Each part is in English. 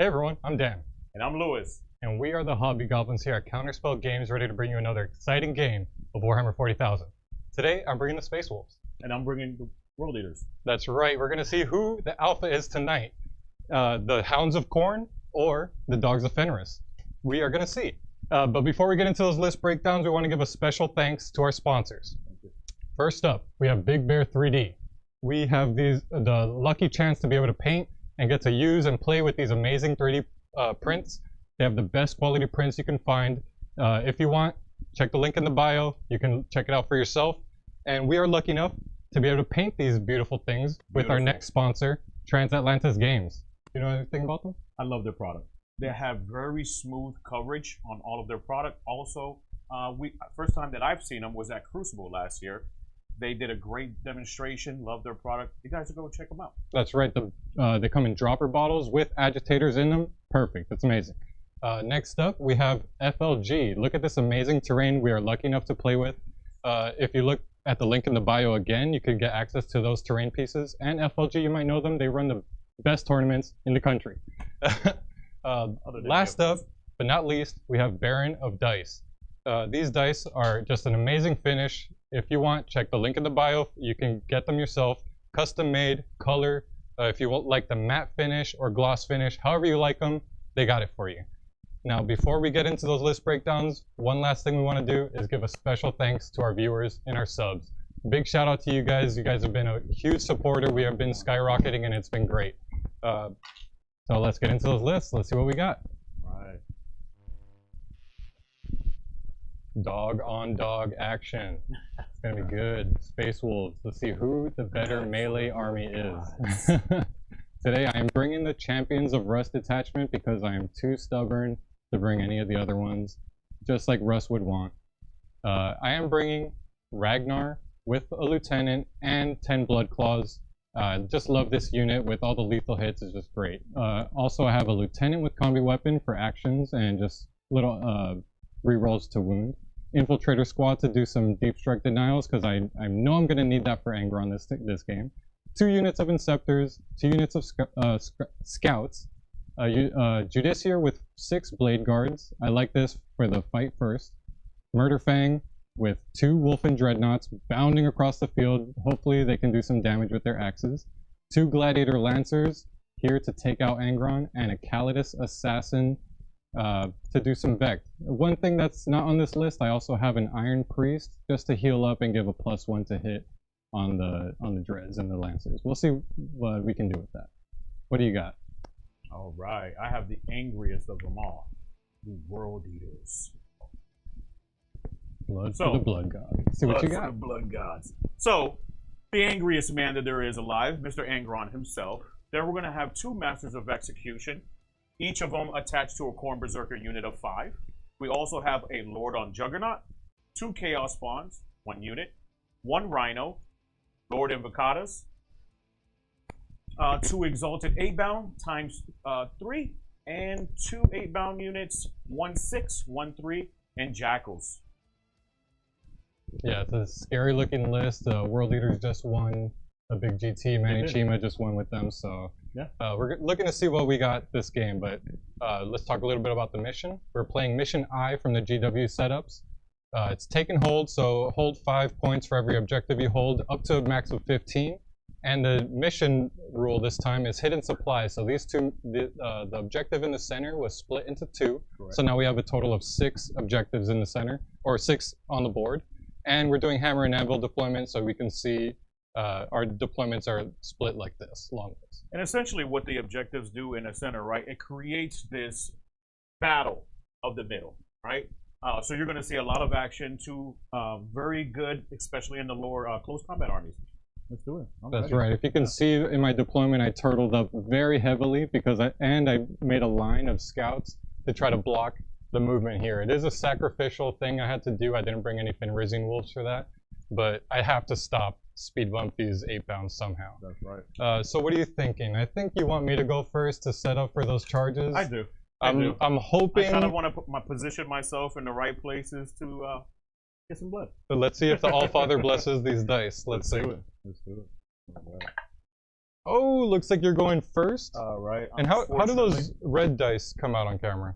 Hey everyone, I'm Dan. And I'm Lewis. And we are the Hobby Goblins here at Counterspell Games, ready to bring you another exciting game of Warhammer 40,000. Today, I'm bringing the Space Wolves. And I'm bringing the World Eaters. That's right, we're going to see who the alpha is tonight. The Hounds of Khorne or the Dogs of Fenris. We are going to see. But before we get into those list breakdowns, we want to give a special thanks to our sponsors. First up, we have Big Bear 3D. We have the lucky chance to be able to paint and get to use and play with these amazing 3D prints. They have the best quality prints you can find. If you want, check the link in the bio. You can check it out for yourself. And we are lucky enough to be able to paint these beautiful things with our next sponsor, Transatlantis Games. You know anything about them? I love their product. They have very smooth coverage on all of their product. Also, first time that I've seen them was at Crucible last year. They did a great demonstration. Love their product. You guys should go check them out. That's right. They come in dropper bottles with agitators in them. Perfect. That's amazing. Next up, we have FLG. Look at this amazing terrain we are lucky enough to play with. If you look at the link in the bio again, you can get access to those terrain pieces. And FLG, you might know them. They run the best tournaments in the country. Last up, but not least, we have Baron of Dice. These dice are just an amazing finish. If you want, check the link in the bio. You can get them yourself. Custom made, color. If you like the matte finish or gloss finish, however you like them, they got it for you. Now, before we get into those list breakdowns, one last thing we want to do is give a special thanks to our viewers and our subs. Big shout out to you guys. You guys have been a huge supporter. We have been skyrocketing and it's been great. So let's get into those lists. Let's see what we got. Right. Dog on dog action. It's gonna be good. Space Wolves. Let's see who the better melee army is. Today I am bringing the Champions of Rust detachment because I am too stubborn to bring any of the other ones, just like Russ would want. I am bringing Ragnar with a lieutenant and 10 blood claws. Just love this unit with all the lethal hits. It's just great. Also I have a lieutenant with combi weapon for actions and just little rerolls to wound. Infiltrator squad to do some deep strike denials because I know I'm going to need that for Angron this game. 2 units of Inceptors, 2 units of Scouts, Judiciar with 6 Blade Guards. I like this for the fight first. Murderfang with 2 Wolfen Dreadnoughts bounding across the field. Hopefully they can do some damage with their axes. 2 Gladiator Lancers here to take out Angron, and a Calidus Assassin to do some Vect. One thing that's not on this list, I also have an Iron Priest just to heal up and give a +1 to hit on the Dreads and the Lancers. We'll see what we can do with that. What do you got? All right. I have the angriest of them all, the World Eaters. Blood for the Blood God. See what you got. For the Blood Gods. So, the angriest man that there is alive, Mr. Angron himself. Then we're going to have 2 Masters of Execution, each of them attached to a Khorne Berzerker unit of 5. We also have a Lord on Juggernaut, 2 Chaos Spawns, 1 unit, 1 Rhino, Lord Invocatus, 2 Exalted 8-bound times 3, and 2 8-bound units, 1/6, 1/3, and Jackals. Yeah, it's a scary looking list. World Eaters just won a big GT. Manny Chima just won with them, so yeah. We're looking to see what we got this game, but let's talk a little bit about the mission. We're playing Mission I from the GW setups. It's take and hold, so hold 5 points for every objective you hold, up to a max of 15. And the mission rule this time is hidden supply. So these two, the objective in the center was split into 2. Correct. So now we have a total of 6 objectives in the center, or 6 on the board. And we're doing hammer and anvil deployment, so we can see our deployments are split like this, along this. And essentially what the objectives do in the center, right, it creates this battle of the middle, right? So you're going to see a lot of action, too, very good, especially in the lower close combat armies. Let's do it. That's right. If you can see in my deployment, I turtled up very heavily because I made a line of scouts to try to block the movement here. It is a sacrificial thing I had to do. I didn't bring any Fenrisian wolves for that, but I have to stop speed bump these 8-bounds somehow. That's right. So what are you thinking? I think you want me to go first to set up for those charges. I do. I'm hoping. I kind of want to position myself in the right places to get some blood. So let's see if the Allfather blesses these dice. Let's see. Do it. Let's do it. Oh, looks like you're going first. All right. And how do Unfortunately- those red dice come out on camera?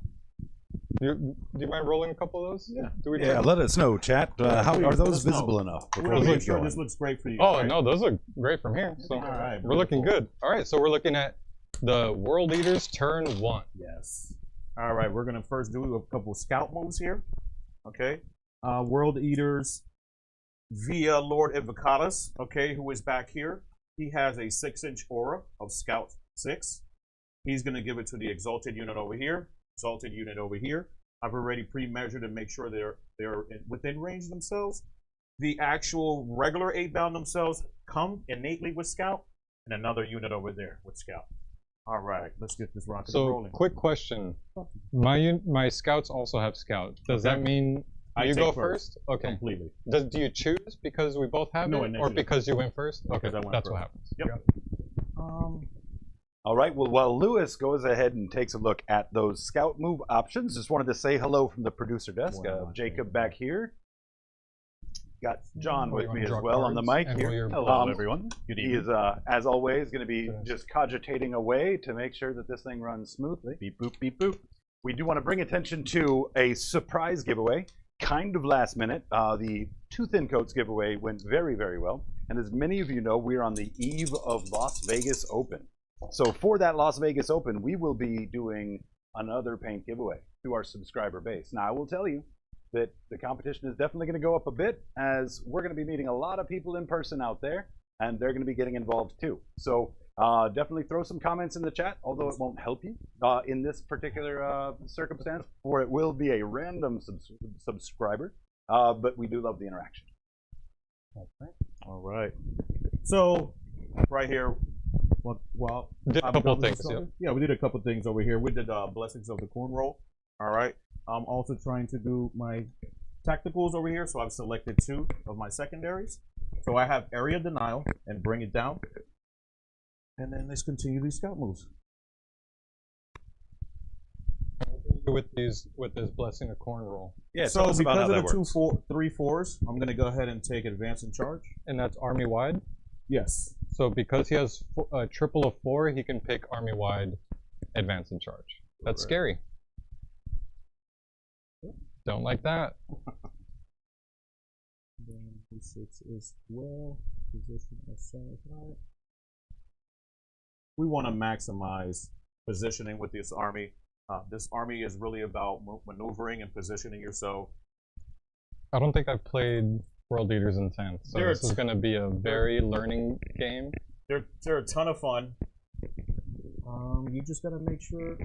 Do you mind rolling a couple of those? Yeah. Do we Yeah, let us know, chat. How please, are let those us know. visible enough? We before want we to get make sure going? this looks great for you. Oh right? no, those look great from here. So All right, we're looking beautiful. good. All right, so we're looking at the World Eaters turn 1. Yes. All right, we're gonna first do a couple of scout moves here. Okay. World Eaters via Lord Evocatus, okay, who is back here. He has a 6-inch aura of Scout 6. He's gonna give it to the Exalted unit over here, Exalted unit over here. I've already pre-measured and make sure they're within range themselves. The actual regular 8-bound themselves come innately with Scout, and another unit over there with Scout. All right, let's get this rocket So rolling. quick question. My scouts also have scout. Does Okay. that mean I you take go first. first? Okay. Completely. Do you choose because we both have No, it, or initiative. because you went first? Okay, Because I went that's what first. happens. Yep. Got it. All right. Well, while Lewis goes ahead and takes a look at those scout move options, just wanted to say hello from the producer desk. Jacob back here. Got John Oh, with you me wanna as draw well on the cards mic and roll here. your Hello, bluff? everyone. Good He evening. is, as always, going to be Yes. just cogitating away to make sure that this thing runs smoothly. Beep, boop, beep, boop. We do want to bring attention to a surprise giveaway, kind of last minute. The 2 Thin Coats giveaway went very, very well. And as many of you know, we're on the eve of Las Vegas Open. So for that Las Vegas Open, we will be doing another paint giveaway to our subscriber base. Now, I will tell you that the competition is definitely going to go up a bit, as we're going to be meeting a lot of people in person out there, and they're going to be getting involved too. So definitely throw some comments in the chat, although it won't help you in this particular circumstance, or it will be a random subscriber, but we do love the interaction. All right. So, right here, well, Did a couple of things. Yeah. Yeah, we did a couple things over here. We did Blessings of the Corn Roll. All right. I'm also trying to do my tacticals over here, so I've selected 2 of my secondaries. So I have Area Denial and Bring It Down. And then let's continue these scout moves. With this blessing of corn roll, Yeah, So tell us about because how of that the works. 3 4s, I'm going to go ahead and take Advance in Charge. and that's army wide. Yes. So because he has a triple of 4, he can pick army wide, advance in charge. That's Correct. scary. Don't like that. Then D6 is well position aside. We want to maximize positioning with this army. This army is really about maneuvering and positioning yourself. I don't think I've played World Eaters in 10th, so They're this is going to be a very learning game. They're a ton of fun. You just got to make sure,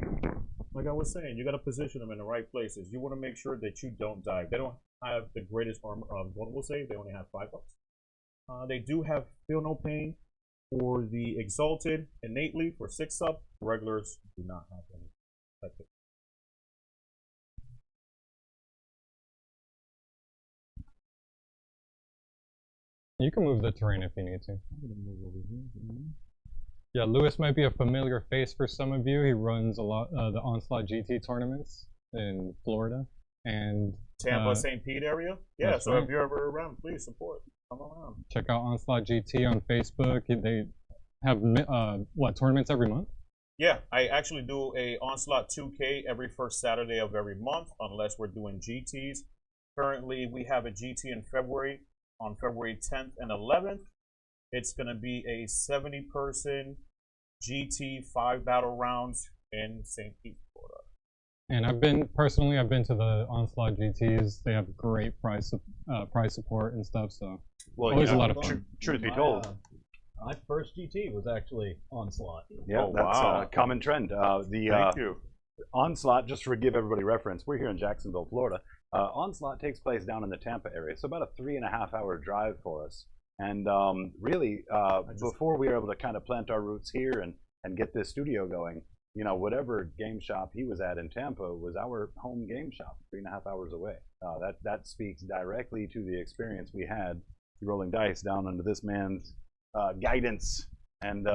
like I was saying, you got to position them in the right places. You want to make sure that you don't die. They don't have the greatest armor. What we'll say, they only have 5 bucks. They do have Feel No Pain for the Exalted innately for 6 up. Regulars do not have any. That's it. You can move the terrain if you need to. I'm gonna move over here. Yeah, Lewis might be a familiar face for some of you. He runs a lot the Onslaught GT tournaments in Florida and Tampa, St. Pete area. Yeah, that's so right. if you're ever around, please support. Come around. check out Onslaught GT on Facebook. They have tournaments every month. Yeah, I actually do a Onslaught 2K every first Saturday of every month, unless we're doing GTs. Currently, we have a GT in February, on February 10th and 11th. It's going to be a 70-person GT 5 battle rounds in St. Pete, Florida. And I've been to the Onslaught GTs. They have great price support and stuff. So Well, always you know, a lot of fun. Truth be told, My first GT was actually Onslaught. yeah, Oh, that's wow. a common trend. Thank you. Onslaught, just to give everybody reference, we're here in Jacksonville, Florida. Onslaught takes place down in the Tampa area, so about a 3.5-hour drive for us. And really, before we were able to kind of plant our roots here and get this studio going, you know, whatever game shop he was at in Tampa was our home game shop, 3.5 hours away. That speaks directly to the experience we had rolling dice down under this man's guidance and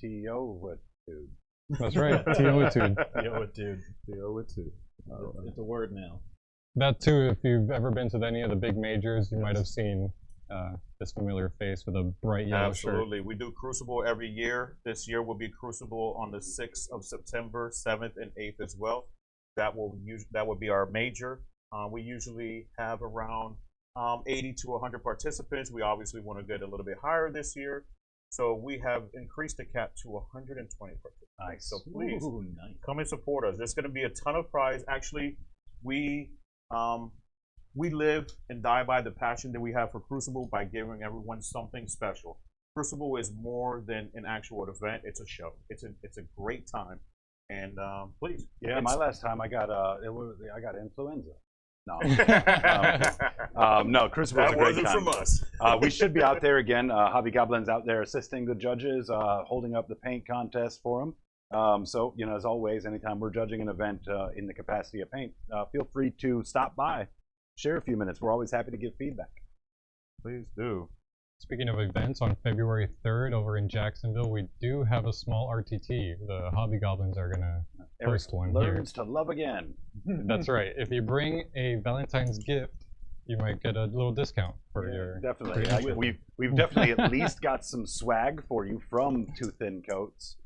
Teotude. That's right, Teotude. Teotude. Teotude. It's a word now. That too, if you've ever been to any of the big majors, you might have seen this familiar face with a bright yellow shirt. Absolutely. We do Crucible every year. This year will be Crucible on the 6th of September, 7th and 8th as well. That will be our major. We usually have around 80 to 100 participants. We obviously want to get a little bit higher this year. So we have increased the cap to 120 participants. Nice. So please Nice. come and support us. There's going to be a ton of prize. Actually, we live and die by the passion that we have for Crucible by giving everyone something special. Crucible is more than an actual event. It's a show. It's a great time. And please. Yeah, my last time I got influenza. No, no, Crucible is a great time. That wasn't from us. We should be out there again. Hobby Goblin's out there assisting the judges, holding up the paint contest for them. So, you know, as always, anytime we're judging an event in the capacity of paint, feel free to stop by, share a few minutes. We're always happy to give feedback. Please do. Speaking of events, on February 3rd over in Jacksonville, we do have a small RTT. The Hobby Goblins are going to host one here. Learns to love again. That's right. If you bring a Valentine's gift, you might get a little discount for your... Definitely. We've definitely at least got some swag for you from Two Thin Coats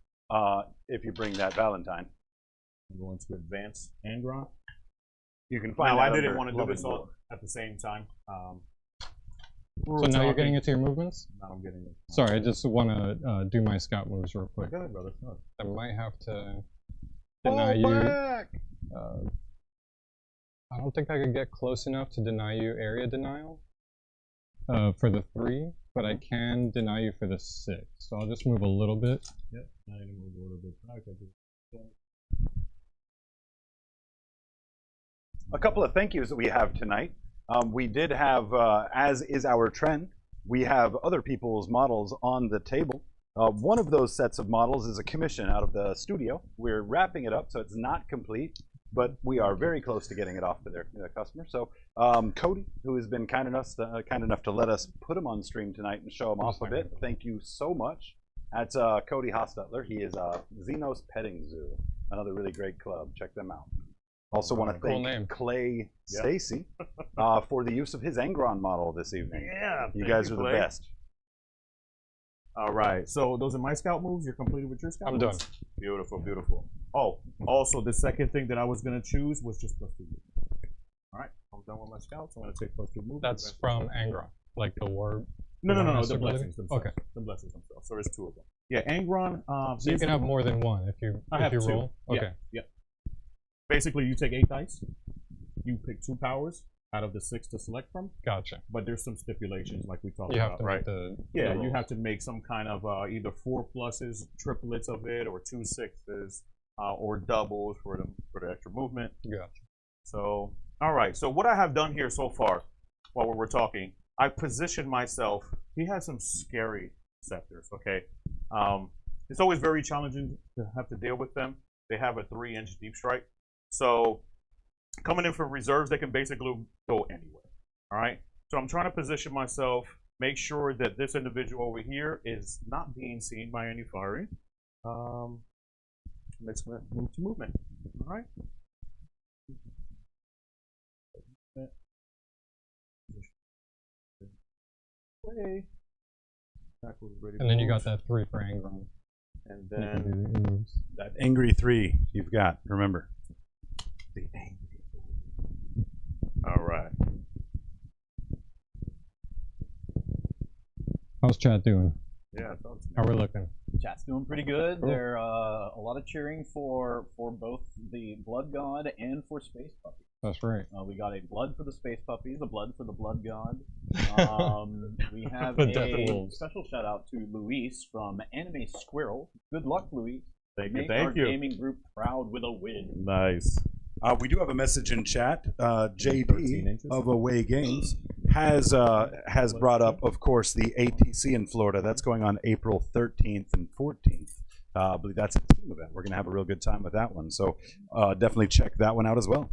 if you bring that Valentine. I'm going to advance Angron. You can find I didn't want to do this all at the same time. So now you're getting into your movements? Now I'm getting it. Sorry, I just want to do my scout moves real quick. Go ahead, brother. I might have to deny you. I don't think I could get close enough to deny you area denial for the 3, but I can deny you for the 6. So I'll just move a little bit. Yep, I need to move a little bit back. A couple of thank yous that we have tonight. We did have, as is our trend, we have other people's models on the table. One of those sets of models is a commission out of the studio. We're wrapping it up, so it's not complete, but we are very close to getting it off to their customer. So Cody, who has been kind enough to let us put him on stream tonight and show him off a bit, thank you so much. That's Cody Hostetler. He is Xenos Petting Zoo, another really great club. Check them out. Also want to thank Clay Stacy for the use of his Angron model this evening. Yeah, you guys are the best. All right, so those are my scout moves. You're completed with your scout moves? I'm done. Beautiful, beautiful. Oh, also the second thing that I was going to choose was just +2 movement. All right, I'm done with my scouts. I'm going to take +2 movement. That's from Angron, like the war. No, the blessings themselves. Okay. The blessings themselves. So there's 2 of them. Yeah, Angron. So you can have more than one if you roll. Okay. Yeah. Basically, you take 8 dice. You pick 2 powers out of the 6 to select from. Gotcha. But there's some stipulations like we talked you about, have to right? Yeah, you have to make some kind of either 4 pluses, triplets of it, or 2 6s, or doubles for the extra movement. Gotcha. So, all right. So what I have done here so far, while we're talking, I positioned myself. He has some scary scepters. Okay, it's always very challenging to have to deal with them. They have a 3-inch deep strike. So coming in from reserves, they can basically go anywhere. All right. So I'm trying to position myself, make sure that this individual over here is not being seen by any firing. Let's move to movement. All right. And then you got that 3 for Angron. And then that angry 3 you've got, remember. The angry. All right. How's chat doing? Yeah, how we looking? Chat's doing pretty good. Cool. There a lot of cheering for both the Blood God and for Space Puppies. That's right. We got a blood for the Space Puppies, a blood for the Blood God. We have a special shout out to Luis from Anime Squirrel. Good luck, Luis. Thank you. Make our gaming group proud with a win. Nice. We do have a message in chat. JD of Away Games has brought up, of course, the ATC in Florida. That's going on April 13th and 14th. I believe that's a team event. We're going to have a real good time with that one. So definitely check that one out as well.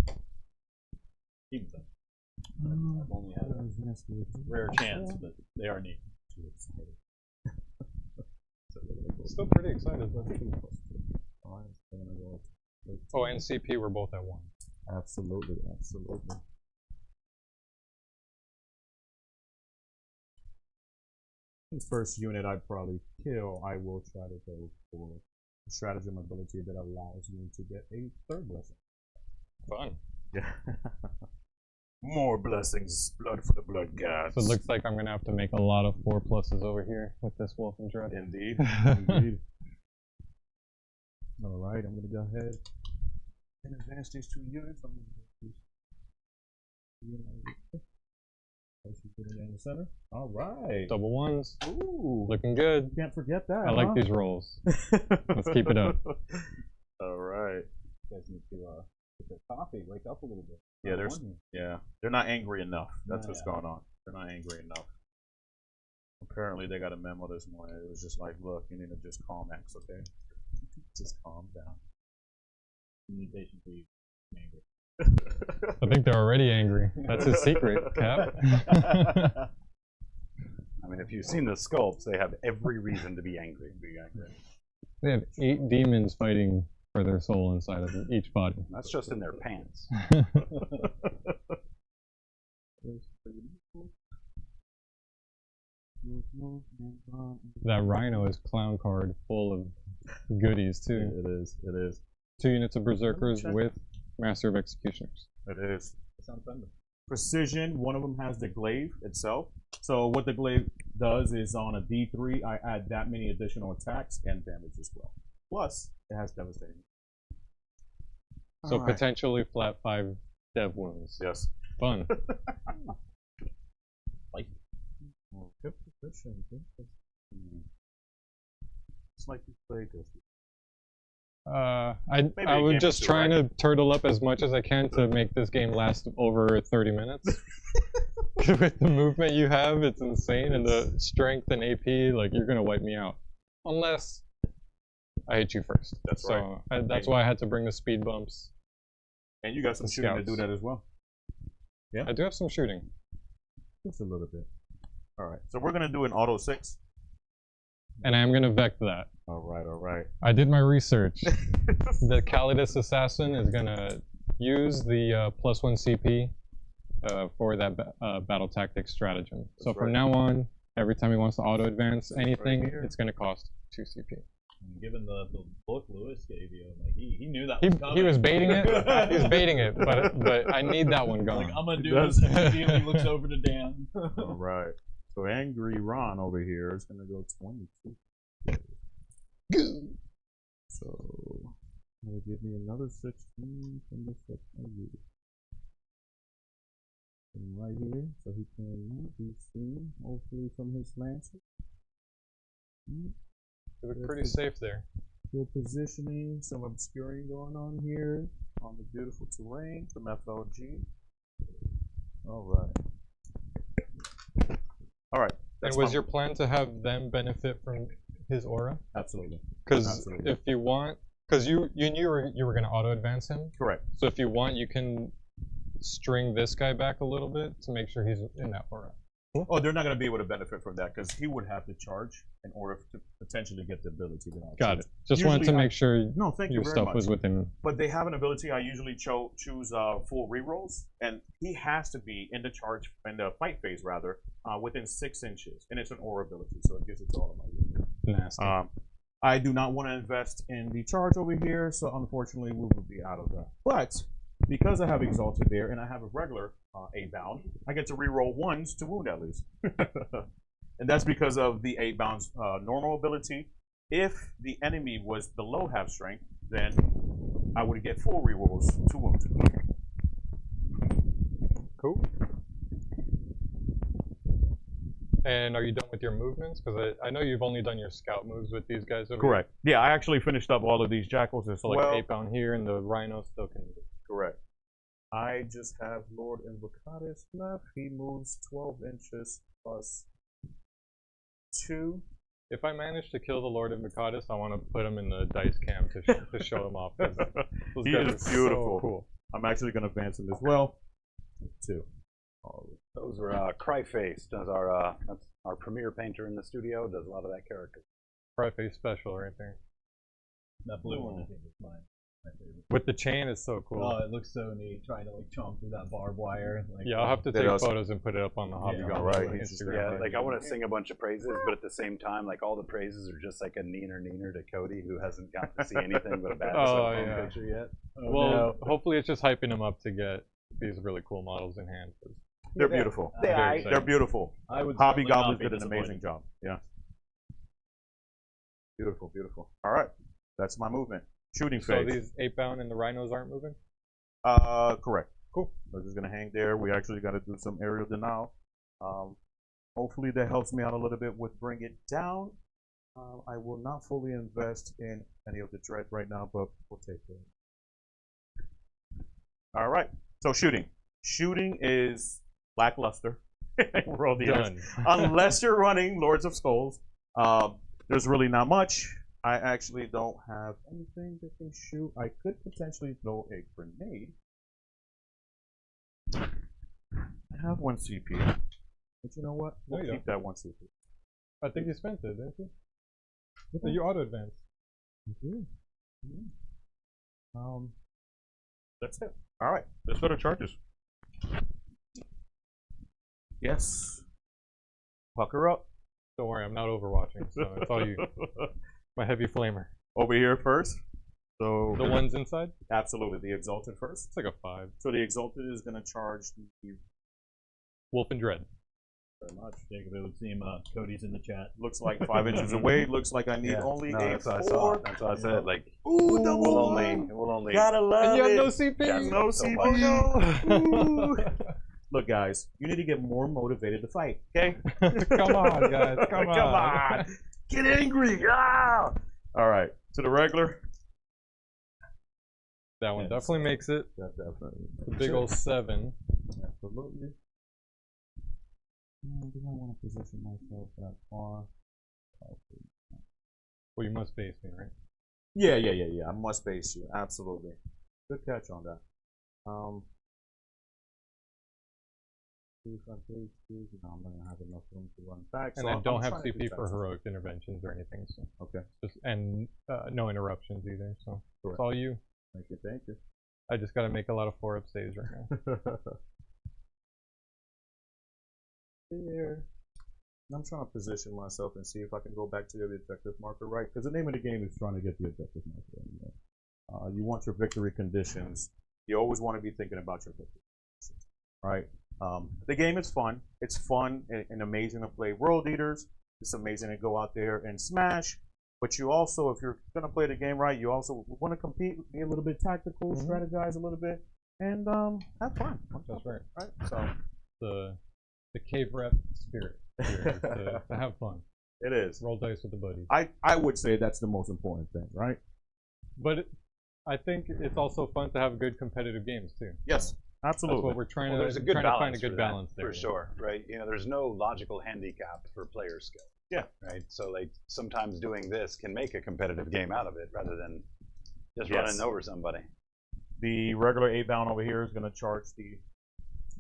I've only had a rare chance, but they are neat. Still pretty excited. Oh, and CP were both at 1. Absolutely, absolutely. First unit I'd probably kill, I will try to go for a stratagem ability that allows me to get a third blessing. Fun. Yeah. More blessings, blood for the blood gods. So it looks like I'm gonna have to make a lot of 4+s over here with this Wolf and Dread. Indeed. Indeed. All right, I'm gonna go ahead and advance these 2 units. I'm gonna do put it in the center. All right. Double ones. Ooh, Looking good. can't forget that. I like these rolls. Let's keep it up. All right. You guys need to get their coffee, wake up a little bit. Yeah, they're not angry enough. That's what's Yeah. going on. They're not angry enough. Apparently, they got a memo this morning. It was just like, look, you need to just calm X, okay? Just calm down. Communication for you. Angry. I think they're already angry. That's his secret, Cap. I mean, if you've seen the sculpts, they have every reason to be angry. They have 8 demons fighting for their soul inside of each body. That's just in their pants. That Rhino is clown card full of goodies too. It is. It is. 2 units of Berserkers with Master of Executioners. It is. That sounds friendly. Precision, one of them has the glaive itself. So what the glaive does is on a D3, I add that many additional attacks and damage as well. Plus, it has devastating. So Alright. potentially flat 5 dev wounds. Yes. Fun. Good position. It's like you played this. I Maybe a was game just or two, trying right? to turtle up as much as I can to make this game last over 30 minutes. With the movement you have, it's insane, and the strength and AP, like, you're gonna wipe me out. Unless I hit you first. That's so right. that's why I had to bring the speed bumps. And you got some The shooting to scouts. do that as well. I do have some shooting. Just a little bit. All right. So we're gonna do an auto 6. And I am gonna vect that. All right. All right. I did my research. The Calidus Assassin is gonna use the +1 CP for that battle tactics stratagem. So That's from right. now on, every time he wants to auto advance anything, here. it's gonna cost 2 CP. And given the book Lewis gave you, like he knew that He, was coming. he was baiting it. He was baiting it, but I need that one gone. Like, I'm gonna do does. this. Immediately looks over to Dan. All right. So angry Ron over here is gonna go 22. So, that'll give me another 16 from the 6 I used. And right here, so he can be seen, hopefully from his lancer. You look pretty safe there. Good positioning, some obscuring going on here. On the beautiful terrain from FLG. All right. All right. And was your plan to have them benefit from his aura? Absolutely. Because Absolutely. if you want, because you knew you were going to auto advance him. correct? So if you want, you can string this guy back a little bit to make sure he's in that aura. Oh, they're not going to be able to benefit from that because he would have to charge in order to potentially get the ability. That I'll Got choose. it. Just wanted to Usually make sure No, thank you your very stuff much. was within. But they have an ability. I usually choose full rerolls, and he has to be in the charge in the fight phase rather within 6 inches, and it's an aura ability, so it gives it to all of my units. Nasty. I do not want to invest in the charge over here, so unfortunately we will be out of that. But because I have Exalted there and I have a regular A bound, I get to reroll 1s to wound at least. And that's because of the 8 bounds normal ability. If the enemy was below half strength, then I would get 4 rerolls to wound. Cool. And are you done with your movements? Because I know you've only done your scout moves with these guys over Correct. Yeah, I actually finished up all of these jackals as here. So well. like 8 pound here, and the rhino still can. Correct. I just have Lord Invocatus left. He moves 12 inches plus 2. If I manage to kill the Lord Invocatus, I want to put him in the dice cam to show him off. Those He guys is are beautiful. So cool. I'm actually going to advance him as well. 2. Those were Cryface. That's our premier painter in the studio. Does a lot of that character. Cryface special right there. That blue one, I think, is mine. With the chain, it's so cool. Oh, it looks so neat trying to like chomp through that barbed wire. Like, Yeah, I'll have to That take also- photos and put it up on the Hobby Yeah, Goblin right. Instagram. Yeah, like I want to sing a bunch of praises, but at the same time, like all the praises are just like a neener to Cody, who hasn't got to see anything but a bad Oh, cell phone yeah. picture yet. Well, hopefully it's just hyping him up to get these really cool models in hand. They're beautiful. Very They're beautiful. I would Hobby certainly not Goblins be did an disappointed. amazing job. Yeah. Beautiful, beautiful. All right, that's my movement. Shooting So phase. these 8-bound and the rhinos aren't moving? Correct. Cool. We're just gonna hang there. We actually got to do some aerial denial. Hopefully that helps me out a little bit with bring it down. I will not fully invest in any of the dread right now, but we'll take it. All right. So shooting. Shooting is lackluster. World Eaters. Done. Unless you're running Lords of Skulls, there's really not much. I actually don't have anything that can shoot. I could potentially throw a grenade. I have 1 CP. But you know what? No, We'll you keep that 1 CP. I think you spent it, didn't you? You auto advanced. That's it. All right. Let's go to charges. Yes. Pucker up. Don't worry, I'm not overwatching, so it's all you. My heavy flamer. Over here first. So The ones inside? absolutely the Exalted first. It's like a 5. So the Exalted is going to charge the Wolf and Dread. Very much. Jacob, it would seem Cody's in the chat. looks like 5 inches away. Looks like I need only no, a that's what I 4. saw. That's what I said. Like, Ooh, we'll only. Gotta love And you have it. no CP! Got no So CP. much. Ooh. Look, guys, you need to get more motivated to fight. Okay? Come on, guys. Come on. Come on. Get angry. Ah! All right. To the regular. That one definitely makes it. That definitely. The big old 7. Absolutely. Do I want to position myself that far? Well, you must base me, right? Yeah. I must base you. Absolutely. Good catch on that. If I base you, I'm gonna have enough room to run back. And so I I'm don't have trying to do CP for that. heroic interventions or anything, so. Okay. Just, and no interruptions either, so. Correct. It's all you. Thank you. Thank you. I just gotta make a lot of 4-up saves right now. Here. I'm trying to position myself and see if I can go back to the objective marker, right? Because the name of the game is trying to get the objective marker. Anyway. You want your victory conditions. You always want to be thinking about your victory conditions, right? The game is fun. It's fun and amazing to play World Eaters. It's amazing to go out there and smash. But you also, if you're going to play the game right, you also want to compete, be a little bit tactical, strategize a little bit, and have fun. That's right. Right? So The cave rep spirit here is to have fun. it is. Roll dice with the buddies. I would say that's the most important thing, right? But I think it's also fun to have good competitive games too. Yes, That's absolutely. what we're trying Well, to. there's a good trying to balance find a good for that, balance there. for sure, right? You know, there's no logical handicap for player skill. Yeah. Right. So like sometimes doing this can make a competitive game out of it rather than just Yes. running over somebody. The regular 8-bound over here is going to charge the.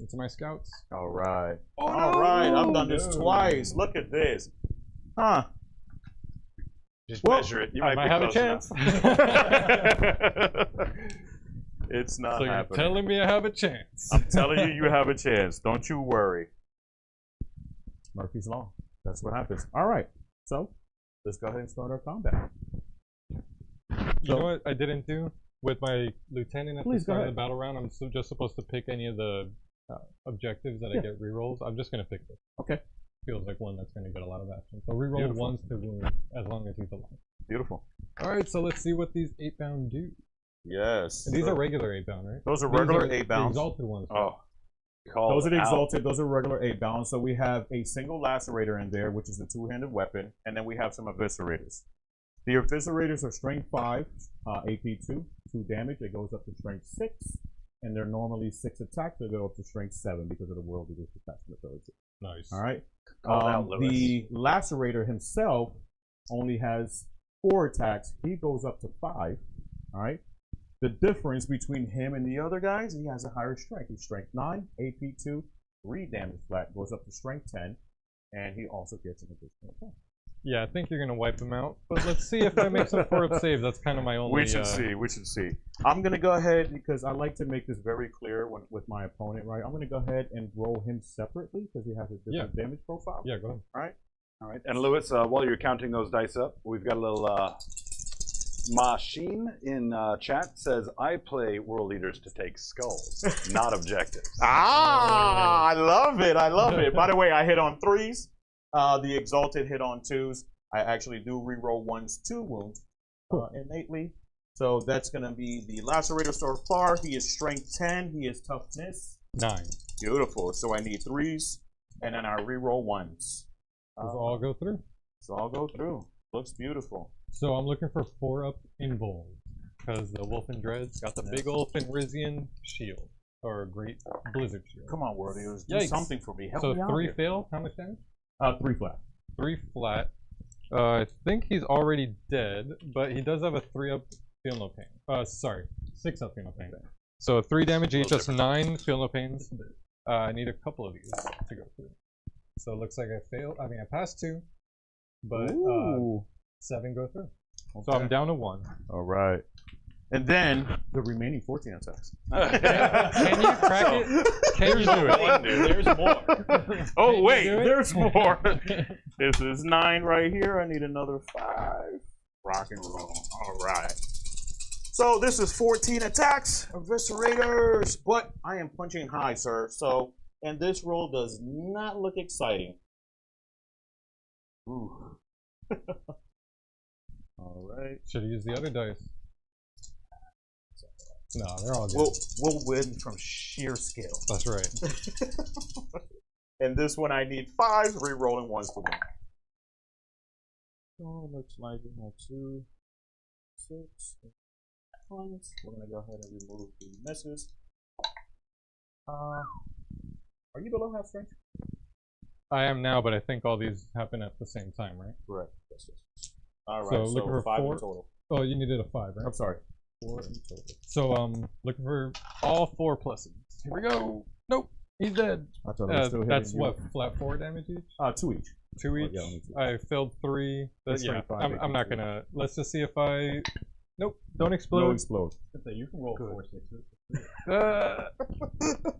It's my scouts. All right. Oh, All right. I've no! done this twice. Look at this. Huh. Just Well, measure it. You I might might be have a close chance. It's not So you're happening. telling me I have a chance? I'm telling you, you have a chance. Don't you worry. Murphy's Law. That's what happens. All right. So let's go ahead and start our combat. You know what I didn't do with my lieutenant at the Please, go start of ahead. the battle round? I'm just supposed to pick any of the objectives that I get rerolls. I'm just gonna pick this. Okay. Feels like one that's gonna get a lot of action. So reroll Beautiful. ones to wound as long as he's alive. Beautiful. All right, so let's see what these 8-bound do. Yes. And these are regular 8-bound, right? Those are These regular the 8-bounds. exalted ones. Oh. Call Those are the out. exalted. Those are regular 8-bounds. So we have a single lacerator in there, which is the 2-handed weapon, and then we have some eviscerators. The eviscerators are strength 5, AP 2 damage. It goes up to strength 6, and they're normally 6 attacks. They go up to strength 7 because of the World Eater's attachment ability. Nice. All right. Called out, Lewis. The lacerator himself only has 4 attacks. He goes up to 5. All right. The difference between him and the other guys, he has a higher strength. He's strength 9, AP 2, 3 damage flat, goes up to strength 10, and he also gets an additional attack. Yeah, I think you're gonna wipe him out. But let's see if I make some 4-up saves. That's kind of my only. We should see. We should see. I'm gonna go ahead because I like to make this very clear with my opponent. Right. I'm gonna go ahead and roll him separately because he has a different damage profile. Yeah, go ahead. All right. All right. And Lewis, while you're counting those dice up, we've got a little machine in chat says, "I play world leaders to take skulls, not objectives." Ah, I love it. I love it. By the way, I hit on 3s. The Exalted hit on 2s. I actually do reroll 1s, 2 wounds innately. So that's going to be the Lacerator so far. He is strength 10. He is toughness 9. Beautiful. So I need 3s, and then I reroll 1s. Those all go through. So I'll go through. Looks beautiful. So I'm looking for 4-up involved because the Wolfen Dread's got the big old Fenrisian shield or great blizzard shield. Come on, Warriors. Do Yikes. something for me. Help So me out 3 here. fail. How much damage? 3 flat. 3 flat. I think he's already dead, but he does have a 3-up feel no pain. Sorry, 6-up feel no pain. So 3 damage each. That's 9 feel no pains. I need a couple of these to go through. So it looks like I failed. I mean, I passed 2, but 7 go through. Okay. So I'm down to 1. All right. And then the remaining 14 attacks. Can you crack it? Can you do it? There's more. Oh, Can wait, you do it? there's more. This is 9 right here. I need another 5. Rock and roll. All right. So this is 14 attacks, Eviscerators. But I am punching high, sir. So, and this roll does not look exciting. Ooh. All right. Should have used the other dice. No, they're all good. We'll win from sheer skill. That's right. And this one I need 5, re-rolling 1s to win. So looks like we have 2, 6, 1. We're gonna go ahead and remove the misses. Are you below half strength? I am now, but I think all these happen at the same time, right? Correct. Yes, yes. All right. So So, looking for 5 4? in total. Oh, you needed a 5, right? I'm sorry. 4 in total. So looking for all 4 pluses. Here we go. Nope, he's dead. I thought I was still hitting That's you. what, flat 4 damage each? 2 each. 2 each. yeah, only 2. I failed 3. That's Yeah, 25, I'm not gonna. Let's just see if I. Nope, don't explode. No explode. You can roll 4 6s.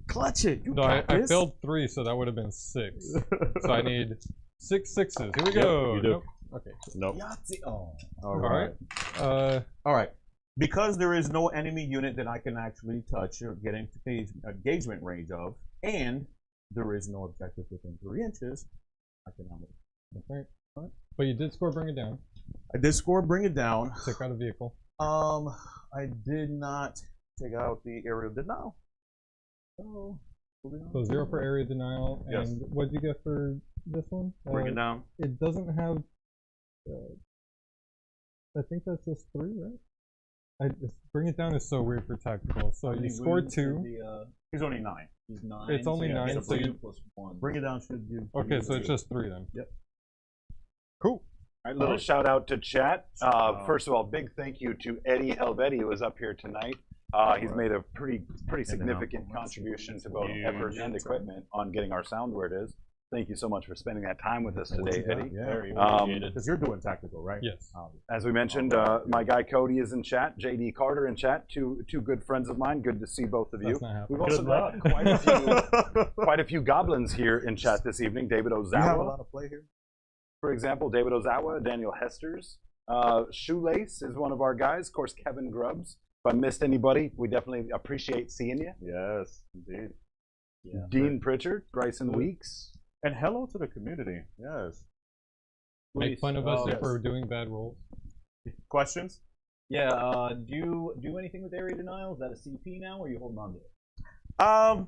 Clutch it. You No, got I this. failed 3, so that would have been 6. So I need 6 6s. Here we Yep, go. you do. Nope. Okay. Nope. Yahtzee. Oh. All All right. right. All right. Because there is no enemy unit that I can actually touch or get into engagement range of, and there is no objective within 3 inches, I can now move. Okay. All right. But you did score. Bring it down. I did score bring it down. Take out a vehicle. I did not take out the aerial denial. So, moving on. So 0 for area denial. Yes. And what did you get for this one? Bring it down. It doesn't have. I think that's just 3, right? Bring it down is so weird for tactical. So you scored 2. He's only 9. He's 9. It's only 9, So so you- 2 plus 1. Bring it down should do. Okay, so it's just 3 then. Yep. Cool. All right, little shout out to chat. First of all, big thank you to Eddie Helvetti, who is up here tonight. He's made a pretty significant contribution to both effort and equipment on getting our sound where it is. Thank you so much for spending that time with us today, Eddie. Yeah. Very Um, appreciated. Because you're doing tactical, right? Yes. As we mentioned, my guy Cody is in chat, JD Carter in chat, two good friends of mine. Good to see both of you. That's not happening. We've also got quite a few goblins here in chat this evening. David You have a Ozawa, lot of play here. for example, David Ozawa, Daniel Hesters. Shoelace is one of our guys. Of course, Kevin Grubbs. If I missed anybody, we definitely appreciate seeing you. Yes, indeed. Yeah. Dean Pritchard, Bryson Weeks. And hello to the community. Yes. Make fun of us Yes. if we're doing bad rolls. Questions? Yeah, do you do anything with area denial? Is that a CP now, or are you holding on to it?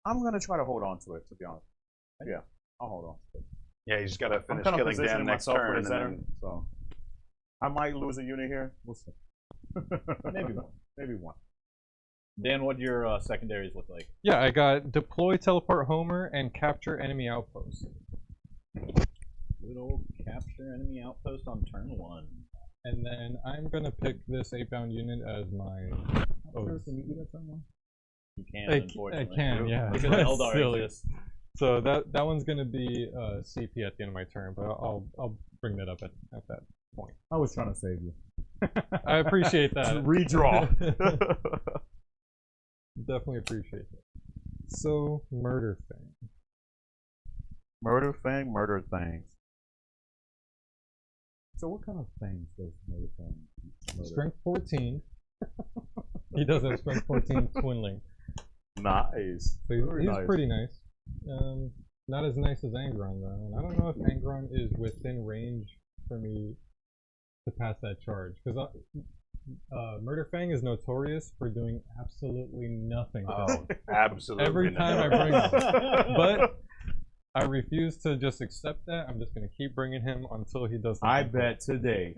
I'm gonna try to hold on to it, to be honest. Yeah, I'll hold on to it. Yeah, you just got to I'm finish kind of killing Dan positioning next myself for turn. the And center, then, so I might lose a unit here. We'll see. Maybe one. Maybe one. Dan, what your secondaries look like? Yeah, I got deploy, teleport Homer, and capture enemy outpost. Good old capture enemy outpost on turn 1. And then I'm gonna pick this 8-bound unit as my. Sure, can you do that someone? You can, I unfortunately. can, yeah. Because That's Eldar silly. exists. So that one's gonna be CP at the end of my turn, but I'll bring that up at that point. I was trying to save you. I appreciate that. Redraw. Definitely appreciate it. So Murder Fang. Murder Fang, murder things. So what kind of things does Murder Fang murder? Strength 14. He does have Strength 14 Twinling. Nice. So he's pretty nice. Not as nice as Angron though. And I don't know if Angron is within range for me to pass that charge. Because Murder Fang is notorious for doing absolutely nothing. Oh, absolutely. Every time I bring him. But I refuse to just accept that. I'm just going to keep bringing him until he does something. I bet today.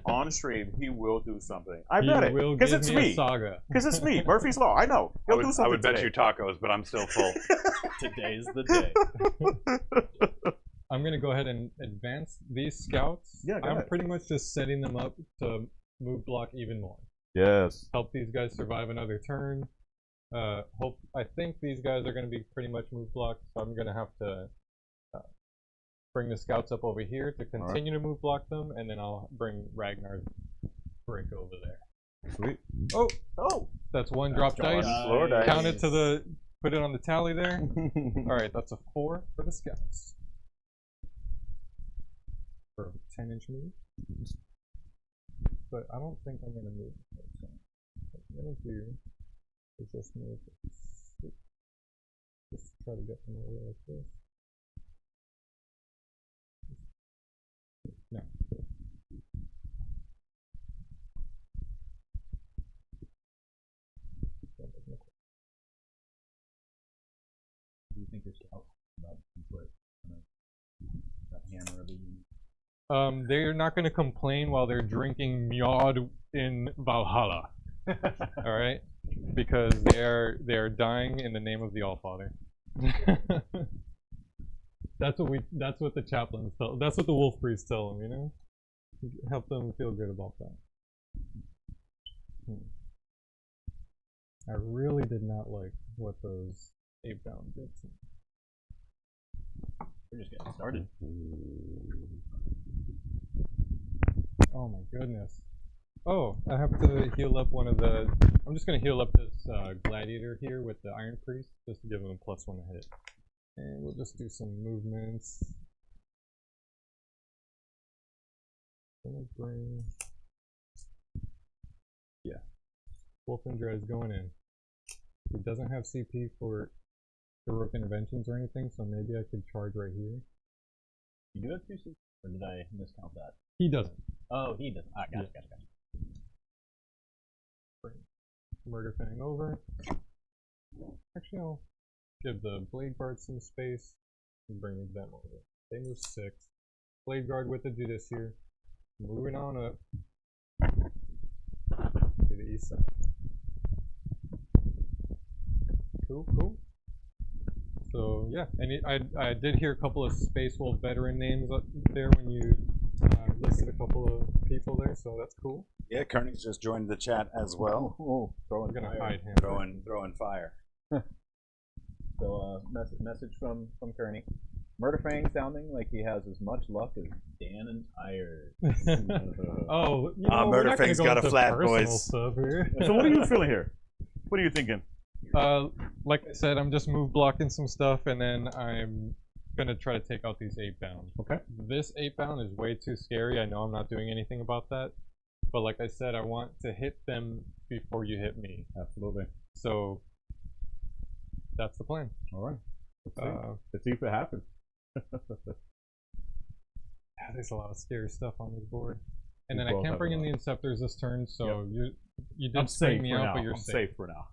On stream, he will do something. I He bet it. will Because give it's me a me. saga. Because it's me. Murphy's Law. I know. He'll do I something would bet today. you tacos, but I'm still full. Today's the day. I'm going to go ahead and advance these scouts. Yeah, go I'm ahead. pretty much just setting them up to move block even more. Yes. Help these guys survive another turn. I think these guys are going to be pretty much move blocked, so I'm going to have to bring the scouts up over here to continue to move block them, and then I'll bring Ragnar's break over there. Sweet. Oh. That's one drop dice. Floor dice. Count it to the, put it on the tally there. Alright, that's a 4 for the scouts. For a 10-inch move. But I don't think I'm going to move. What I'm going to do is just move. Just try to get them over like this. No. Do you think you're scout about to put that hammer of a unit? They're not going to complain while they're drinking Mjod in Valhalla. Alright? Because they're dying in the name of the Allfather. That's what the chaplains tell. That's what the wolf priests tell them, you know? Help them feel good about that. I really did not like what those 8-bound did to me. We're just getting started. Oh my goodness. Oh, I have to heal up one of the... I'm just going to heal up this gladiator here with the Iron Priest, just to give him a +1 to hit. And we'll just do some movements. Gonna bring... Yeah. Wolfendra is going in. He doesn't have CP for heroic interventions or anything, so maybe I could charge right here. You do have 2 CP, or did I miscount that? He doesn't. Oh, he doesn't. Ah, gotcha. Bring Murder Fang over. Actually, I'll give the Blade Guard some space and bring them over. They move 6. Blade Guard with the Judas here. Moving on up to the east side. Cool. So yeah, and I did hear a couple of Space Wolf veteran names up there when you listed a couple of people there, so that's cool. Yeah, Kearney's just joined the chat as well. I'm gonna hide him. Throwing fire. So, message from Kearney. Murder Fang sounding like he has as much luck as Dan and Tired. Oh, you know, Murder we're not gonna Fang's go got a into flat, personal boys. stuff here. So what are you feeling here? What are you thinking? Like I said, I'm just move blocking some stuff, and then I'm gonna try to take out these 8-bound. Okay. This 8-bound is way too scary. I know I'm not doing anything about that, but like I said, I want to hit them before you hit me. Absolutely. So that's the plan. All right. Let's see if it happens. There's a lot of scary stuff on this board, and We then I both can't have bring a in lot. the Inceptors this turn. So you did I'm spring safe me for out, now. but you're I'm safe. safe for now.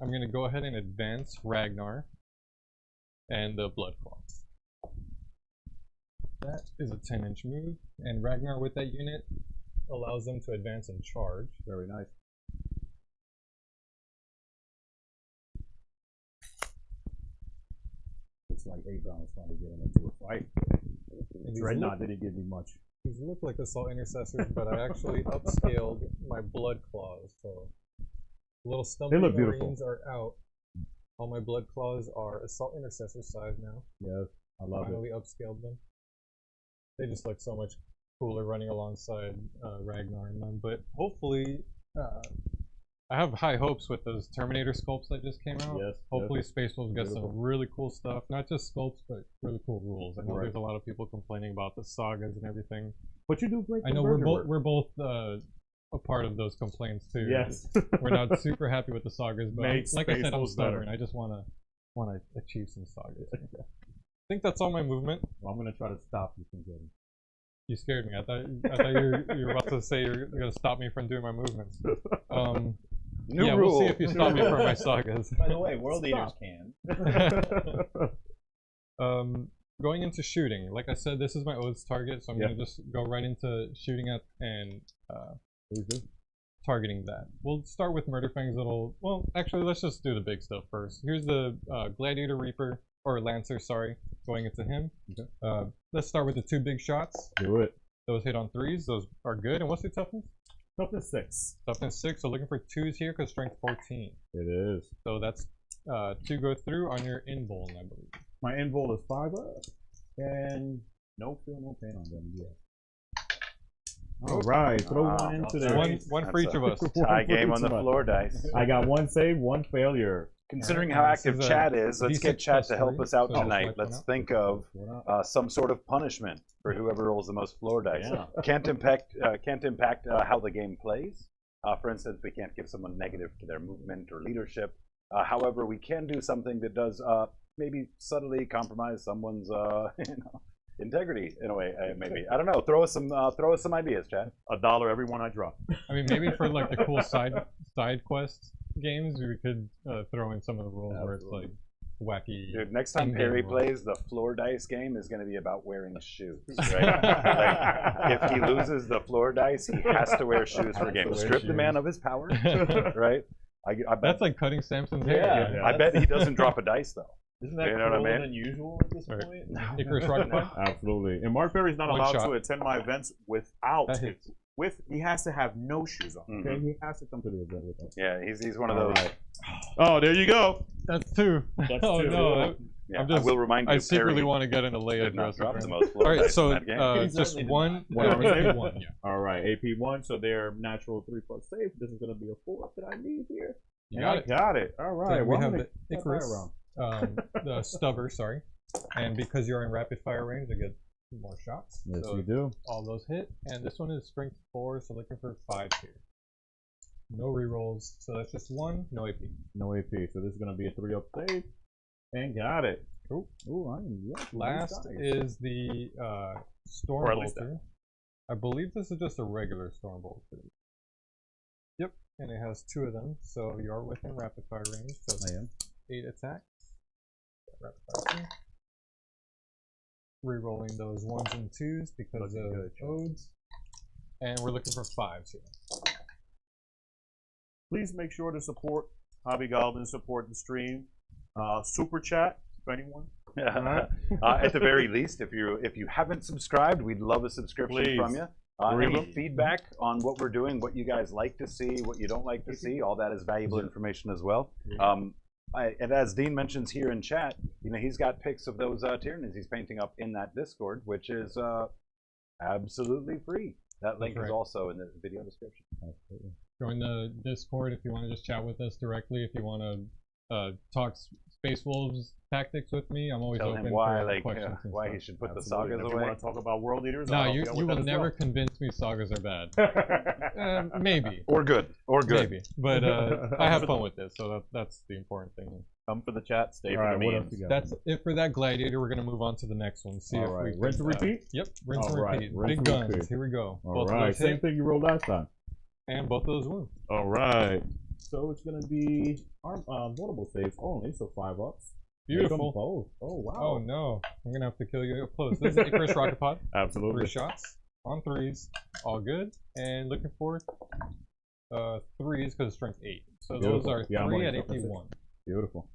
I'm gonna go ahead and advance Ragnar and the Blood Claws. That is a 10-inch move, and Ragnar with that unit allows them to advance and charge. Very nice. Looks like 8-bound is finally getting into a fight. And Dreadnought didn't give me much. These look like Assault Intercessors, but I actually upscaled my Blood Claws, so little stumpy They look beautiful. Marines are out. All my blood claws are assault intercessor size now. Yes, I love it. Finally upscaled them. They just look so much cooler running alongside Ragnar in them. But hopefully, I have high hopes with those Terminator sculpts that just came out. Yes. Hopefully, Space Wolves get some really cool stuff. Not just sculpts, but really cool rules. I know there's a lot of people complaining about the sagas and everything. But you do great. I know we're both a part of those complaints too. Yes. We're not super happy with the sagas, but Made like I Space said, I'm Wolves stubborn. better. I just want to achieve some sagas. I think that's all my movement. Well, I'm gonna try to stop you from getting. You scared me. I thought you were about to say you're gonna stop me from doing my movements. New We'll rule. see if you stop me from my sagas. By the way, World Eaters can. Going into shooting, like I said, this is my oaths target, so I'm gonna just go right into shooting at and targeting that. We'll start with Murderfang's little. Well, actually, let's just do the big stuff first. Here's the Gladiator Reaper or Lancer, sorry, going into him. Okay. Let's start with the 2 big shots. Do it. Those hit on 3s. Those are good. And what's the toughness? Toughness 6. Toughness 6. So looking for 2s here because strength 14. It is. So that's 2 go through on your invuln, I believe. My invul is 5 and no feel, no pain on them yet. All right, throw one into there. One for each of us. Tie game on the floor dice. I got 1 save, 1 failure. Considering how active chat is, let's get chat to help us out tonight. Let's think of some sort of punishment for whoever rolls the most floor dice. Yeah. Can't impact how the game plays. For instance, we can't give someone negative to their movement or leadership. However, we can do something that does maybe subtly compromise someone's integrity in a way. Maybe I don't know. Throw us some ideas, chat. $1 every one I drop. I mean, maybe for like the cool side quest games, we could throw in some of the rules where it's like wacky. Dude, next time Perry plays, the floor dice game is going to be about wearing shoes, right? Like, if he loses the floor dice, he has to wear shoes for a game. Strip the man of his power, right? I bet, that's like cutting Samson's hair. Yeah, I bet he doesn't drop a dice though. Isn't that cruel and unusual at this point? Icarus Rocketpod? Absolutely. And Mark Perry's not One allowed shot. to attend my events without he has to have no shoes on. Okay, he has to come to the event with us. Yeah, he's one of those. Right. Oh, there you go. That's 2. That's oh 2. no! Yeah, I will remind you. I secretly Perry want to get in a Leia did not dress. drop the most floor All right, dice so in that game. just one. One. Yeah. All right, AP1, so they're natural 3+ save. This is going to be a 4 that I need here. You got it. Got it. All right. So we well, have I'm the gonna Icarus, the stubber, sorry, and because you're in rapid fire range, I get more shots. Yes, so you do. all those hit, and this one is strength 4, so looking for 5 here. No rerolls, so that's just 1. No AP. No AP, so this is going to be a 3-up save. And got it. Cool. Ooh, I'm Last is the Storm Or at least Bolter. I believe this is just a regular Storm Bolter. Yep, and it has 2 of them, so you're within rapid fire range. So I am. 8 attacks. Rapid fire. Rerolling those 1s and 2s because of odes. And we're looking for 5s here. Please make sure to support Hobby Goblin, support the stream. Super chat, if anyone. At the very least, if you haven't subscribed, we'd love a subscription from you. Any feedback on what we're doing, what you guys like to see, what you don't like to see, all that is valuable information as well. And as Dean mentions here in chat, he's got pics of those Tyranids he's painting up in that Discord, which is absolutely free. That link is also in the video description. Absolutely. Join the Discord if you want to just chat with us directly. If you want to talk Space Wolves tactics with me, I'm always Tell open him why, for questions. why he should put Absolutely. the sagas If away. you want to talk about World Eaters, No, I'll you deal with will that as never well. convince me sagas are bad. Maybe. Or good. Maybe. But I have fun with this, so that's the important thing. Come for the chat, stay All for right, the what memes. else you got? That's it for that Gladiator. We're going to move on to the next one. See All if right. we Rinse can, and repeat? Yep, rinse All and right, repeat. rinse Big and guns. repeat. Here we go. All Both of right, those same hit, thing you rolled last time. and both of those wound. All right. So it's going to be vulnerable saves only, so 5 ups. Beautiful. Make 'em both. Oh, wow. Oh no, I'm gonna have to kill you up close. This is Icarus Rocketpod. Absolutely. 3 shots on 3s, all good. And looking for 3s because strength 8. So Beautiful. those are Yeah, I'm 3 only at jumping AP1. Beautiful.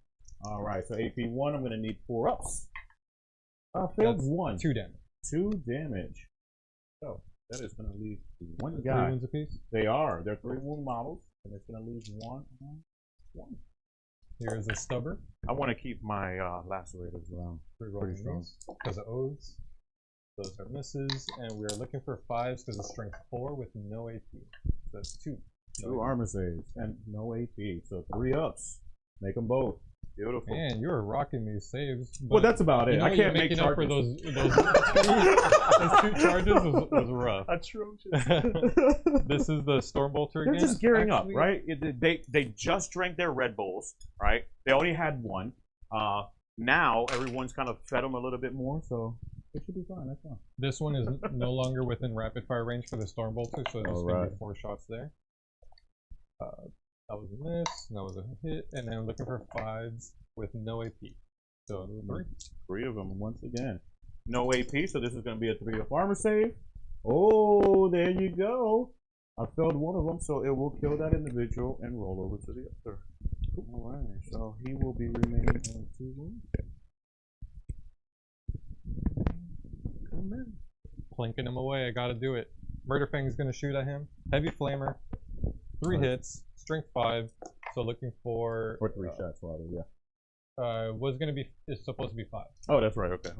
All right, so AP1, I'm going to need 4 ups. Failed That's 1. 2 damage. 2 damage. So that is going to leave 1 3 guy. wounds apiece. They are. They're 3 wound models, and it's going to leave 1 on 1. Here's a stubber. I want to keep my lacerators around. Pretty strong. Because of O's. Those are misses. And we are looking for 5s because of strength 4 with no AP. So that's 2. Two armor saves and no AP. So 3 ups. Make them both. Beautiful. Man, you were rocking these saves. Well, that's about it. You know, I can't make making up charges. for those 2 charges was rough. Atrocious. This is the Stormbolter They're again. just gearing Actually, up, right? They just drank their Red Bulls, right? They only had one. Now everyone's kind of fed them a little bit more, so it should be fine. That's fine. This one is no longer within rapid fire range for the Stormbolter, so there's going to be 4 shots there. That was a miss, that was a hit, and then I'm looking for 5s with no AP. So 3. 3 of them once again. No AP, so this is going to be a 3 up armor save. Oh, there you go. I failed one of them, so it will kill that individual and roll over to the other. Alright, so he will be remaining on 2 wounds. Come in. Plinking him away, I gotta do it. Murderfang's gonna shoot at him. Heavy Flamer. 3 hits. Strength 5. So looking for... Or 3 shots, rather, yeah. Was gonna be... It's supposed to be 5. Oh, that's right, okay.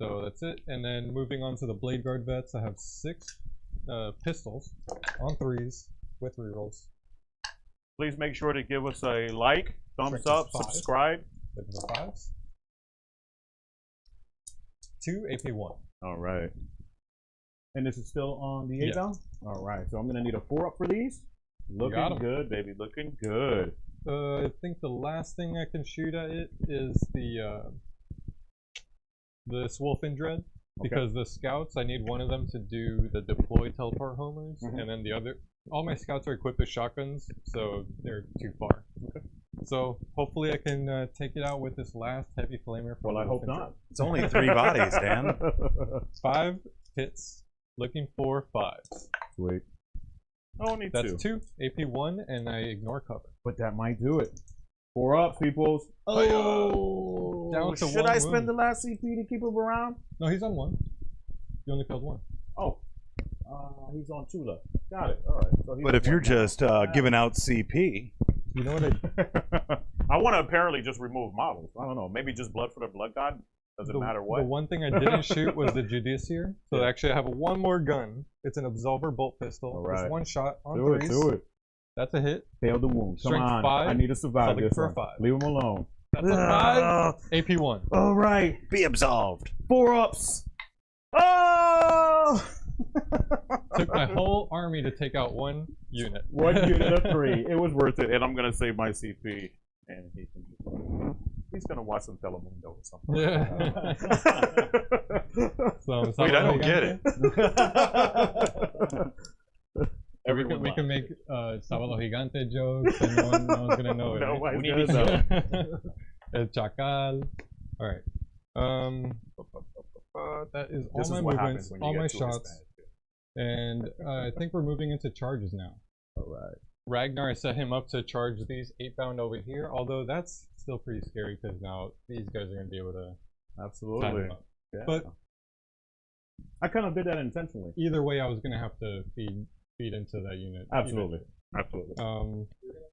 So that's it. And then moving on to the Blade Guard vets, I have 6 pistols on 3s with rerolls. Please make sure to give us a like, thumbs Strength up, is 5. subscribe. Looking for 5s. 2 AP1. Alright. And this is still on the 8 Yes. down? Alright, so I'm going to need a 4 up for these. Got 'em. Looking good, baby, looking good. I think the last thing I can shoot at it is this Wolfen Dread. Because the scouts, I need one of them to do the deploy teleport homers, and then the other, all my scouts are equipped with shotguns, so they're too far. So hopefully I can take it out with this last heavy flamer. Well, I hope not. It's only 3 bodies, Dan. 5 hits, looking for 5s. Sweet. Only That's 2. 2, AP1, and I ignore cover. But that might do it. 4 up, peoples. Oh! Down to Should 1 I spend wound. the last CP to keep him around? No, he's on 1. You only killed 1. Oh. He's on 2 left. Got it. Alright. So But if you're just giving out CP, You know what I I want to apparently just remove models. I don't know. Maybe just Blood for the Blood God. Doesn't matter what. The one thing I didn't shoot was the Judiciary. So actually I have one more gun. It's an Absolver bolt pistol. Alright. It's 1 shot on do 3s. it, do it. That's a hit. Fail the wound. Come Strength on. 5. I need to survive Looking this for a one. 5. Leave him alone. That's a 5. AP1. Alright. be absolved. 4 ups. Oh! Took my whole army to take out 1 unit. 1 unit of 3. It was worth it. And I'm gonna save my CP. And he's gonna watch some Telemundo or something. Yeah. So, Wait, I don't get it. We can make Sábado Gigante jokes and no one's gonna know it. No Right? one's gonna El Chacal. Alright. That is all This my is what movements, happens when you all get my too shots. And I think we're moving into charges now. Alright. Ragnar, I set him up to charge these 8-bound over here, although that's still pretty scary because now these guys are going to be able to time Absolutely. him up. Yeah. But I kind of did that intentionally. either way, I was going to have to feed into that unit. Absolutely. Absolutely.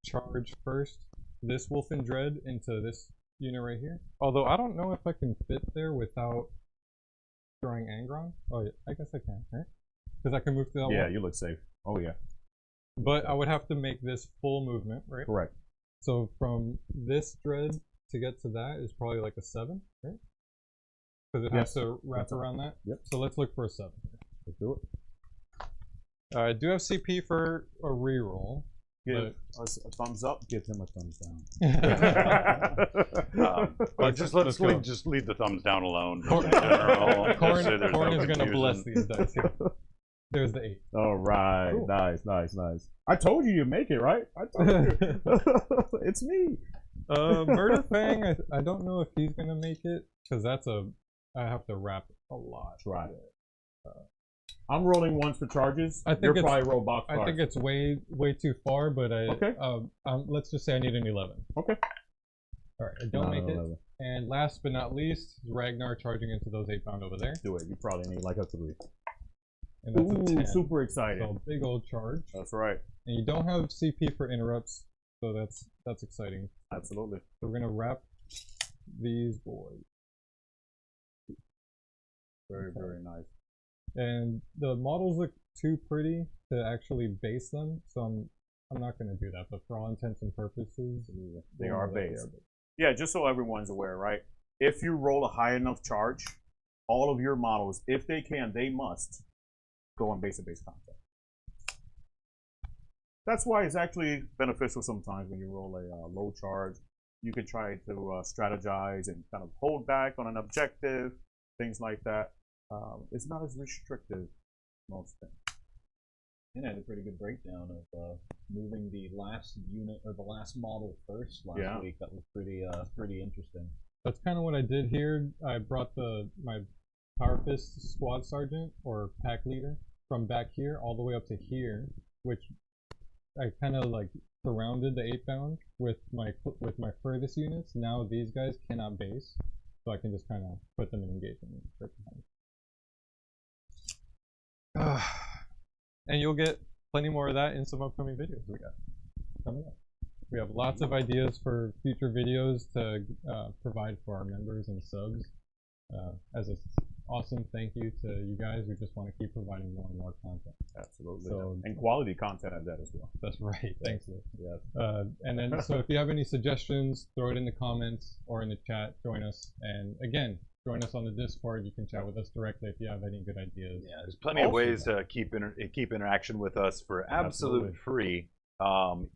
Charge first this Wolfen Dread into this unit right here. Although I don't know if I can fit there without throwing Angron. Oh, yeah, I guess I can, right? Because I can move to that Yeah, one. you look safe. Oh, yeah. But I would have to make this full movement, right? Correct. So from this dread to get to that is probably like a 7, right? Because it has to wrap around that. Yep. So let's look for a 7. Let's do it. I do have CP for a reroll. Give us a thumbs up. Give him a thumbs down. But just let's leave the thumbs down alone. Corn, In general, just Corn say there's no is going to confusion. bless these dice here. There's the 8. All right. Cool. Nice, nice, nice. I told you you'd make it, right? I told you. It's me. Murder Fang, I don't know if he's going to make it because I have to wrap a lot. Try it. I'm rolling ones for charges. I think You're it's- probably roll box I cards. think it's way too far, but Okay. let's just say I need an 11. Okay. All right, I don't Not make an it. 11. And last but not least, Ragnar charging into those 8-pound over there. Do it. You probably need like a 3. And that's a 10. Super excited. So big old charge. That's right. And you don't have CP for interrupts, so that's exciting Absolutely. So we're gonna wrap these boys. Very, very nice. And the models look too pretty to actually base them, so I'm not gonna do that. But for all intents and purposes, They are based. Yeah, just so everyone's aware, right? If you roll a high enough charge, all of your models, if they can, they must go on base-to-base contact. That's why it's actually beneficial sometimes when you roll a low charge. You can try to strategize and kind of hold back on an objective, things like that. It's not as restrictive most things. And I had a pretty good breakdown of moving the last unit or the last model first last week. That was pretty interesting. That's kind of what I did here. I brought my Power Fist squad sergeant or pack leader from back here all the way up to here, which I kind of like surrounded the 8-bound with my furthest units. Now these guys cannot base, so I can just kind of put them in engagement. And you'll get plenty more of that in some upcoming videos we got coming up. We have lots of ideas for future videos to provide for our members and subs. As an awesome thank you to you guys, we just want to keep providing more and more content. Absolutely. So, and quality content at that as well. That's right. Thanks, Lou. Yes. And then, so if you have any suggestions, throw it in the comments or in the chat. Join us. And again, join us on the Discord. You can chat with us directly if you have any good ideas. Yeah, there's plenty of ways to keep interaction with us for absolute free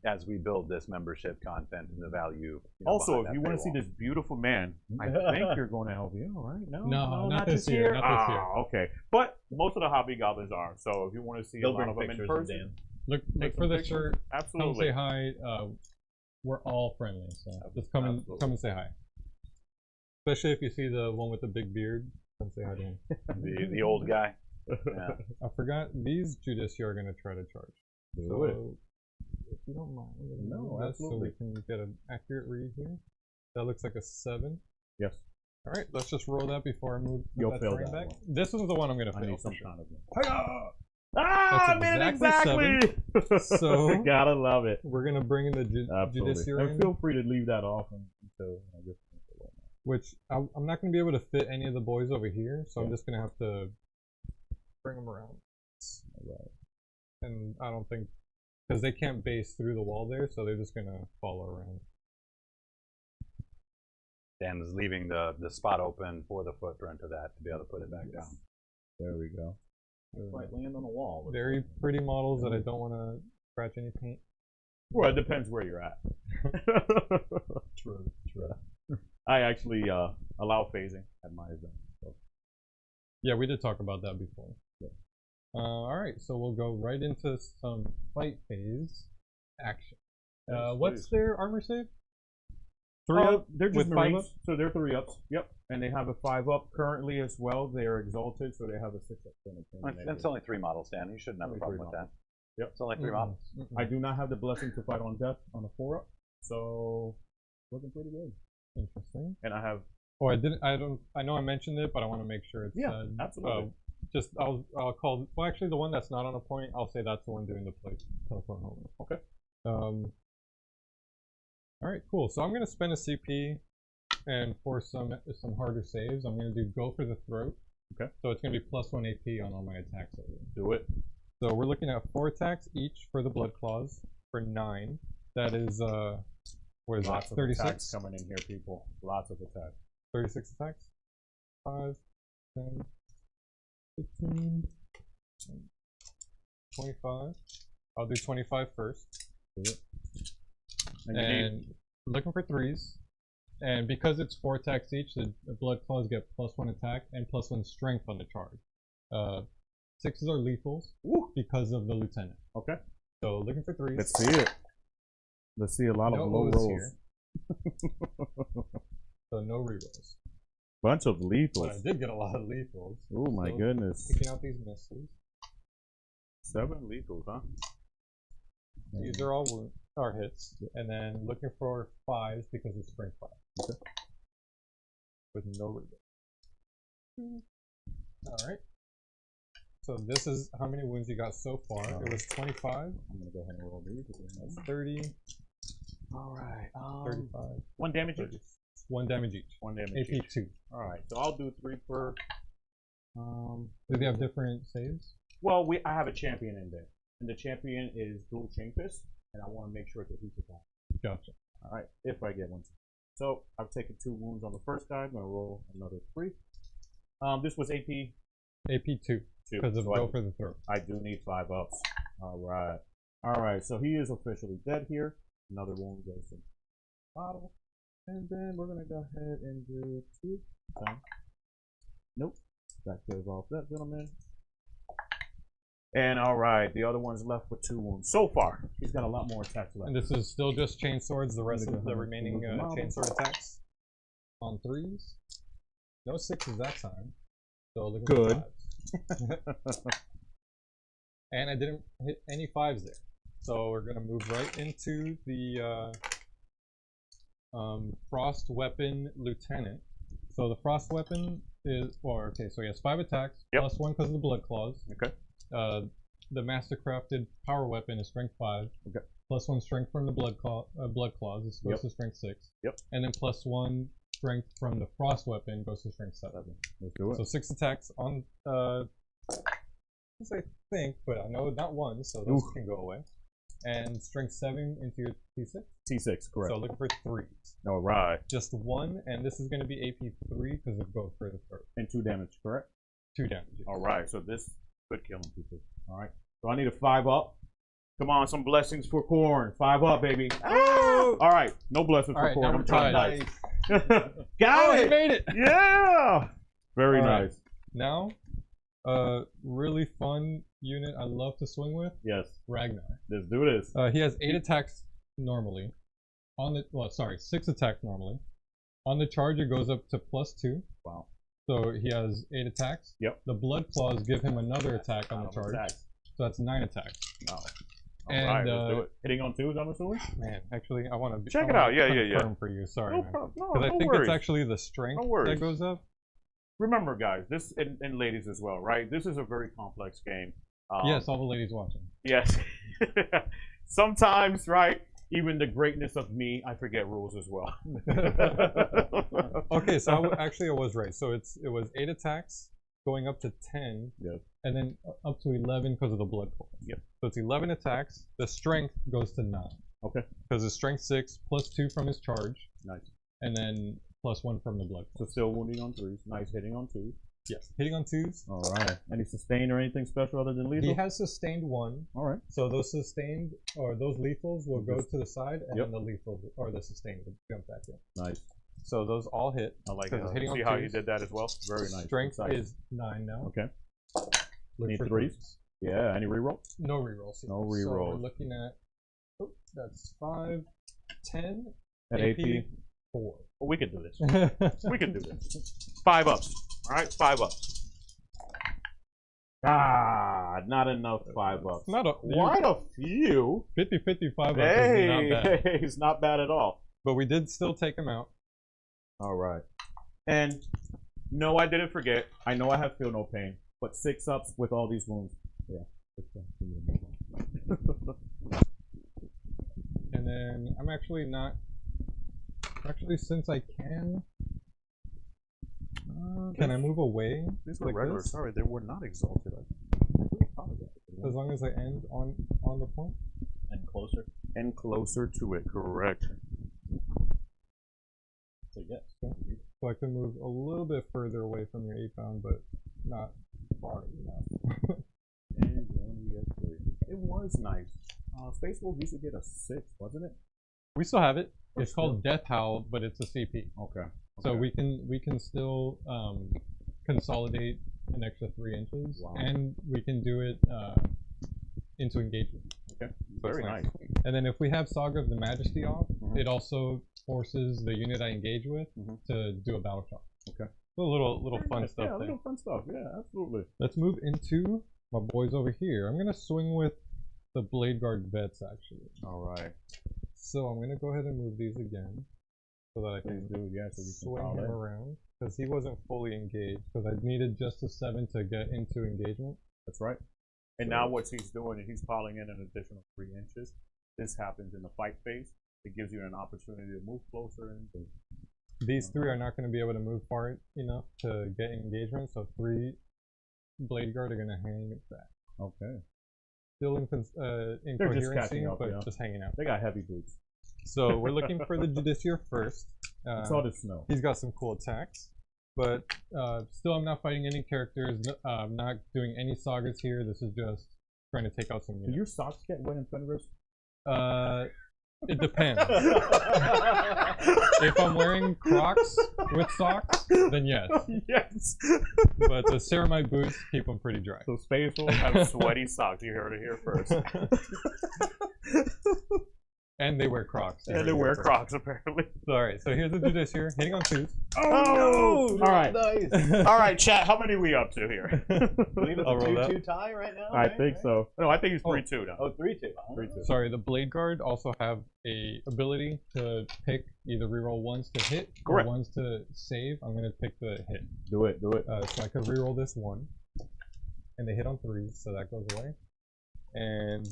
as we build this membership content and the value. Also, if you want to see this beautiful man, I think you're going to LVO, right? No, not this year. Not this year. Okay. But most of the hobby goblins are. So if you want to see a lot of them in person, look for the shirt. Absolutely. Come say hi. We're all friendly, so just come and say hi. Especially if you see the one with the big beard, come say hi to him. the old guy. Yeah. I forgot these Judicia are going to try to charge. So, if you don't mind, No, so absolutely. we can get an accurate read here. That looks like a 7. Yes. All right, let's just roll that before I move. You'll fail terrain that back. one. This one's the one I'm going to I fail. need some For sure. kind of. Ah, man, exactly. So gotta love it. we're going to bring in the Judicia And feel free to leave that off until I guess. which I'm not going to be able to fit any of the boys over here, so I'm just going to have to bring them around. And I don't think, because they can't base through the wall there, so they're just going to follow around. Dan is leaving the spot open for the footprint of that to be able to put it back down. There we go. Might land on a wall. Very pretty models that I don't want to scratch any paint. Well, it depends where you're at. True. I actually allow phasing at my event. So. Yeah, we did talk about that before. Yeah. Alright, so we'll go right into some fight phase action. Yes, what's their armor save? 3 up. They're just with 5 Marines, up? so they're 3 ups. Yep, and they have a 5 up currently as well. They are exalted, so they have a 6 up. That's only 3 models, Dan. You shouldn't have a Only problem 3 with that. Yep. It's only 3 models. I do not have the blessing to fight on death on a 4 up, so looking pretty good. Interesting. And I have. Oh, I know I mentioned it, but I want to make sure it's said. Absolutely. I'll call. Well, actually, the one that's not on a point, I'll say that's the one doing the play teleport home. Okay. All right, cool. So I'm gonna spend a CP, and for some harder saves, I'm gonna do go for the throat. Okay. So it's gonna be +1 AP on all my attacks. Do it. So we're looking at 4 attacks each for the blood claws for 9. That is what is Lots that? of 36 attacks coming in here, people. Lots of attacks. 36 attacks. 5, 10, 15, 25. I'll do 25 first. And looking for 3s. And because it's 4 attacks each, the blood claws get +1 attack and +1 strength on the charge. 6s are lethals because of the lieutenant. Okay. So looking for 3s. Let's see it. Let's see a lot of low O's rolls. here. So no rerolls. Bunch of But I lethals. did get a lot of lethals. Oh my So, goodness. Picking out these misses. 7 lethals, huh? These are all hits. And then looking for 5s because it's strength 5. Okay. With no reroll. Alright. So this is how many wounds you got so far. It was 25. I'm gonna go ahead and roll these. That's 30. All right. 35. 1 damage each. 1 damage each. 1 damage AP each. 2. All right. So I'll do 3 per. Do they have different saves? Well, I have a champion in there, and the champion is dual chain fist, and I want to make sure that he's attack. Gotcha. All right, if I get one. So I've taken 2 wounds on the first guy. I'm gonna roll another 3. This was AP AP 2. 2. Because of So go for the throat. I do need 5 ups. All right. All right. So he is officially dead here. Another wound goes in the bottle, and then we're gonna go ahead and do 2. Okay. Nope. That goes off that gentleman. And all right, the other one's left with 2 wounds. So far, he's got a lot more attacks left. And this is still just chain swords, the rest of the remaining chain sword attacks on 3s. No 6s that time. So looking Good. for 5s. And I didn't hit any 5s there. So we're going to move right into the Frost Weapon Lieutenant. So the Frost Weapon is, so he has 5 attacks, plus 1 because of the Blood Claws. Okay. The Mastercrafted Power Weapon is Strength 5. Okay. Plus 1 Strength from the Blood Claws. This goes to Strength 6. Yep. And then plus 1 Strength from the Frost Weapon goes to Strength 7. Let's do it. So 6 attacks on, I think, but I know not 1, so those can go away. And Strength 7 into your T6. T6, correct. So looking for 3s. All right. Just 1, and this is going to be AP 3 because of go for the throat. And 2 damage, correct? 2 damage. All right, so this could kill him. All right. So I need a 5 up. Come on, some blessings for Corn. 5 up, baby. Ah! All right, no blessings All for right, Corn. now I'm we're trying tied. nice. Got Oh, he it! made it! Yeah! Very All right. nice. Now, really fun unit I love to swing with, Yes. Ragnar. Let's do this. He has 8 attacks normally. 6 attacks normally. On the charge, it goes up to +2. Wow. So he has 8 attacks. Yep. The Blood Claws give him another attack on the charge. Attacks. So that's 9 attacks. Oh. And, All right, let's do it. Hitting on 2s, I'm assuming? Man, actually, I want to Check it out. Yeah. confirm for you. Sorry, No man. problem. No, Because I no think worries. it's actually the strength No worries. that goes up. Remember, guys, this and ladies as well, right? This is a very complex game. Yes, all the ladies watching. Yes. Sometimes, right? Even the greatness of me, I forget rules as well. Okay, so I was right. So it was 8 attacks, going up to 10, Yep. and then up to 11 because of the Blood Claws. Yep. So it's 11 attacks. The strength goes to 9. Okay. Because it's strength 6 plus 2 from his charge, Nice. and then plus 1 from the Blood So Claws. still wounding on 3s. Nice hitting on 2s. Yes. Hitting on 2s. All right. Any sustained or anything special other than lethal? He has sustained 1. All right. So those sustained or those lethals will go to the side, and Yep. then the lethal or the sustained will jump back in. Nice. So those all hit. I like 'Cause it. it's hitting on See how you 2s. did that as well? Very nice. Strength Exciting. is 9 now. Okay. Look Need for 3s? Yeah. Any reroll? No rerolls. No So we're rerolls. looking at that's 5, 10, At AP? 4. Well, we can do this. We can do this. 5 ups. All right, 5 ups. Ah, not enough 5 ups. Not a Quite a few. 50-55 Hey, is not bad. it's not bad at all. But we did still take him out. All right. And no, I didn't forget. I know I have feel no pain, but 6 ups with all these wounds. Yeah. And then I'm actually not. Actually, since I can. Can I move away? These were regular. Sorry, they were not exalted. As long as I end on the point? And closer. And closer to it, correct. So yes. So I can move a little bit further away from your 8-pound, but not far enough. And then we get 3. It was nice. Space Wolves used to get a 6, wasn't it? We still have it. It's called Death Howl, but it's a CP. Okay. So we can still consolidate an extra 3 inches, Wow. and we can do it into engagement. Okay. So it's Very nice. And then if we have Saga of the Majesty off, it also forces the unit I engage with to do a battle shock. Okay. So a little fun stuff Yeah, there. little fun stuff. Yeah, absolutely. Let's move into my boys over here. I'm gonna swing with the Blade Guard vets actually. All right. So I'm gonna go ahead and move these again so that I Please can do. Yeah, so you swing can him follow. around because he wasn't fully engaged because I needed just a 7 to get into engagement. That's right. And now what he's doing is he's piling in an additional 3 inches. This happens in the fight phase. It gives you an opportunity to move closer and things. These 3 are not going to be able to move far enough to get engagement, so 3 Blade Guard are going to hang back. Okay. Still in They're just catching coherency, up, but yeah. just hanging out. They got heavy boots. So we're looking for the Judiciary first. It's all the snow. He's got some cool attacks, but still I'm not fighting any characters. I'm not doing any sagas here. This is just trying to take out some Do units. your socks get wet in Thunderous? It depends. If I'm wearing Crocs with socks, then yes. Yes. But the ceramite boots keep them pretty dry. So Space Wolves have sweaty socks. You heard it here first. And they wear Crocs. And they wear Crocs, apparently. So, all right, so here's the Judiciary hitting on 2s. Oh, no! All right. Nice. All right, chat, how many are we up to here? I believe it's I'll roll a that. 2-2 tie right now. I right? think so. No, I think it's 3-2 now. Oh, 3-2. 3-2. Sorry, the Blade Guard also have a ability to pick either reroll 1s to hit or Correct. 1s to save. I'm going to pick the hit. Do it. Do it. So I could reroll this 1. And they hit on 3s, so that goes away. And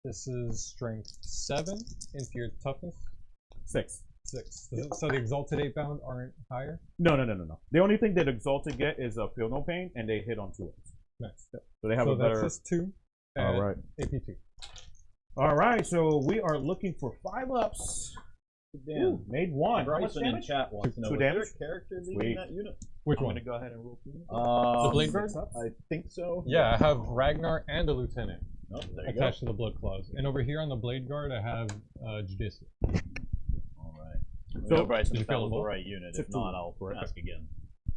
this is strength 7 into your toughness 6. 6. So the exalted 8 bound aren't higher? No. The only thing that Exalted get is a feel no pain, and they hit on 2s. Nice. So they have So a better. that's just 2. All right. AP2. All right. So we are looking for 5-ups. Damn. Made 1. How much Bryson in damage? chat wants to know, Two is there damage? a character Sweet. leading that unit? Which I'm one? going to go ahead and roll for you. The Blade Guard? I think so. Yeah, I have Ragnar and a Lieutenant Oh, there you go. attached to the Blood Claws. And over here on the Blade Guard, I have Judiciary. All right. So- So, Bryson, Did you if that feel was the the ball? right unit. Took If two. not, I'll ask again.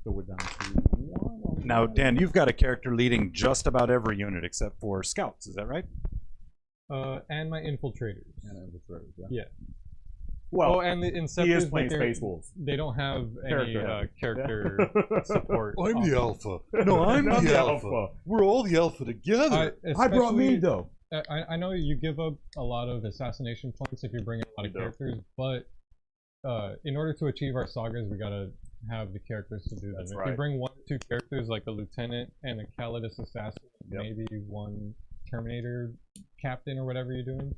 So we're down to 1. Now, Dan, you've got a character leading just about every unit except for scouts. Is that right? And my Infiltrators. Yeah. Yeah. Well, and the he is Inceptors, playing but they're- Space Wolves. they don't have any Character character support. I'm options. the alpha. No, I'm the alpha. We're all the alpha together. I brought me especially- though. I know you give up a lot of assassination points if you bring in a lot of You do. characters, but in order to achieve our sagas, we gotta have the characters to do them. That's If right. you bring 1 or 2 characters like a lieutenant and a Calidus assassin, Yep. maybe 1 Terminator captain or whatever you're doing,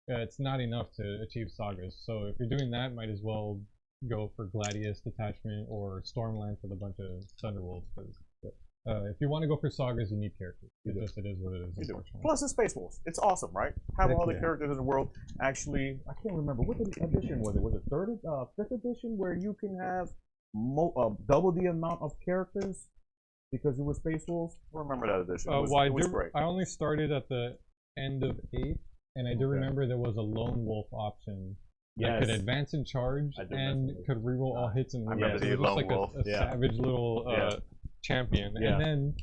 it's not enough to achieve sagas. So if you're doing that, might as well go for Gladius detachment or Stormlance with a bunch of Thunderwolves. If you want to go for sagas, you need characters. It is what it is. You do. Unfortunately. Plus, it's Space Wolves. It's awesome, right? Have Heck all the yeah. characters in the world. Actually, I can't remember what edition was it. Was it 5th edition where you can have double the amount of characters because you were Space Wolves? remember that edition. Well, It was great. I only started at the end of 8th, and I do remember there was a lone wolf option that could advance and charge I do and remember could reroll all hits and I wounds. remember So the it was lone just wolf. like a savage little champion. Yeah. And then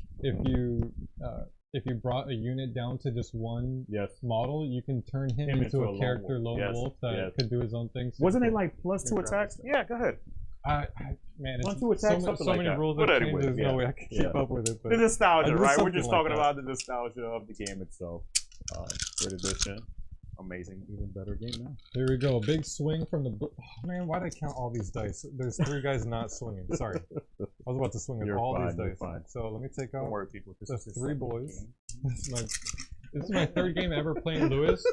if you brought a unit down to just 1 Yes. model, you can turn him into a lone character wolf. lone Yes, wolf that yes. could do his own thing. Wasn't it like +2 attacks? Yeah, go ahead. Man, One, it's two attacks, so something many like that. rules But that anyway, change. There's yeah. no way I can keep Yeah. up with it. But The nostalgia, I do right? We're something just like talking that. about the nostalgia of the game itself. Great edition. Amazing. Even better game now. here we go. A big swing from the. Oh, man, why did I count all these dice? There's 3 guys not swinging. Sorry. I was about to swing with You're all fine, these you're dice. fine. So let me take Don't out worry, people. This the is his 3 second boys. game. This is my 3rd game ever playing Lewis.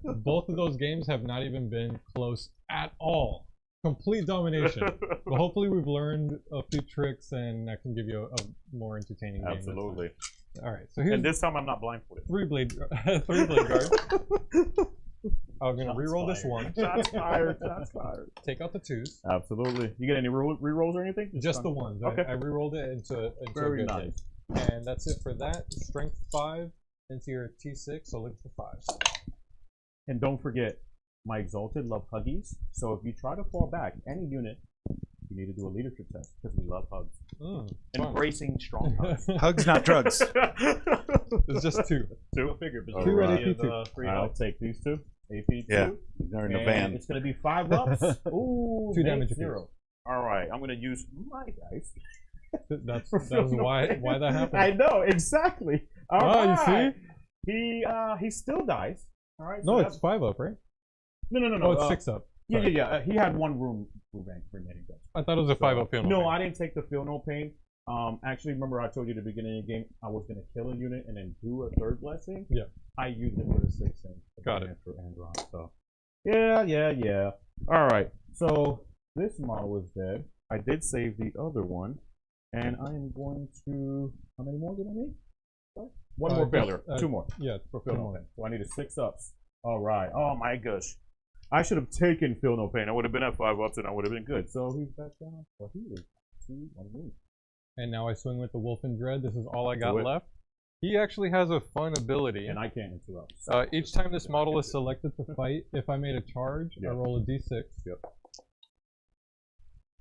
Both of those games have not even been close at all. Complete domination. But hopefully we've learned a few tricks and that can give you a more entertaining game. this time. Absolutely. All right. So here's And this time I'm not blindfolded. 3 blade guards. I'm gonna Shots reroll this fired. 1. Shots fired. Shots fired. Take out the 2s. Absolutely. You get any rerolls or anything? Just the 1s. Okay. I rerolled it into a Very good nice. hit. And that's it for that. Strength 5 into your T6. So look for 5s. And don't forget, my Exalted love Huggies. So if you try to fall back, any unit, you need to do a leadership test because we love hugs. Fun. Embracing strong hugs. Hugs, not drugs. It's just 2. Two. Figure, All Two at right. AP2. I'll take these 2. AP2. Yeah, they're in a And band. it's going to be 5 ups. Ooh, 2 make damage apiece. 0. All right, I'm going to use my dice. That was why that happened. I know, exactly. All Oh, you right. He still dies. All right. No, so it's 5 up, right? no. Oh, it's 6 up. Sorry. Yeah. He had 1 room remaining. I thought it was a 5 up. No, I didn't take the feel no pain. Actually, remember I told you at the beginning of the game I was going to kill a unit and then do a third blessing? Yeah. I used it for the 6 thing. Got it. For Angron, so. Yeah. Alright, so this model is dead. I did save the other one. And I am going to. How many more did I need? One more failure. 2 more. Yeah, For Feel No Pain. So I needed 6 ups. Alright. Oh my gosh. I should have taken Feel No Pain. I would have been at 5 ups and I would have been good. So he's back down. Well, he is 2, 1 move. And now I swing with the Wolf and Dread. This is all I got Do it. left. He actually has a fun ability. And I can't interrupt. Each time this model is selected to fight, if I made a charge, I roll a d6. Yep.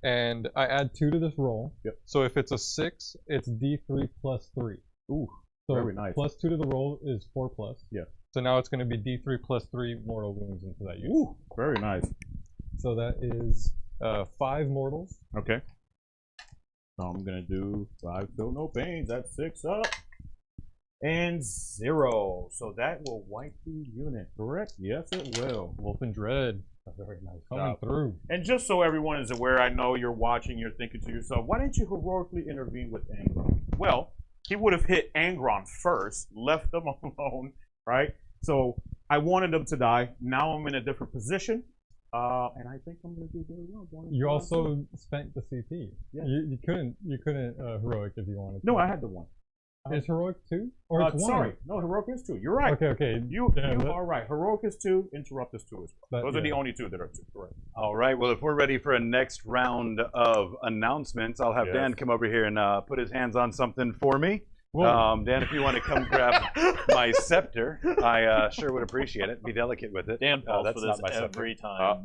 And I add 2 to this roll. Yep. So if it's a 6, it's d3 plus 3. Ooh, so very nice. Plus 2 to the roll is 4 plus. Yeah. So now it's going to be d3 plus 3 mortal wounds into that unit. Ooh, very nice. So that is 5 mortals. Okay. So I'm gonna do 5 Feel No Pains. That's 6 up. And 0. So that will wipe the unit, correct? Yes, it will. Wolf and Dread. Very nice. Coming through. And just so everyone is aware, I know you're watching, you're thinking to yourself, why didn't you heroically intervene with Angron? Well, he would have hit Angron first, left them alone, right? So I wanted them to die. Now I'm in a different position. And I think I'm going to do very well. You also spent the CP. Yeah. You couldn't heroic if you wanted to. No, I had the 1. Is heroic 2? Or it's 1? Sorry. No, heroic is 2. You're right. Okay. You are right. Heroic is 2. Interrupt is 2 as well. Those are the only 2 that are 2. Correct. All right. Well, if we're ready for a next round of announcements, I'll have Dan come over here and put his hands on something for me. Dan, if you want to come grab my scepter, I sure would appreciate it. Be delicate with it. Dan falls that's for not this my scepter. every time.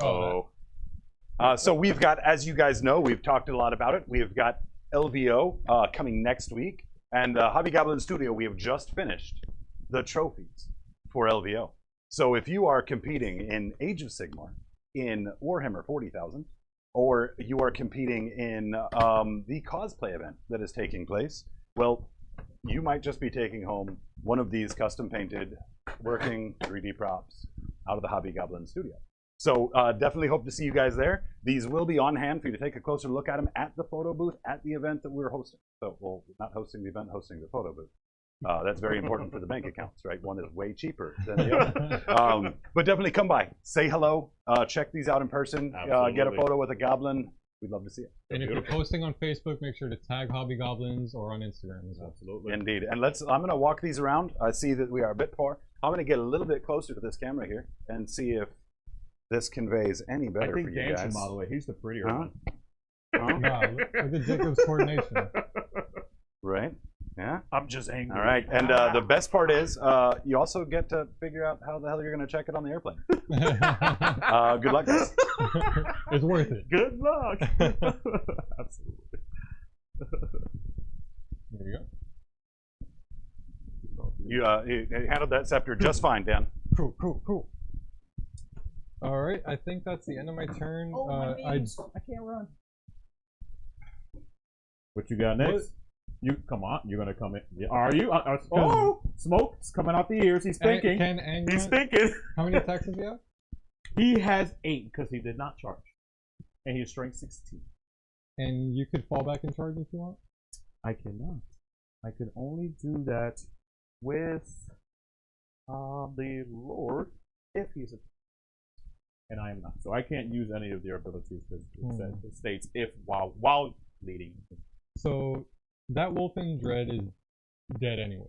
So we've got, as you guys know, we've talked a lot about it. We've got LVO coming next week. And Hobby Goblin Studio, we have just finished the trophies for LVO. So if you are competing in Age of Sigmar, in Warhammer 40,000, or you are competing in the cosplay event that is taking place, well, you might just be taking home one of these custom painted working 3D props out of the Hobby Goblin Studio. So definitely hope to see you guys there. These will be on hand for you to take a closer look at them at the photo booth at the event that we're hosting. So, well, not hosting the event, hosting the photo booth. That's very important for the bank accounts, right? One is way cheaper than the other. But definitely come by, say hello, check these out in person, get a photo with a goblin. We'd love to see it. And if you're posting on Facebook, make sure to tag Hobby Goblins or on Instagram as well. Absolutely. Indeed. And I'm going to walk these around. I see that we are a bit far. I'm going to get a little bit closer to this camera here and see if this conveys any better for you guys. By the way, he's the prettier one. Wow, look at Jacob's coordination. Right? Yeah. I'm just angry. All right. And the best part is you also get to figure out how the hell you're going to check it on the airplane. Good luck, guys. It's worth it. Good luck. Absolutely. There you go. You handled that scepter just fine, Dan. Cool. All right, I think that's the end of my turn. I can't run. What you got next? You come on. You're gonna come in. Yeah, are you? Oh, smoke's coming out the ears. He's thinking. He's thinking. How many attacks does he have? He has 8 because he did not charge, and he's strength 16. And you could fall back and charge if you want. I cannot. I can only do that with the Lord if he's a. And I am not, so I can't use any of their abilities because it states if while leading. So that Wolf and Dread is dead anyway.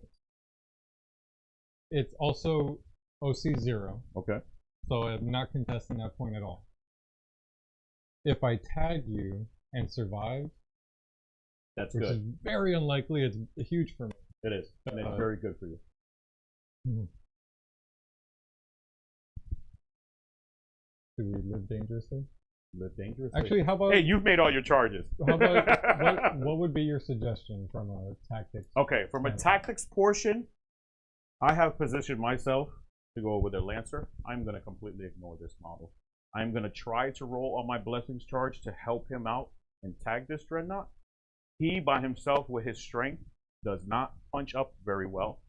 It's also OC 0. Okay. So I'm not contesting that point at all. If I tag you and survive, that's which good. Is very unlikely. It's huge for me. It is, and it's very good for you. Mm-hmm. Do we live dangerously? Live dangerously. Actually, how about? Hey, you've made all your charges. How about what would be your suggestion from a tactics? Okay, from a tactics portion, I have positioned myself to go with a Lancer. I'm going to completely ignore this model. I'm going to try to roll on my Blessings charge to help him out and tag this Dreadnought. He, by himself, with his strength, does not punch up very well.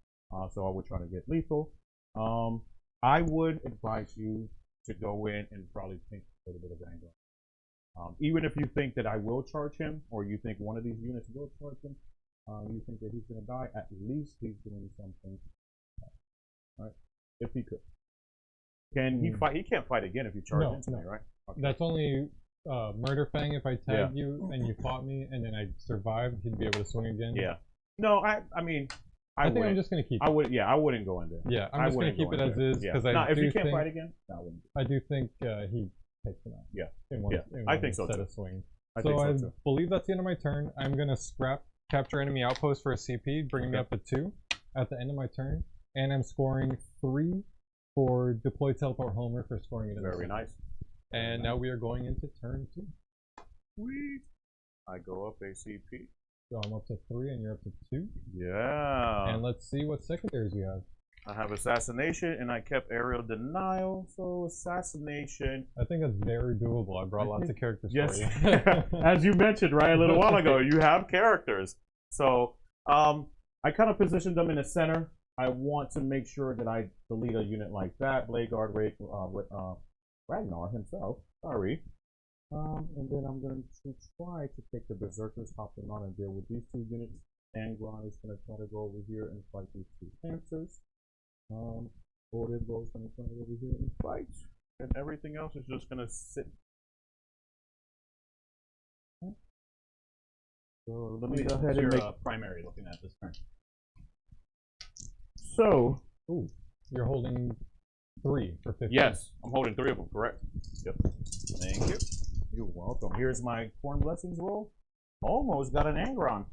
So I would try to get lethal. I would advise you to go in and probably think a little bit of anger. Even if you think that I will charge him, or you think one of these units will charge him, you think that he's going to die, at least he's doing something. Right? If he could. Can he fight? He can't fight again if you charge into me, right? Okay. That's only Murder Fang. If I tagged you and you fought me and then I survived, he'd be able to swing again. Yeah. No, I mean, I think I'm just gonna keep. I would. Yeah, I wouldn't go in there. Yeah, I'm just gonna keep it as is because if he can't fight again, I wouldn't. I do think he takes him out. Yeah. In one, I think so set too. of swings. I believe that's the end of my turn. I'm gonna scrap capture enemy outpost for a CP, bringing me up to 2 at the end of my turn, and I'm scoring 3 for deploy teleport Homer for scoring it. Very nice. And now we are going into turn 2. Sweet. I go up ACP. So I'm up to 3 and you're up to 2. Yeah. And let's see what secondaries we have. I have assassination and I kept aerial denial. So assassination. I think that's very doable. I brought lots of characters for you. As you mentioned, right, a little while ago, you have characters. So I kind of positioned them in the center. I want to make sure that I delete a unit like that. Blade Guard with Ragnar himself. Sorry. And then I'm going to try to take the Berzerkers, hop them on, and deal with these 2 units. Angron is going to try to go over here and fight these 2 Panthers. Odinbo is going to try to go over here and fight. And everything else is just going to sit. So let me go ahead and make primary looking at this turn. So, you're holding 3 for 50. Yes, I'm holding 3 of them, correct. Yep. Thank you. You're welcome. Here's my Corn Blessings roll. Almost got an Angron.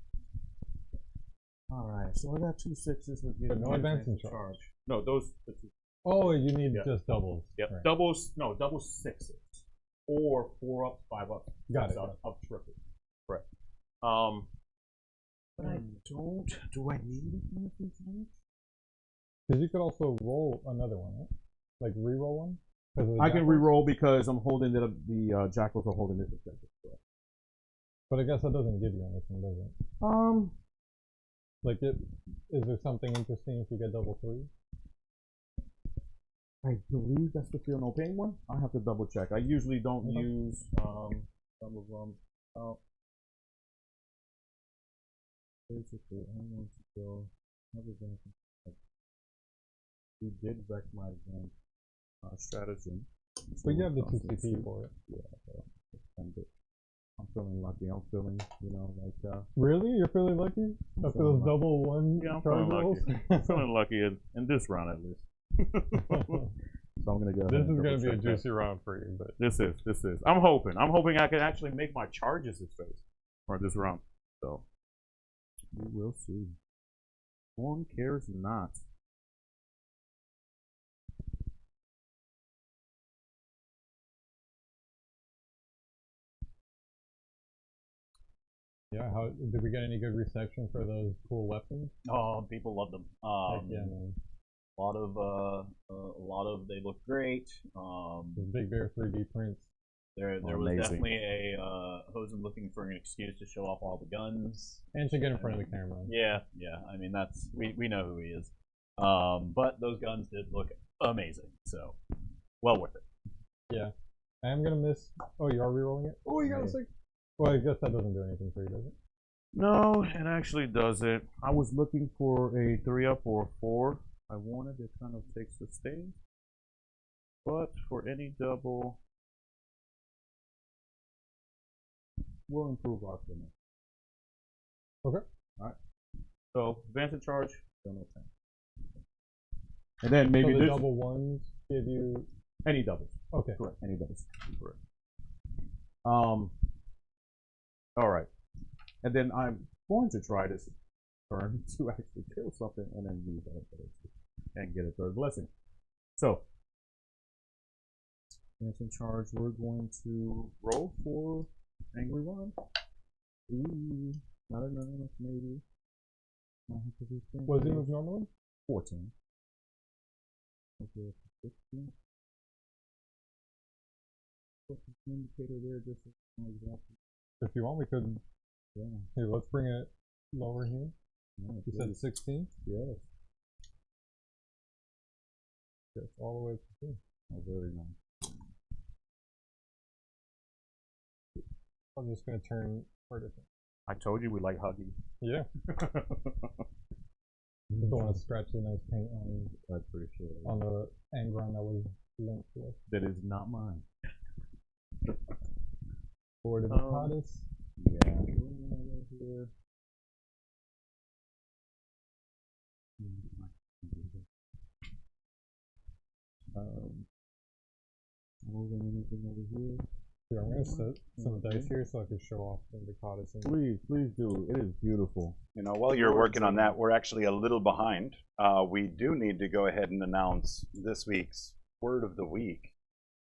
Alright, so I got 2 6s. But no advance in charge. No, those. Oh, you need just doubles. Yep. Right. Double 6s. Or 4 up, 5 up. Got it. Up triple. Correct. But I don't. Do I need it? Because you could also roll another one, right? Like re-roll one? I can re-roll because I'm holding the jackals are holding it. But I guess that doesn't give you anything, does it? Like, is there something interesting if you get double 3? I believe that's the Feel No Pain one. I have to double check. I usually don't use some of them. Basically, I want to go. We did wreck my stratagem. But you have the 2 CP for it. Yeah, I'm feeling lucky. I'm feeling, like. Really? You're feeling lucky? After those double 1 I'm charge feeling rolls? lucky. I'm feeling lucky in this round at least. So I'm gonna go. This is gonna be a juicy round for you, but this is. I'm hoping I can actually make my charges this phase for this round. So we will see. One cares not. yeah, how did we get any good reception for those cool weapons? Oh, people love them. Yeah, man. A lot of they look great. The Big Bear 3D prints. There was definitely a Hosen looking for an excuse to show off all the guns and to get in front of the camera. Yeah. I mean, that's we know who he is. But those guns did look amazing, so well worth it. Yeah, I am gonna miss. Oh, you are rerolling it. Oh, you got a 6. Well, I guess that doesn't do anything for you, does it? No, it actually doesn't. I was looking for a 3-up or a 4. I wanted to kind of take sustain, but for any double, we'll improve our finish. Okay. All right. So advance and charge. And then maybe so the double 1s give you any doubles. Okay. Correct. Any doubles. Correct. All right. And then I'm going to try this turn to actually kill something and then use that and get a 3rd blessing. So, advance in charge. We're going to roll for Angry One. Ooh, not enough, maybe. What does he move normally? 14. Okay, 15. What's the indicator there? Just an example. If you want, we could. Yeah. Here, let's bring it lower here. Yeah, You said 16? yes. Yes, all the way to 2. Oh, very nice. I'm just gonna turn for different. I told you we like Huggy. Yeah. Just don't want to scratch the nice paint I appreciate it. on the Angron that was linked with. That is not mine. Board of the Goddess. Yeah. Here. Moving anything over here? Here, I'm gonna set some dice here so I can show off the Goddess. Please do. It is beautiful. You know, while you're working on that, we're actually a little behind. We do need to go ahead and announce this week's word of the week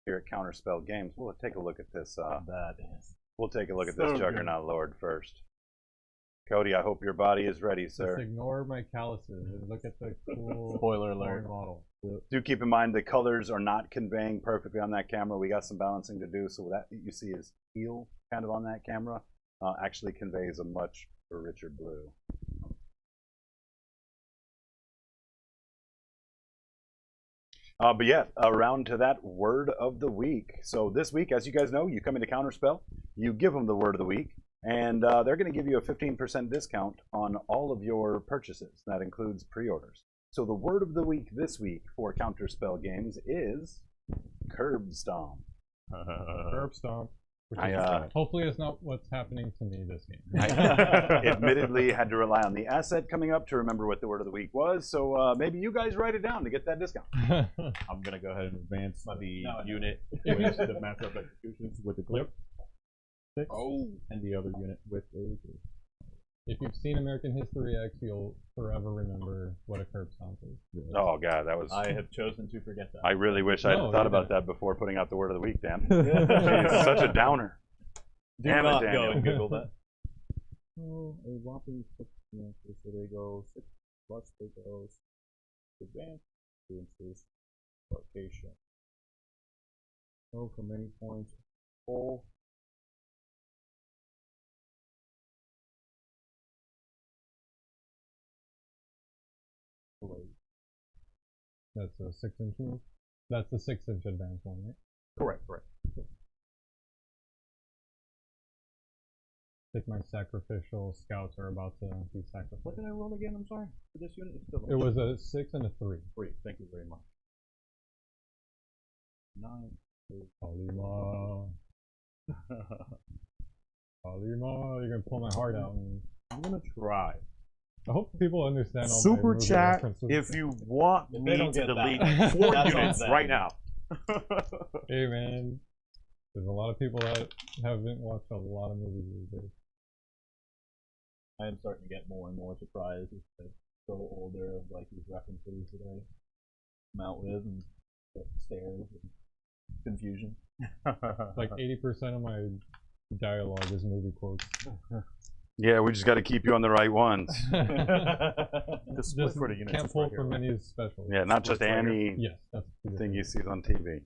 here at Counterspell Games. We'll take a look at this. That is. We'll take a look at this Juggernaut Lord first. Cody, I hope your body is ready, sir. Just ignore my calluses and look at the cool Spoiler alert. model. Do keep in mind the colors are not conveying perfectly on that camera. We got some balancing to do, so that you see is teal kind of on that camera actually conveys a much richer blue. But yeah, around to that word of the week. So this week, as you guys know, you come into Counterspell, you give them the word of the week, and they're going to give you a 15% discount on all of your purchases. That includes pre-orders. So the word of the week this week for Counterspell Games is Curb Stomp. Curb Stomp. Hopefully it's not what's happening to me this game. I admittedly had to rely on the asset coming up to remember what the word of the week was, so maybe you guys write it down to get that discount. I'm going to go ahead and advance the unit with the master of executions with the clip. And the other unit with a... If you've seen American History X, you'll forever remember what a curb stomp is. Oh god, that was... I have chosen to forget that. I really wish I had thought about that before putting out the word of the week, Dan. Jeez, such a downer. Do Damn not it, Daniel. go and Google that. Oh, a whopping 6 answers. So they go 6 plus they go advanced experiences, location. So from any point, full. That's a 6-inch move. That's the 6-inch advanced one, right? Correct. I think my sacrificial scouts are about to be sacrificed. What did I roll again? I'm sorry. For this unit, it's still It was a 6 and a 3. 3. Thank you very much. 9. Kalima. Kalima, you're gonna pull my heart out. And I'm gonna try. I hope people understand all Super my movie chat references. if you want If me they don't to get delete that, 4 that's units on them. right now. Hey man, there's a lot of people that haven't watched a lot of movies these days. I am starting to get more and more surprised as I grow older of like these references that I come out with and stares and confusion. Like 80% of my dialogue is movie quotes. Yeah, we just got to keep you on the right ones. The split Just for the units can't is pull right here, from right? any special. Yeah, not just any Yes, that's the thing you see on TV.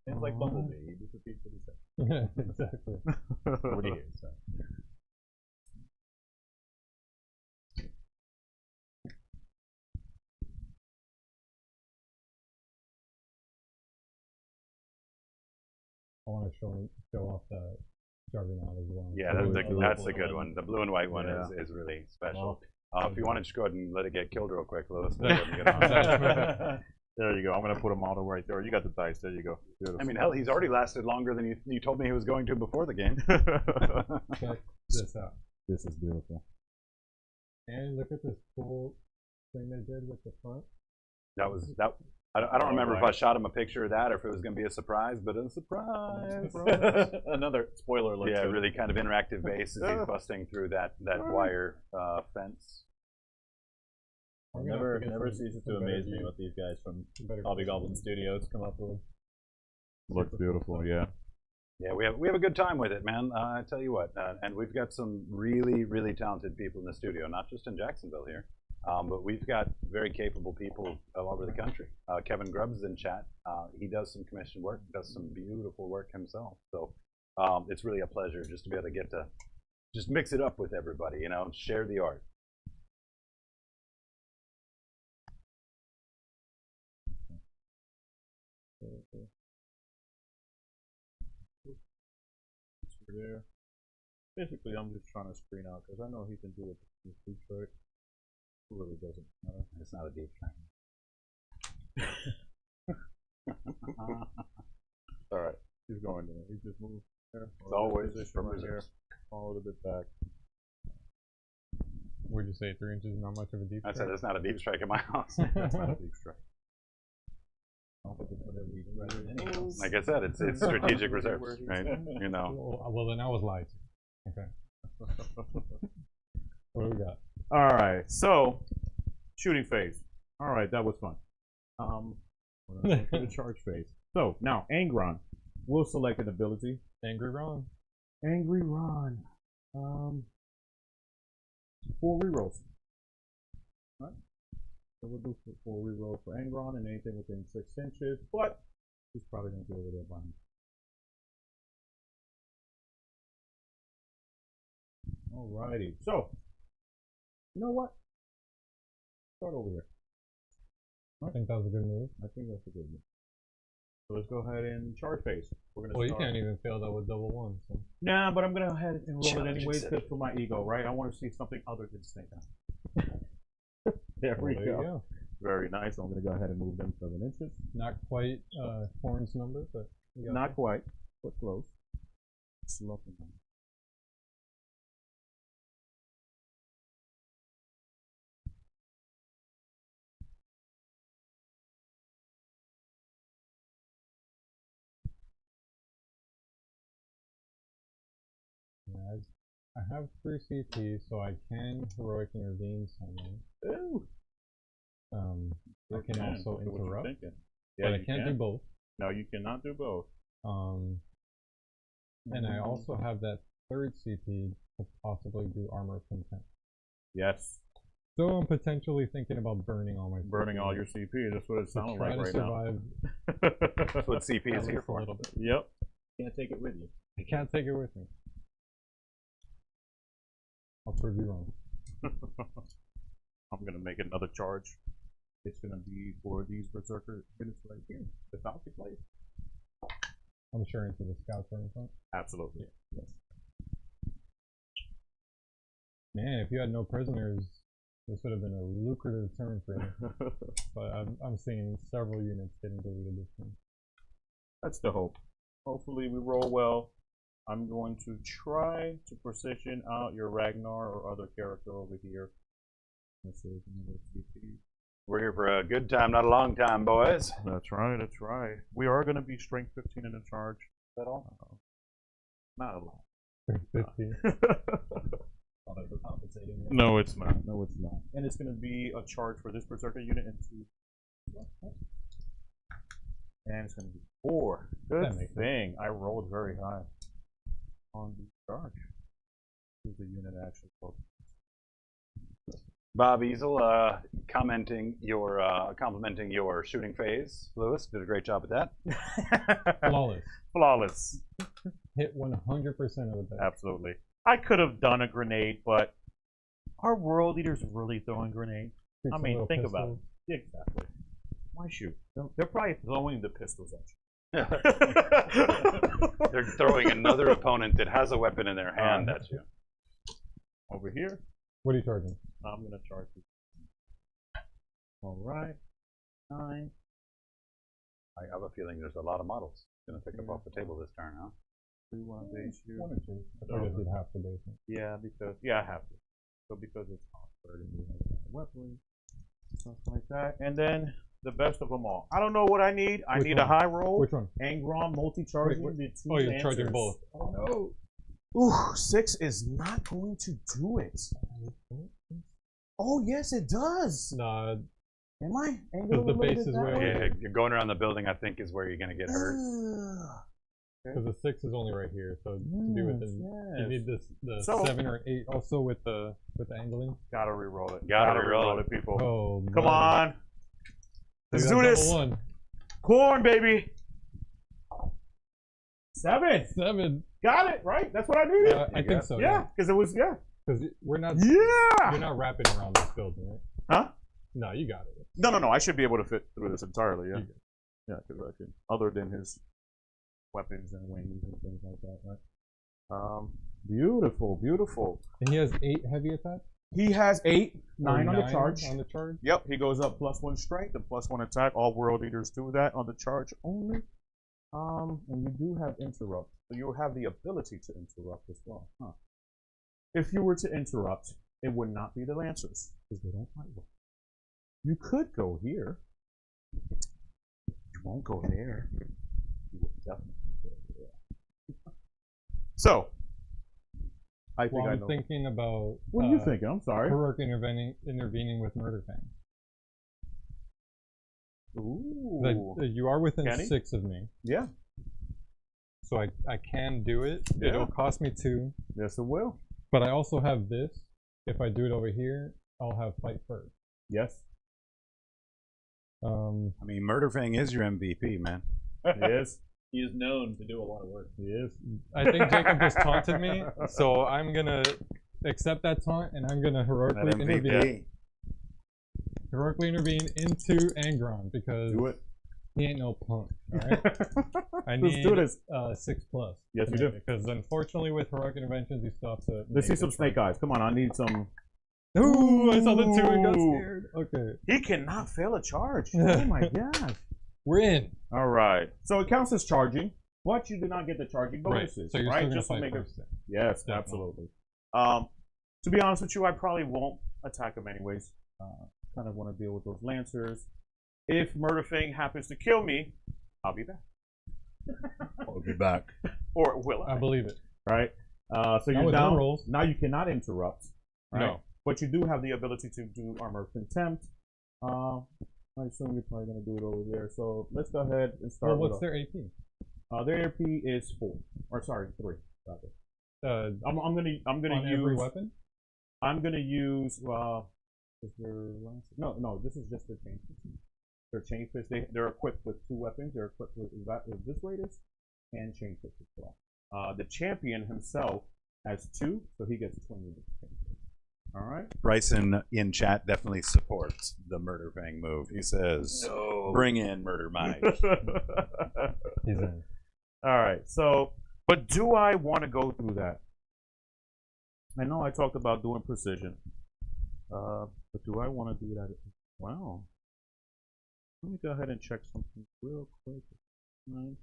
It's like Bumblebee. You just repeat what he said. Exactly. 40 years. I want to show off the Juggernaut as well. Yeah, that's a good one. The blue and white one is really special. If you want to just go ahead and let it get killed real quick, Lewis, we'll let him get on. There you go. I'm going to put a model right there. You got the dice. There you go. Beautiful. I mean, hell, he's already lasted longer than you told me he was going to before the game. Check this out. This is beautiful. And look at this cool thing they did with the front. That was that. I don't remember if I shot him a picture of that or if it was going to be a surprise, but a surprise. Another spoiler alert. Yeah, really kind of interactive base as he's busting through that wire fence. Never ceases to amaze me what these guys from Hobgoblin Studios come up with. Looks beautiful, yeah. Yeah, we have a good time with it, man. I tell you what, and we've got some really, really talented people in the studio, not just in Jacksonville here, but we've got very capable people all over the country. Kevin Grubbs is in chat. He does some commission work, does some beautiful work himself. So it's really a pleasure just to be able to get to just mix it up with everybody, you know, and share the art. there. Basically, I'm just trying to screen out because I know he can do it with his deep strike. It really doesn't matter. It's not a deep strike. All right, he's going there. He just moved there. It's always position from right his here. Followed a bit back. Would you say 3 inches is not much of a deep I strike? said it's not a deep strike in my house. That's not a deep strike. I don't think it's whatever deep strike is anyway. Like I said, it's strategic reserves, right? You know. Well, then I was lied to. Okay. What do we got? All right, so shooting phase. All right, that was fun. For the charge phase. So now Angron will select an ability. Angry Ron. Angry Ron. 4 rerolls. All right. So we'll do 4 rerolls for Angron and anything within 6 inches, but he's probably gonna go over there by him. Alrighty. So you know what? Start over here. I think that was a good move. I think that's a good move. So let's go ahead and charge phase. We're gonna Well, you start. can't even fail that with double one. So. Nah, but I'm gonna go ahead and roll it Challenge anyways accepted. just for my ego, right? I want to see something other than snake eye. There we Well, there go. you go. Very nice. I'm gonna go ahead and move them 7 inches. Not quite Horn's number, but you got Not quite, but close. It's looking nice. it. I have 3 CP, so I can heroic intervene someone. Ooh. I can also Look at what you're interrupt, thinking. but Yeah, I you can't can. do both. No, you cannot do both. And I also have that 3rd CP to possibly do armor of content. Yes, So I'm potentially thinking about burning all my burning CP all your CP. That's what it to sounds try like to right survive now. That's what CP at is here least a for. little bit. Yep. Can't take it with you. I can't take it with me. I'll prove you wrong. I'm gonna make another charge. It's gonna be for these Berzerker units right here. The Falcon Blade. I'm sure into the scouts right in front. Absolutely. Yes. Man, if you had no prisoners, this would have been a lucrative turn for you. But I'm seeing several units getting deleted this turn. That's the hope. Hopefully we roll well. I'm going to try to precision out your Ragnar or other character over here. This is another CP. We're here for a good time, not a long time, boys. That's right, that's right. We are going to be strength 15 in the charge. Is that all? Not a lot. 15. No, it's not. No, it's not. And it's going to be a charge for this Berzerker unit and 2. And it's going to be 4. Good That makes thing. I rolled very high on the charge. This is the unit actually. Bob Easel, complimenting your shooting phase. Lewis did a great job at that. Flawless. Flawless. Hit 100% of the deck. Absolutely. I could have done a grenade, but are world eaters really throwing grenades? Shoots I a mean, little think pistol. about it. Exactly. Why shoot? They're probably throwing the pistols at you. They're throwing another opponent that has a weapon in their hand at you. Over here, What are you charging? I'm going to charge you. All right. 9. I have a feeling there's a lot of models going to pick up off the table this turn, huh? 2, 1 base you. 1 or 2. I just did half the basement. Yeah, because I have to. So because it's awkward and we have weapons, stuff like that. And then the best of them all. I don't know what I need. I Which need one? a high roll. Which one? Angron multi-charging. Wait, the 2 Oh, you're charging answers. both. Oh no. Ooh, 6 is not going to do it. Oh yes, it does. Nah, Am I? Because the base is way Yeah, you're going around the building, I think, is where you're going to get hurt. because the 6 is only right here, so to be within, you need this the So- 7 or 8 also with the angling. Gotta re-roll it. Gotta re-roll it, people. Oh, Come buddy. on. Look Let's at do that this. double 1. Corn, baby. 7. 7. Got it, right? That's what I needed. I think so. Yeah, because it was, yeah. Because we're not Yeah. you're not wrapping around this building, right? Huh? No, you got it. No, I should be able to fit through this entirely, yeah. You good. Yeah, because I can, other than his weapons and wings and things like that, right? Beautiful, beautiful. And he has 8 heavy attack? He has 8, 9 Or on the charge. On the charge? Yep, he goes up +1 strength and +1 attack. All world eaters do that on the charge only. And you do have interrupt, so you have the ability to interrupt as well. Huh. If you were to interrupt, it would not be the Lancers because they don't fight well. You could go here. You won't go there. You will definitely go there. So, I think Well, I I'm know. thinking about. What are you thinking? I'm sorry. Heroic intervening with Murder Fang. Ooh. You are within Can he? 6 of me, Yeah. so I can do it. Yeah. It'll cost me 2, Yes, it will. but I also have this. If I do it over here, I'll have fight first. Yes. I mean, Murderfang is your MVP, man. He is. He is known to do a lot of work. He is. I think Jacob just taunted me, so I'm gonna accept that taunt and I'm gonna That heroically intervene. MVP. Heroically intervene into Angron because Do it. he ain't no punk. Alright? I Let's need do this. 6+. Yes, you do. Because unfortunately with heroic interventions you still have to. Let's see make some the snake eyes. Come on, I need some. Ooh, I saw the 2 and got Ooh. scared. Okay. He cannot fail a charge. Oh my gosh. We're in. All right. So it counts as charging, but you do not get the charging bonuses, So you're right? still gonna Just to fight make it. first then. Yes, Definitely. absolutely. To be honest with you, I probably won't attack him anyways. Kind of want to deal with those Lancers. If Murderfang happens to kill me, I'll be back. I'll be back. Or will I? I believe it. Right? So Not you're with down. no rolls. Now you cannot interrupt. Right? No. But you do have the ability to do Armor of Contempt. I assume you're probably going to do it over there. So let's go ahead and start Well, what's with their AP? their AP is 4. Or sorry, 3. Uh, I'm gonna on use every weapon? I'm gonna use is their last, no, this is just their chain fist. Their chain fist, they're equipped with 2 weapons. They're equipped with this latest and chain fist as well. The champion himself has 2, so he gets 20 with the chain fist. All right. Bryson in chat definitely supports the Murderfang move. He says, "Bring in Murder Mike." He's in. All right. So, but do I want to go through that? I know I talked about doing precision, but do I want to do that? Wow. Let me go ahead and check something real quick. Right.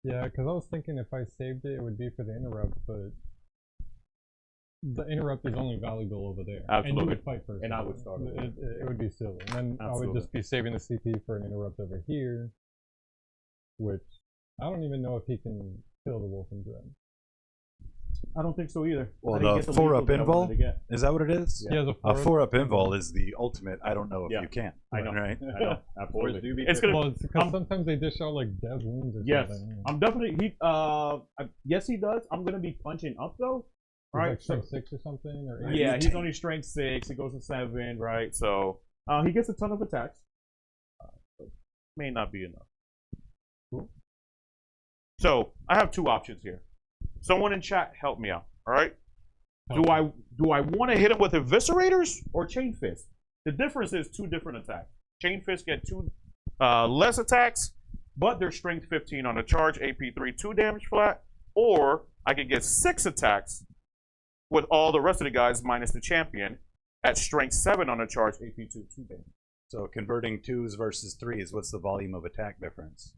Yeah, because I was thinking if I saved it, it would be for the interrupt, but the interrupt is only valuable over there. And Absolutely. you would fight first. And I would start over It would be silly. And then I would Absolutely. just be saving the CP for an interrupt over here, which I don't even know if he can kill the wolf and dread. I don't think so either. Well, I didn't the get 4-up lethals that I wanted invul? to get. Is that what it is? He has a A 4-up. 4-up invul is the ultimate. I don't know if Yeah. you can. I know. Right? I know. Absolutely. do be It's gonna. Well, it's because sometimes they dish out like death wounds or Yes, something. I'm definitely. Yes, he does. I'm gonna be punching up though. He's Right. like strength 6 or something? Or 8? Yeah, he's only strength 6. He goes to 7, right? So he gets a ton of attacks. But may not be enough. Cool. So I have 2 options here. Someone in chat, help me out. All right. Do I want to hit him with eviscerators or chain fist? The difference is 2 different attacks. Chain fist get 2 less attacks, but they're strength 15 on a charge, AP 3, 2 damage flat. Or I could get 6 attacks with all the rest of the guys minus the champion at strength 7 on a charge, AP 2, 2 damage. So converting 2s versus 3s, what's the volume of attack difference?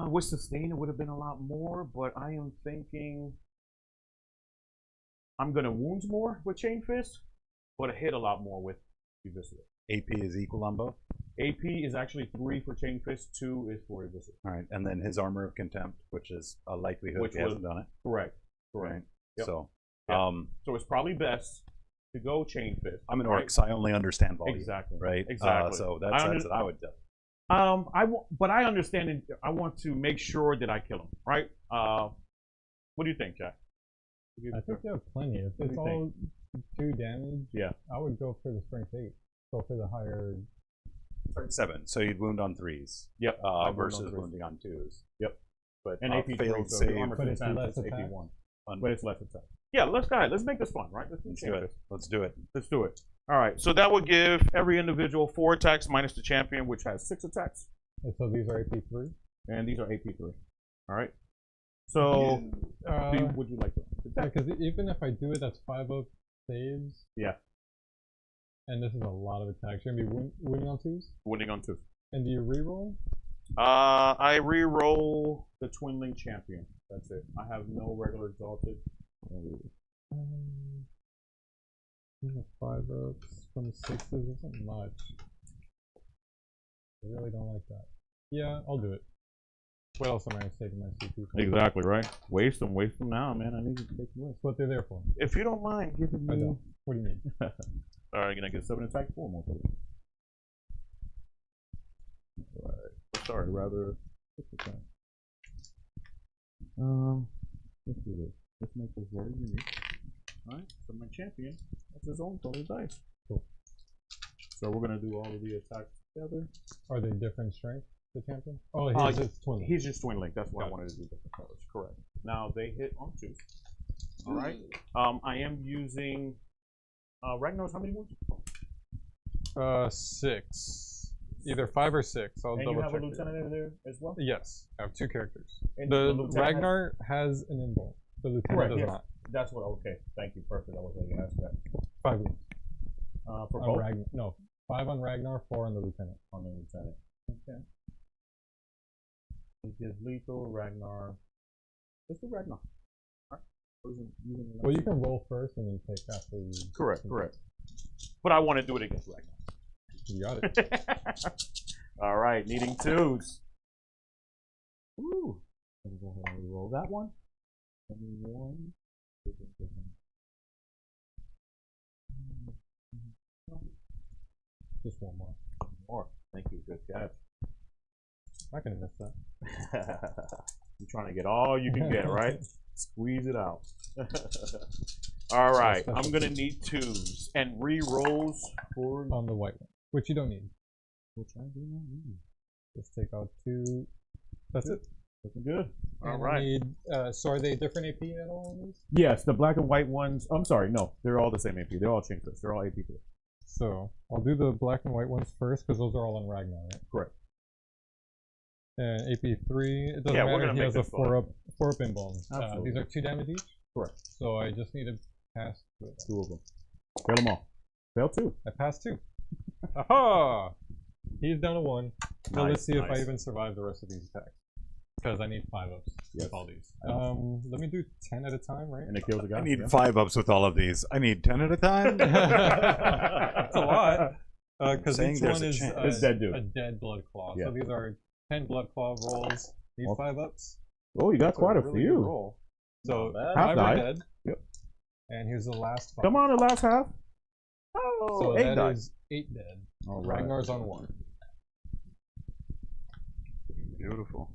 With sustain, it would have been a lot more, but I am thinking I'm going to wound more with chain fist, but hit a lot more with eviscerate. AP is equal on both? AP is actually 3 for chain fist, 2 is for eviscerate. All right, and then his Armor of Contempt, which is a likelihood Which he hasn't done it. Correct. Right. Yep. So, Yep. So it's probably best to go chain fist. I'm an orc, so I only understand volume. Exactly. Right? Exactly. So that's what I would do. But I understand it. I want to make sure that I kill him, right? What do you think, Jack? I think you have plenty. If What do it's you all 2 damage, Yeah. I would go for the strength 8. Go for the higher. Strength 7, so you'd wound on 3s. Yep. I wound on Versus 3s. wounding on 2s. Yep. But And AP 3, failed so save. armor But it's contempt less is AP attack. 1. But it's less attack. Yeah, let's go ahead. Let's make this fun, right? Let's do it. Let's do it. Let's do it. All right. So that would give every individual 4 attacks minus the champion, which has 6 attacks. So these are AP3? And these are AP3. All right. So, would you like to? Because even if I do it, that's 5-up saves. Yeah. And this is a lot of attacks. You're going to be winning on 2s? Winning on 2. And do you reroll? I re-roll the Twin Link Champion. That's it. I have no regular exalted. These are 5-ups from 6s isn't much. I really don't like that. Yeah, I'll do it. What else am I saving my CP for? Exactly, right? Waste them now, man. I need to take them away. That's what they're there for. If you don't mind giving me... I don't. What do you need? Alright, gonna get 7 attack, 4 more. Alright. Sorry, rather... Let's do this. Let's make this very unique. Alright, so my champion has his own total dice. Cool. So we're gonna do all of the attacks together. Are they different strength, the champion? Oh, he's just twin link. He's just twin link. That's why I wanted to do different colors. Correct. Now they hit on 2. Alright. I am using Ragnar's how many wounds? 6. Either 5 or 6. I'll and double you have check. a lieutenant in there as well? Yes, I have 2 characters. And The lieutenant Ragnar has an invuln. The lieutenant does yes. not. That's what. Okay, thank you. Perfect. I was going to ask that. 5 wounds. For On both? Ragnar. No, 5 on Ragnar, 4 on the lieutenant. On the lieutenant. Okay. It is lethal, Ragnar. Let's do Ragnar. Well, you can roll first and then take after you. Correct. But I want to do it against Ragnar. You got it. All right, needing 2s. Woo. Let me go ahead and roll that one. And 1. Just one more. More. Thank you. Good catch. Not gonna miss that. You're trying to get all you can get, right? Squeeze it out. All right, I'm gonna need 2s and re-rolls for on the white one, which you don't need. which I do not need. Just take out 2. That's it. Looking good. All And right. Need, so are they different AP at all? On these? Yes, the black and white ones. I'm sorry, no, they're all the same AP. They're all Chinkers. They're all AP3. So I'll do the black and white ones first because those are all on Ragnar, right? Correct. And AP3, it doesn't Yeah, we're matter. gonna He make has a this 4-up invuln. Absolutely. These are 2 damage each. Correct. So I just need to pass 2 of them. 2 of them. Fail them all. Fail 2. I passed 2. Aha! He's down to 1. Now let's see if I nice. even survive the rest of these attacks. Because I need 5-ups Yes. with all these. Let me do 10 at a time, right? And it kills a guy. I need 5-ups with all of these. I need 10 at a time. That's a lot. Because Saying each there's one a is chance. It's dead dude. a dead blood claw. Yeah. So these are 10 blood claw rolls. Need Okay. 5-ups. Oh, you got quite a really few. good roll. So Half 5 are die. dead. Yep. And here's the last 5. Come on, the last half. Oh, So 8 that died. is 8 dead. All right. Ragnar's on 1. Beautiful.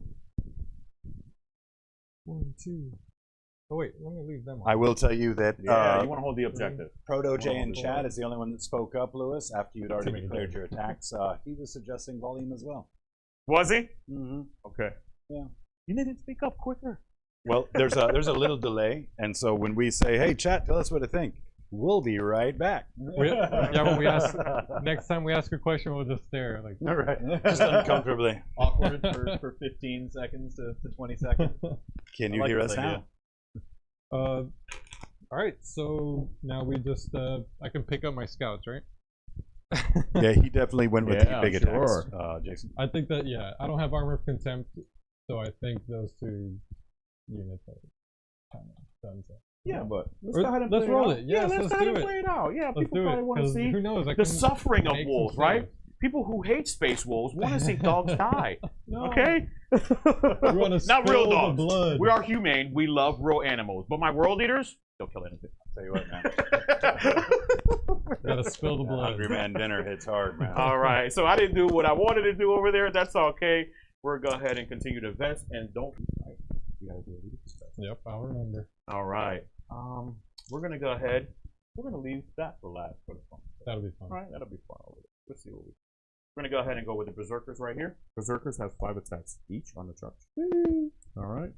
1, 2. Oh wait, let me leave them on. I will tell you that Yeah, you want to hold the objective. Proto J in chat is the only one that spoke up, Lewis, after you'd already many declared your attacks. He was suggesting volume as well. Was he? Mm-hmm. Okay. Yeah. You need to speak up quicker. Well, there's a little delay, and so when we say, "Hey, chat, tell us what to think," we'll be right back. When we ask next time we ask a question, we'll just stare like. All right, just uncomfortably. Awkward for 15 seconds to 20 seconds. Can you like hear this us idea. now? All right, so now we just I can pick up my scouts, right? Yeah, he definitely went with Yeah, the big sure. attacks, Jason. I think that I don't have armor of contempt, so I think those 2 units are kind of done. So. Yeah, but let's Or go ahead and let's play roll it. it. Out. Yes, let's let's go ahead do and it. play it out. Yeah, Let's people do probably it. want to 'Cause see who knows? I the can suffering of make some wolves, saves. right? People who hate space wolves want to see dogs die. No. Okay? We want to Not real spill the dogs. blood. We are humane. We love real animals. But my world eaters, they'll kill anything. I'll tell you what, man. Gotta spill the blood. Hungry man dinner hits hard, man. All right. So I didn't do what I wanted to do over there. That's okay. We're going to go ahead and continue to vest and don't. You gotta do it. Yep, I'll remember. All right. We're going to go ahead. We're going to leave that for last for the fun. That'll be fun. All right, that'll be fun over there. Let's see what we're gonna go ahead and go with the Berzerkers right here. Berzerkers have 5 attacks each on the charge. All right.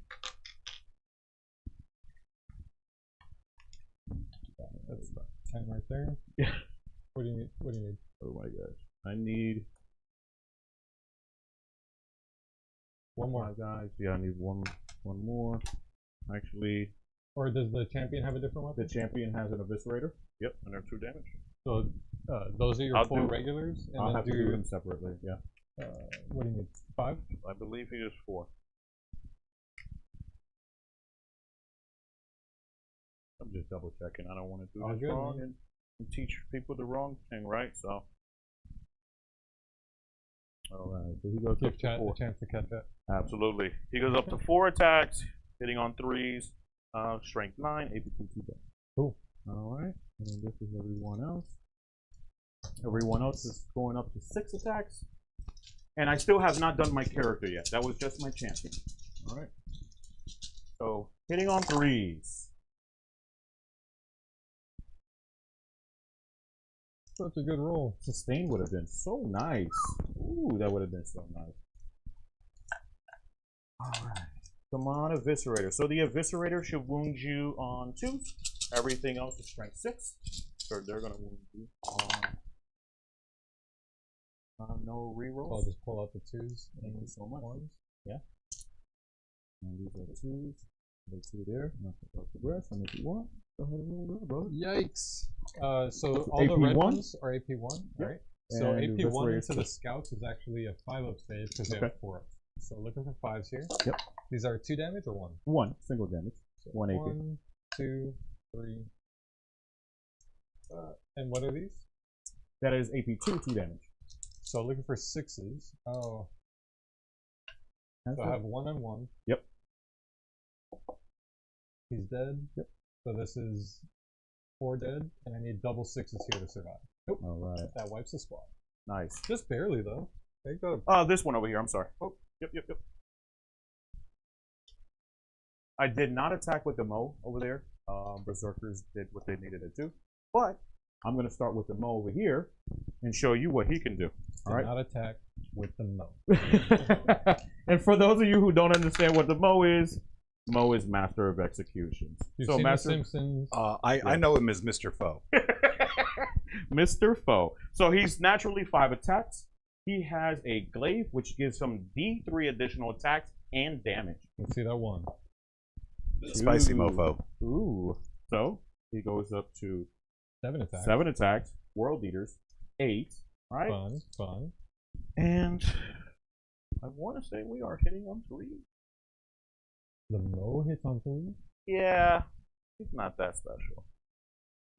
That's about 10 right there. Yeah. What do you need? What do you need? Oh my gosh. I need One more. 5 guys. Yeah, I need one more. Actually, Or does the champion have a different the weapon? champion has an eviscerator. Yep, and they're 2 damage. So those are your I'll 4 do- regulars, and I'll then have to do them separately. Yeah. what do you need? 5? I believe he is 4. I'm just double checking. I don't want to do All this good, wrong man. and teach people the wrong thing, right? So All right. So he goes Give up to chat 4. a chance to catch up. absolutely, he goes up to 4 attacks, hitting on 3s. Strength 9, AP 2 damage. Cool. All right. And then this is everyone else. Everyone else is going up to 6 attacks. And I still have not done my character yet. That was just my champion. All right. So hitting on 3s. Such a good roll. Sustain would have been so nice. Ooh, that would have been so nice. All right. Come on, Eviscerator. So the Eviscerator should wound you on 2s. Everything else is strength 6. So they're going to wound you on no rerolls. I'll just pull out the 2s. Thank you so much. Ones. Yeah. And these are the 2s. The 2 there. Not to progress. And if you want, go ahead and roll there, brother. Yikes. So all the AP1? red ones are AP1, Yep. right? So And the AP1 Eviscerator into the six. scouts is actually a 5-up save because they Okay. have 4 ups. So looking for 5s here. Yep. These are 2 damage or 1? 1 single damage. So 1 AP. 1, 2, 3. And what are these? That is AP2, 2 damage. So looking for 6s. Oh, so I have 1 and 1. Yep. He's dead. Yep. So this is 4 dead, and I need double 6s here to survive. Nope. All right. That wipes the squad. Nice. Just barely though. They got This one over here. I'm sorry. Oh, yep. I did not attack with the Mo over there. Berserkers did what they needed to do. But I'm going to start with the Mo over here and show you what he can do. All right. not attack with the Mo. And for those of you who don't understand what the Mo is Master of Executions. You've so seen Master The Simpsons. I know him as Mr. Foe. Mr. Foe. So he's naturally 5 attacks. He has a glaive, which gives him D3 additional attacks and damage. Let's see that one. Spicy Ooh. mofo. Ooh. So he goes up to 7 attacks. 7 attacks, world eaters, 8, right? Fun. And I want to say we are hitting on 3. The Mo hits on 3. Yeah, he's not that special.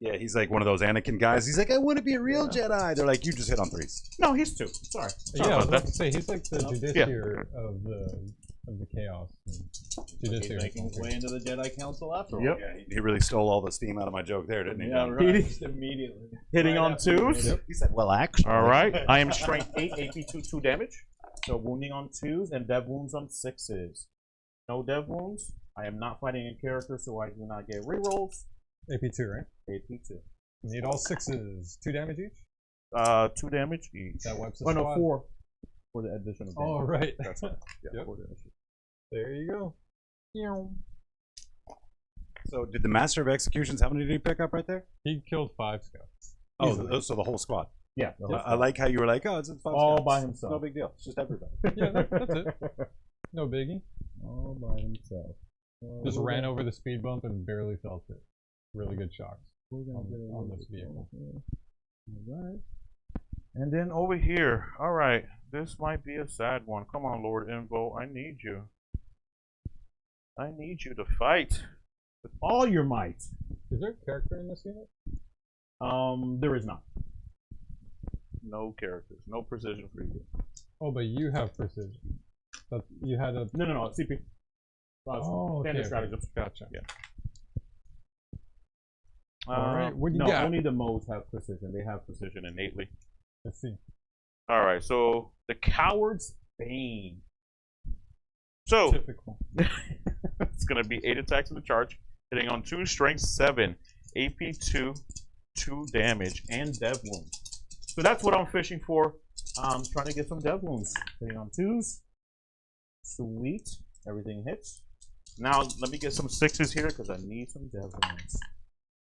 Yeah, he's like one of those Anakin guys. He's like, I want to be a real Jedi. They're like, you just hit on 3s. No, he's 2. Sorry. Yeah, I was about about that. to say he's like the judiciary of the chaos. He's Judiciary. making his way into the Jedi Council after all. Yep. Yeah, he really stole all the steam out of my joke there, didn't he? Yeah, John? right. Just immediately. Hitting Right on after you 2s. made it. He said, well, actually. All right. I am strength 8, AP 2 damage. So wounding on 2s and dev wounds on 6s. No dev wounds. I am not fighting a character, so I do not get rerolls. AP2, right? AP2. Need all 6s. 2 damage each? 2 damage each. That wipes the Oh, no, squad. 4 for the additional damage. Oh, right. That's right. Yeah, Yep. 4 damage. There you go. So did the Master of Executions, how many did he pick up right there? He killed 5 scouts. Oh, Easily. so the whole squad. Yeah. the whole I like how you were like, oh, it's 5 All scouts. by himself. No big deal. It's just everybody. Yeah, that's it. No biggie. All by himself. Just ran over the speed bump and barely felt it. Really good shocks We're gonna get a on little this bit vehicle. more here. All right. And then over here. All right. This might be a sad one. Come on, Lord Invo. I need you. I need you to fight. With all your might. Is there a character in this unit? There is not. No characters. No precision for you. Oh, but you have precision. But you had a. No. CP. Oh, Standard okay. stratagem. Gotcha. Yeah. All right, what do you no, got? only the modes have precision. They have precision innately. Let's see. All right. So the Coward's Bane. So Typical. it's going to be 8 attacks in the charge, hitting on 2, strength 7, AP 2, 2 damage, and dev wounds. So that's what I'm fishing for. I'm trying to get some dev wounds. Hitting on 2s. Sweet. Everything hits. Now let me get some 6s here because I need some dev wounds.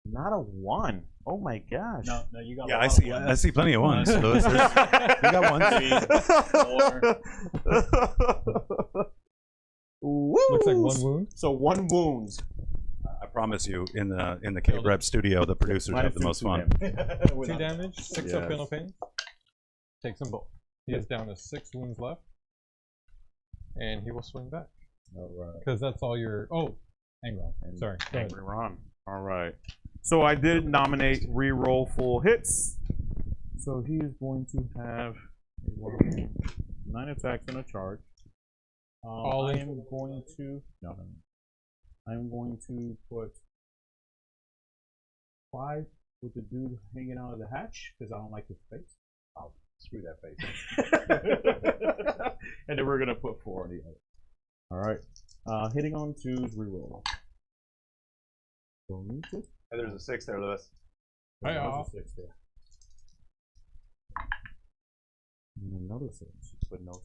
Not a 1. Oh my gosh. No, you got. Yeah, a I lot see. of I ones. see plenty of ones. Lewis. You got one. 4. Looks like one wound. So 1 wound. I promise you, in the K-Rep studio, the producers have the most fun. 2 damage, 6 up penal pain. Takes them both. He is down to 6 wounds left. And he will swing back. Alright. Because that's all your. Oh, Angron. Sorry. Go ahead. Angry Ron. All right. So I did nominate reroll full hits. So he is going to have 9 attacks and a charge. All I in. am going to I'm going to put 5 with the dude hanging out of the hatch because I don't like his face. Oh, screw that face. And then we're gonna put 4 on the other. All right. Hitting on 2s, reroll. Don't need to. Hey, there's a 6 there, Lewis. Hey, There's a 6 there. And another 6, but no.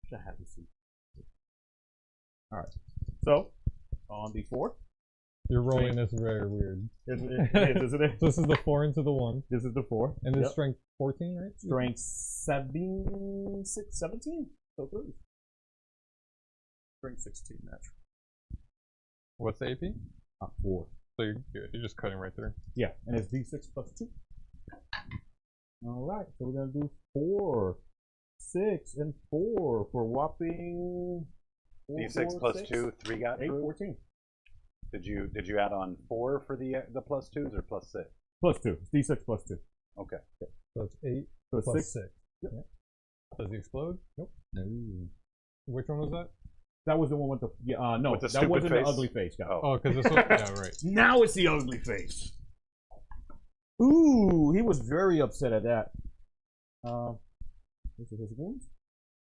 Should have to see. All right. So on the 4. You're rolling this very weird. Isn't it? So this is the 4 into the 1. This is the 4. And this Yep. strength 14, right? Strength 17. So 3. Strength 16 natural. What's the AP? 4. So you're just cutting right through. Yeah, and it's D6 plus 2. All right, so we're gonna do 4, 6, and 4 for whopping. D6 plus 2, 3 got 8, through. 14. Did you add on 4 for the plus 2s or plus 6? Plus 2. It's D6 plus 2. Okay. So it's 8 So it's plus 6. 6. Yep. Yeah. Does he explode? Nope. No. Which one was that? That was the one with the no. With the that stupid wasn't face? the ugly face guy. Oh, because this was. Yeah, right. Now it's the ugly face. Ooh, he was very upset at that. This is his wounds.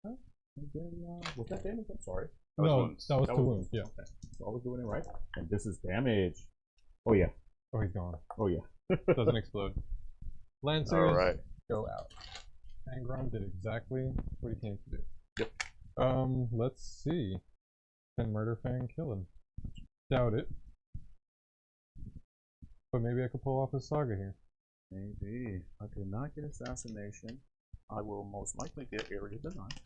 Huh? And then, was that damage? I'm sorry. That was No, wounds. that was That two was- wounds. Yeah. Okay. So I was doing it right. And this is damage. Oh yeah. Oh, he's gone. Oh yeah. Doesn't explode. Lancers All right. go out. Angron did exactly what he came to do. Yep. Let's see. Can Murder Fang kill him? Doubt it. But maybe I could pull off a saga here. Maybe. I could not get assassination. I will most likely get area denied.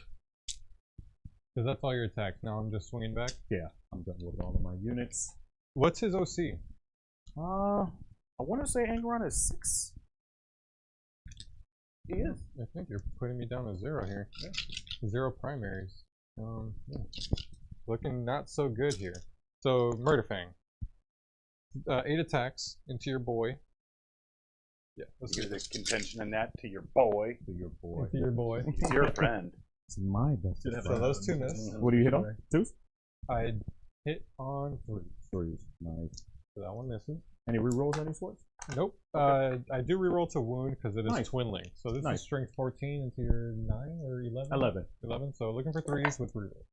Because that's all your attacks. Now I'm just swinging back. Yeah, I'm done with all of my units. What's his OC? I want to say Angron is 6. He is. I think you're putting me down to 0 here. Yeah. 0 primaries. Yeah. Looking not so good here. So, Murder Fang. 8 attacks into your boy. Yeah, let's Give get the this. contention in that to your boy. To your boy. Into your boy. He's your friend. It's my best. So those 2 miss. What do you hit on? 2s? I hit on 3. 3s. Nice. So that one misses. Any rerolls any sorts? Nope. Okay. I do reroll to wound because it is Nice. twin link. So this Nice. is strength 14 into your 9 or 11? 11. 11. So looking for 3s with reroll.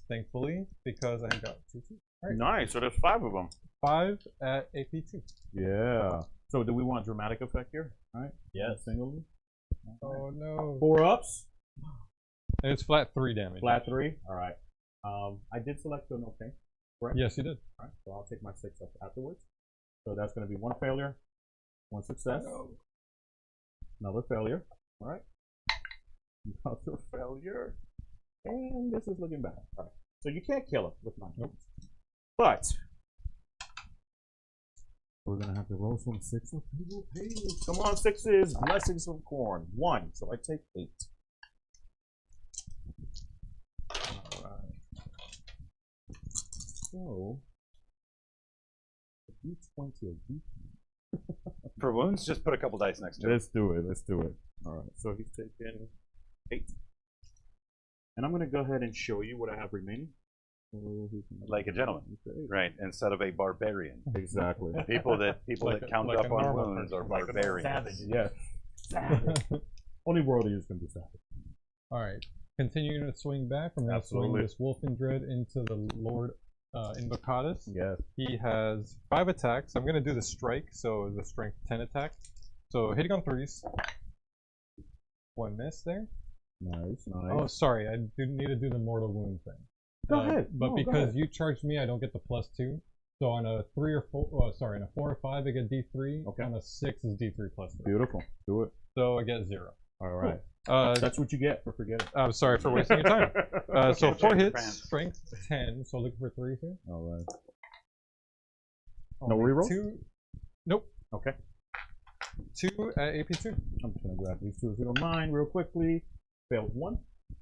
Thankfully, because I got 2. Alright. Nice. So there's 5 of them. 5 at AP2. Yeah. So do we want dramatic effect here? All right. Yes. Single. Oh no. 4 ups. And it's flat 3 damage. Flat 3. All right. I did select an okay. Correct. Yes, you did. All right. So I'll take my 6 up afterwards. So that's going to be 1 failure, 1 success, another failure. All right. Another failure. And this is looking bad. All right. So you can't kill him with 9. Nope. But we're going to have to roll some 6s. Come on, 6s. Blessings of corn. 1. So I take 8. All right. So D20 or D10. For wounds, just put a couple dice next to it. Let's do it. Let's do it. All right. So he's taken 8. And I'm going to go ahead and show you what I have remaining. So Like a gentleman. Right, instead of a barbarian. Exactly. People that Like count like up a on normal wounds are Like a barbarians. savage. Yeah. Savage. Only worldly can be savage. Alright. Continuing to swing back, I'm going to swing Absolutely. this Wolfen Dread into the Lord Invocatus. Yes. He has 5 attacks. I'm going to do the strike, so the strength 10 attack. So hitting on 3s. 1 miss there. Nice. Nice. Oh, sorry. I do need to do the mortal wound thing. Go ahead. But No, go because ahead. you charged me, I don't get the +2. So on a 3 or 4, oh, sorry, on a 4 or 5, I get D3. Okay. On a 6 is D3 plus 3. Beautiful. Do it. So I get 0. All right. That's what you get for forgetting. I'm sorry for wasting your time. So Okay, 4 check your hits, pants. strength 10. So looking for 3 here. All right. No Only reroll? 2. Nope. Okay. 2 at AP2. I'm just gonna grab these two if you don't mind, real quickly. Failed 1.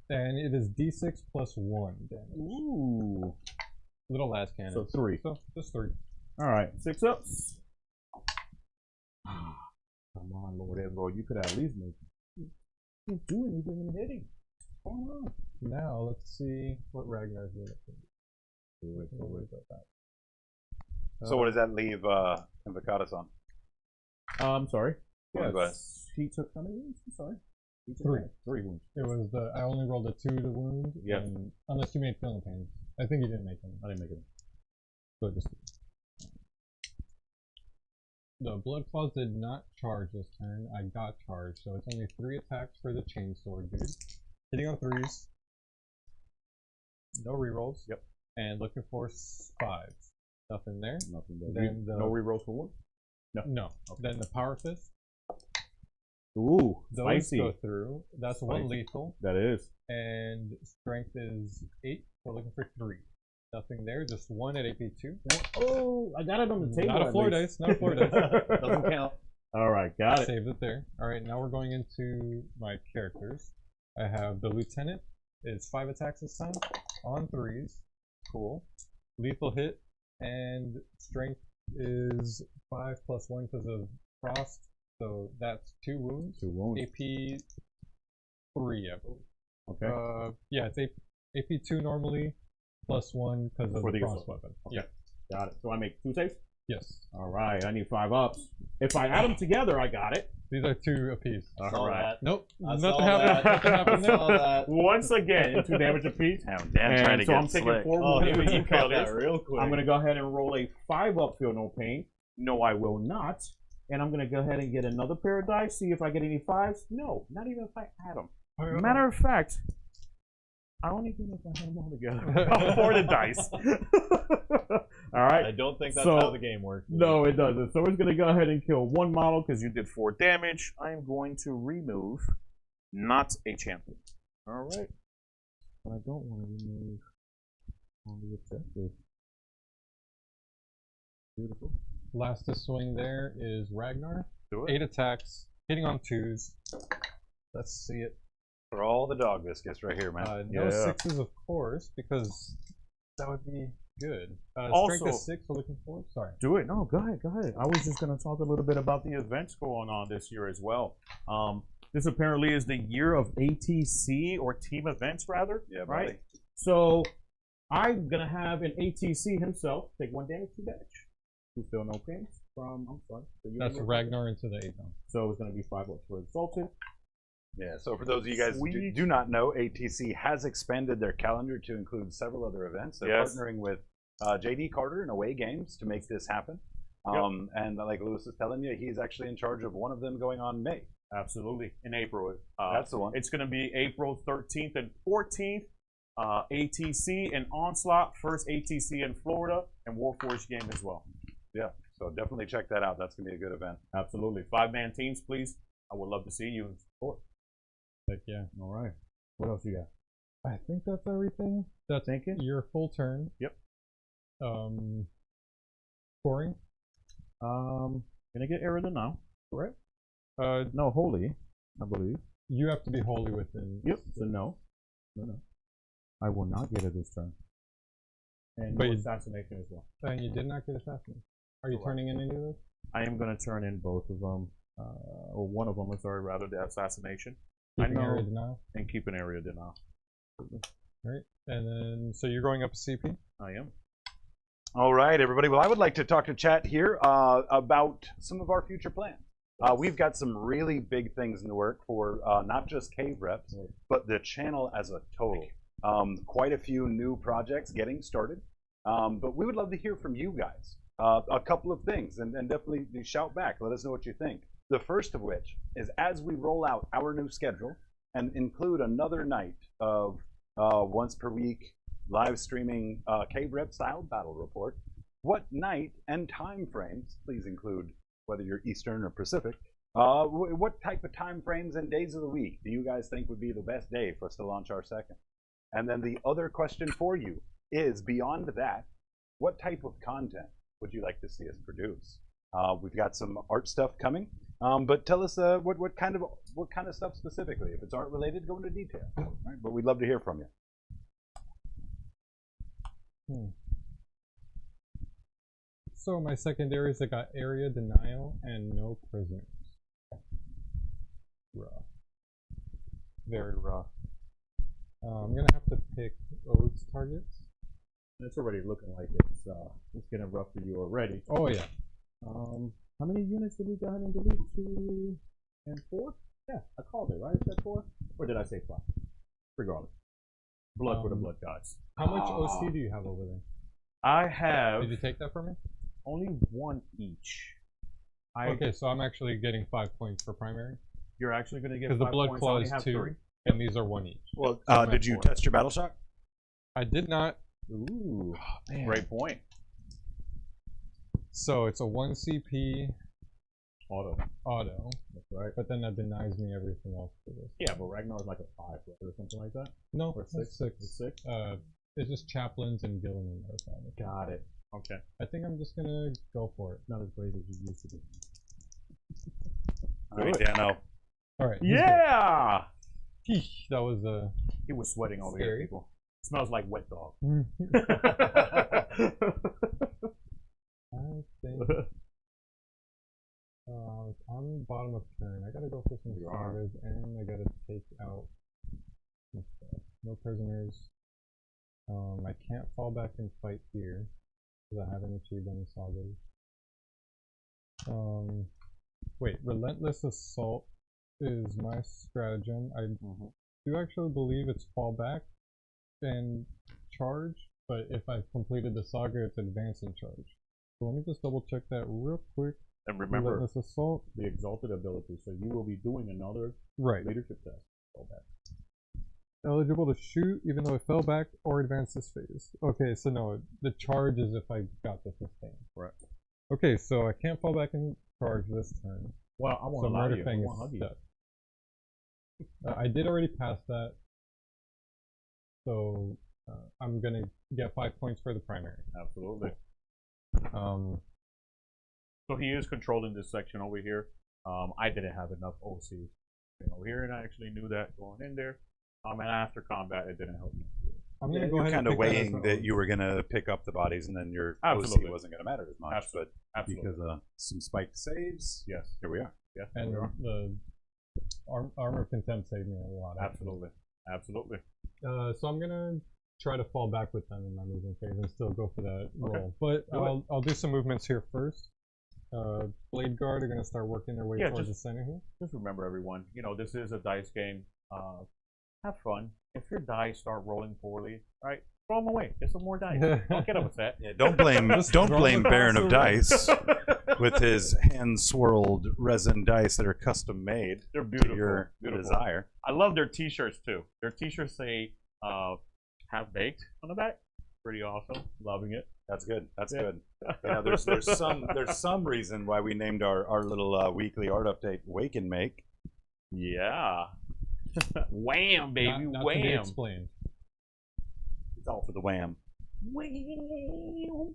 And it is D6 plus 1 damage. Ooh. Little last cannon. So 3. So just 3. All right. 6 ups. Come on, Lord Edward. You could at least make. You can't do anything in hitting. What's going on? Now let's see what Ragnar's doing. So what does that leave Invocatus on? I'm sorry. Yes. Yes. He took how many wounds? I'm sorry. He took 3. 3 wounds. It was the I only rolled a 2 to wound. Yep. And unless you made feeling pain. I think you didn't make any. I didn't make it. So just the blood claws did not charge this turn. I got charged, so it's only 3 attacks for the chainsword dude. Hitting on 3s. No rerolls. Yep. And looking for 5s. Nothing there. Nothing there. Then the, No rerolls for 1? no. Okay. Then the power fist. Ooh, Those spicy. go through. That's 1 Spicy. lethal. That is. And strength is 8. So looking for 3. Nothing there. Just 1 at AP2. Oh, I got it on the table. Not a at floor least. dice. Not a floor dice. Doesn't count. All right, got it. Saved it there. Alright, now we're going into my characters. I have the lieutenant. It's 5 attacks this time. On 3s. Cool. Lethal hit. And strength is 5 plus 1 because of frost. So that's 2 wounds. 2 wounds. AP 3, I believe. Okay. Yeah, it's AP 2 normally. Plus 1 because of For the the frost assault. weapon. Okay. Yeah. Got it. So I make 2 saves? Yes. All right, I need 5 ups. If I add them together, I got it. These are 2 apiece. All right. Nope. I Nothing saw happened. that. Nothing happened there. Saw that. Once again, 2 damage apiece. Damn, Dan trying to So get I'm taking slick. 4 Oh, wounds. you caught that real quick. I'm going to go ahead and roll a 5 up, feel no pain. No, I will not. And I'm going to go ahead and get another pair of dice, see if I get any 5s. No, not even if I add them. Matter of fact, I only get if I had them all together. 4 the dice. All right. I don't think that's So- how the game works. No, it doesn't. So we're going to go ahead and kill 1 model because you did 4 damage. I am going to remove not a champion. All right. But I don't want to remove on the objective. Beautiful. Last to swing there is Ragnar. Do it. 8 attacks, hitting on 2s. Let's see it. For all the dog biscuits right here, man. No Yeah. 6s, of course, because that would be good. Also- Strength is 6 we're looking for. Sorry. Do it. No, go ahead. Go ahead. I was just going to talk a little bit about the events going on this year as well. This apparently is the year of ATC or team events, rather. Yeah, right. buddy. So I'm going to have an ATC himself take 1 damage, 2 damage. You feel no pain from, I'm sorry. That's Ragnar into the 8 now. So it's going to be 5 ups for Exalted. Yeah, so for those of you guys who Sweet. do not know, ATC has expanded their calendar to include several other events. They're Yes. partnering with JD Carter and Away Games to make this happen. And like Lewis is telling you, he's actually in charge of one of them going on May. Absolutely. In April. That's the one. It's going to be April 13th and 14th. ATC and Onslaught, first ATC in Florida, and Warforged game as well. Yeah, so definitely check that out. That's going to be a good event. Absolutely. 5-man teams, please. I would love to see you in support. Heck yeah. All right. What else you got? I think that's everything. That's your full turn. Yep. Scoring. Gonna get Eridan now. Correct. No, holy, I believe. You have to be wholly within. Yep. So no. No. I will not get it this turn. And But no you- assassination as well. And you did not get assassinated. Are you turning in any of those? I am going to turn in both of them, or one of them, I'm sorry, rather, the assassination. Keeping I know. area denial. And keep an area denial. Right. And then, so you're going up a CP? I am. All right, everybody. Well, I would like to talk to chat here about some of our future plans. We've got some really big things in the work for not just Cave Reps, but the channel as a total. Quite a few new projects getting started. But we would love to hear from you guys. A couple of things, and definitely shout back. Let us know what you think. The first of which is as we roll out our new schedule and include another night of once per week live streaming Cave Rep style battle report. what night and time frames, please include whether you're Eastern or Pacific, what type of time frames and days of the week do you guys think would be the best day for us to launch our second? And then the other question for you is, beyond that, what type of content would you like to see us produce? We've got some art stuff coming, but tell us what kind of stuff specifically. If it's art related, go into detail. Right? But we'd love to hear from you. So my secondaries, I got area denial and no prisoners. Rough. Very rough. I'm gonna have to pick Ode's targets. It's already looking like it's getting rough for you already. Oh yeah. How many units did we go ahead and delete? 2 and 4? Yeah, I called it, right? Is that 4? Or did I say 5? Regardless. Blood for the blood gods. How much OC do you have over there? I have Did you take that from me? only 1 each. Okay, so I'm actually getting 5 points for primary. You're actually going to get Because the 5 blood points. claw I only is have 2, 3. and these are 1 each. Well, did you test your battle shock? I did not. Ooh, great point. So it's a 1 CP Auto. That's right. But then that denies me everything else for this. Yeah, but Ragnar is like a 5 right, or something like that. No, Or it's 6. 6. It's 6. It's just chaplains and Gilliman. Got it. Okay. I think I'm just gonna go for it. Not as brave as you used to be. All right, Dano. All right. Yeah! That was a. He was sweating over here, Scary. people. Smells like wet dog. I think. On the bottom of turn, I gotta go for some sagas, and I gotta take out some stuff. No prisoners. I can't fall back and fight here because I haven't achieved any sagas. Wait, relentless assault is my stratagem. I do actually believe it's fall back and charge, but if I've completed the saga, it's advance and charge. So let me just double check that real quick. And remember, Relentless assault. The exalted ability, so you will be doing another Right. leadership test. Go back. Eligible to shoot even though it fell back or advance this phase. Okay, so no, the charge is if I got the sustain. Correct. Okay, so I can't fall back and charge this turn. Well, I want So to lie to Murder you. Fang I won't hug is you. stuck. I did already pass that. So I'm gonna get 5 points for the primary. absolutely. So he is controlling this section over here. I didn't have enough OC over here, and I actually knew that going in there. And after combat, it didn't help me. I'm gonna go You're ahead kind and of pick weighing as that you were going to pick up the bodies, and then your Absolutely. OC wasn't going to matter as much. Absolutely. But Absolutely. because of some spiked saves, Yes. here we are. Yes. and we are. the armor of contempt saved me a lot. Absolutely. Absolutely. So I'm gonna try to fall back with them in my movement phase and still go for that roll. But Do I'll do some movements here first. Blade Guard are gonna start working their way Yeah, towards just- the center here. Just remember, everyone, this is a dice game. Have fun. If your dice start rolling poorly, right, throw them away. Get some more dice. Don't get upset. Yeah, don't blame Baron of Dice with his hand swirled resin dice that are custom made They're to beautiful. your beautiful. desire. I love their T-shirts too. Their T-shirts say "Half Baked" on the back. Pretty awesome. Loving it. That's good. That's Yeah. good. Yeah, there's some reason why we named our little weekly art update Wake and Make. Yeah. Wham, baby, Not to be wham. explained. It's all for the wham. Wham.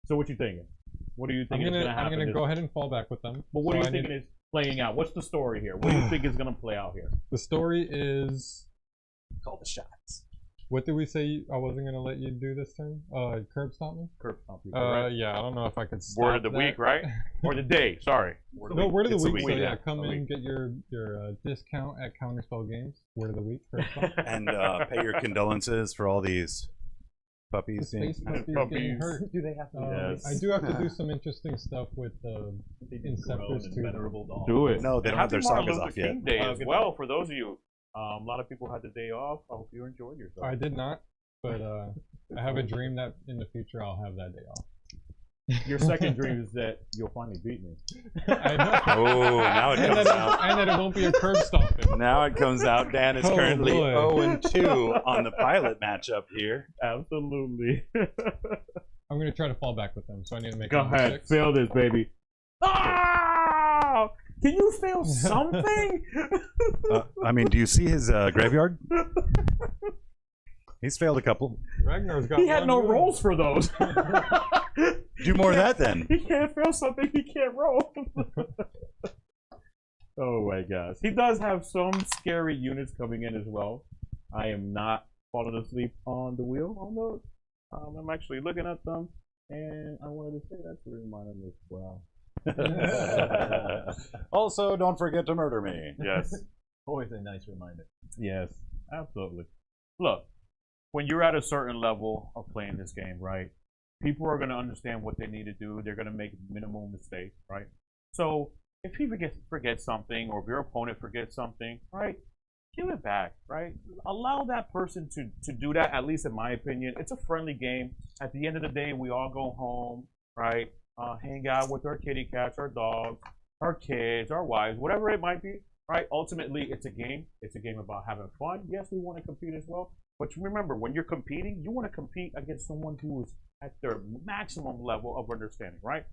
So what you thinking? What do you I'm think is going to gonna happen? go ahead and fall back with them. But what So do I you think is playing out? What's the story here? What do you think is going to play out here? The story is. Call the shots. What did we say? I wasn't gonna let you do this turn. Curb stomp me. Curb stomp you. Yeah, I don't know if I could. Word of stop the that. week, right? Or the day, sorry. No, word of It's the a week. So week, yeah, yeah. come in, get your discount at Counterspell Games. Word of the week. Curb stomp. And pay your condolences for all these The puppies. space puppies getting Puppies. hurt. Do they have to? Yes. I do have to do some interesting stuff with Inceptors too. venerable dogs. Do it. No, they don't have their Happy Martin sagas Luther off yet. King Day as good well for those of you. A lot of people had the day off. I hope you enjoyed yourself. I did not, but I have a dream that in the future I'll have that day off. Your second dream is that you'll finally beat me. I know. Oh, now it and, comes that out. and that it won't be a curb stomping. Now it comes out Dan is Oh, currently boy. 0-2 on the pilot matchup here. Absolutely. I'm gonna try to fall back with them, so I need to make. Go another ahead, 6. fail this, baby. Ah! Can you fail something? I mean, do you see his graveyard? He's failed a couple. Ragnar's got. He had one no good. rolls for those. Do more of that then. He can't fail something he can't roll. Oh my gosh. He does have some scary units coming in as well. I am not falling asleep on the wheel on those. I'm actually looking at them, and I wanted to say that's a reminder as well. Also, don't forget to murder me. Yes. Always a nice reminder. Yes, absolutely. Look, when you're at a certain level of playing this game, right, people are going to understand what they need to do. They're going to make minimal mistakes, right? So if he forgets something, or if your opponent forgets something, right, give it back, right? Allow that person to do that, at least in my opinion. It's a friendly game. At the end of the day, we all go home, right? Hang out with our kitty cats, our dogs, our kids, our wives, whatever it might be, right? Ultimately, it's a game. It's a game about having fun. Yes, we want to compete as well. But remember, when you're competing, you want to compete against someone who is at their maximum level of understanding, right?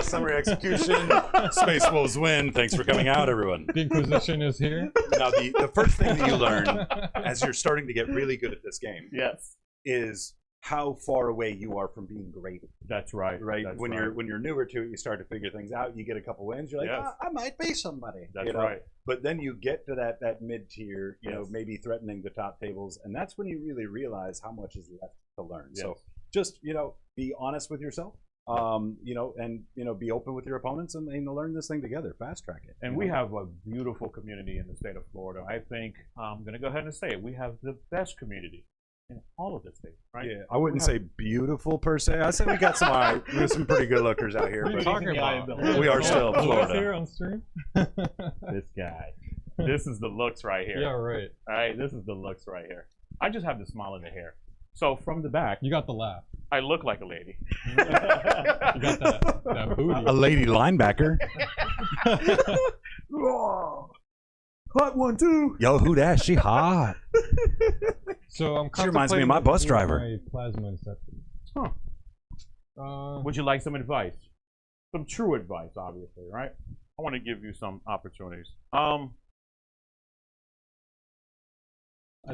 Summary execution. Space Wolves win. Thanks for coming out, everyone. The Inquisition is here. Now, the first thing that you learn as you're starting to get really good at this game Yes, is how far away you are from being great. that's right. Right? That's When right. you're newer to it, you start to figure things out. You get a couple wins. You're like, Yes. I might be somebody. That's you know? right. But then you get to that mid tier, you know, Yes. maybe threatening the top tables, and that's when you really realize how much is left to learn. Yes. So just be honest with yourself, and be open with your opponents, and learn this thing together. Fast track it. And we have a beautiful community in the state of Florida. I think I'm going to go ahead and say it. We have the best community in all of the states, right? Yeah, I wouldn't say beautiful per se. I say we got some we have some pretty good lookers out here. What are you But talking about? we are still Louis Florida. here on stream. This guy. This is the looks right here. Yeah, right. All right, this is the looks right here. I just have the smile in the hair. So from the back, You got the laugh. I look like a lady. You got that booty. A lady linebacker. Hot one too. Yo, who that? She hot. So I'm She reminds me of my contemplating bus using driver. My plasma inception. Huh. Would you like some advice? Some true advice, obviously, right? I want to give you some opportunities. I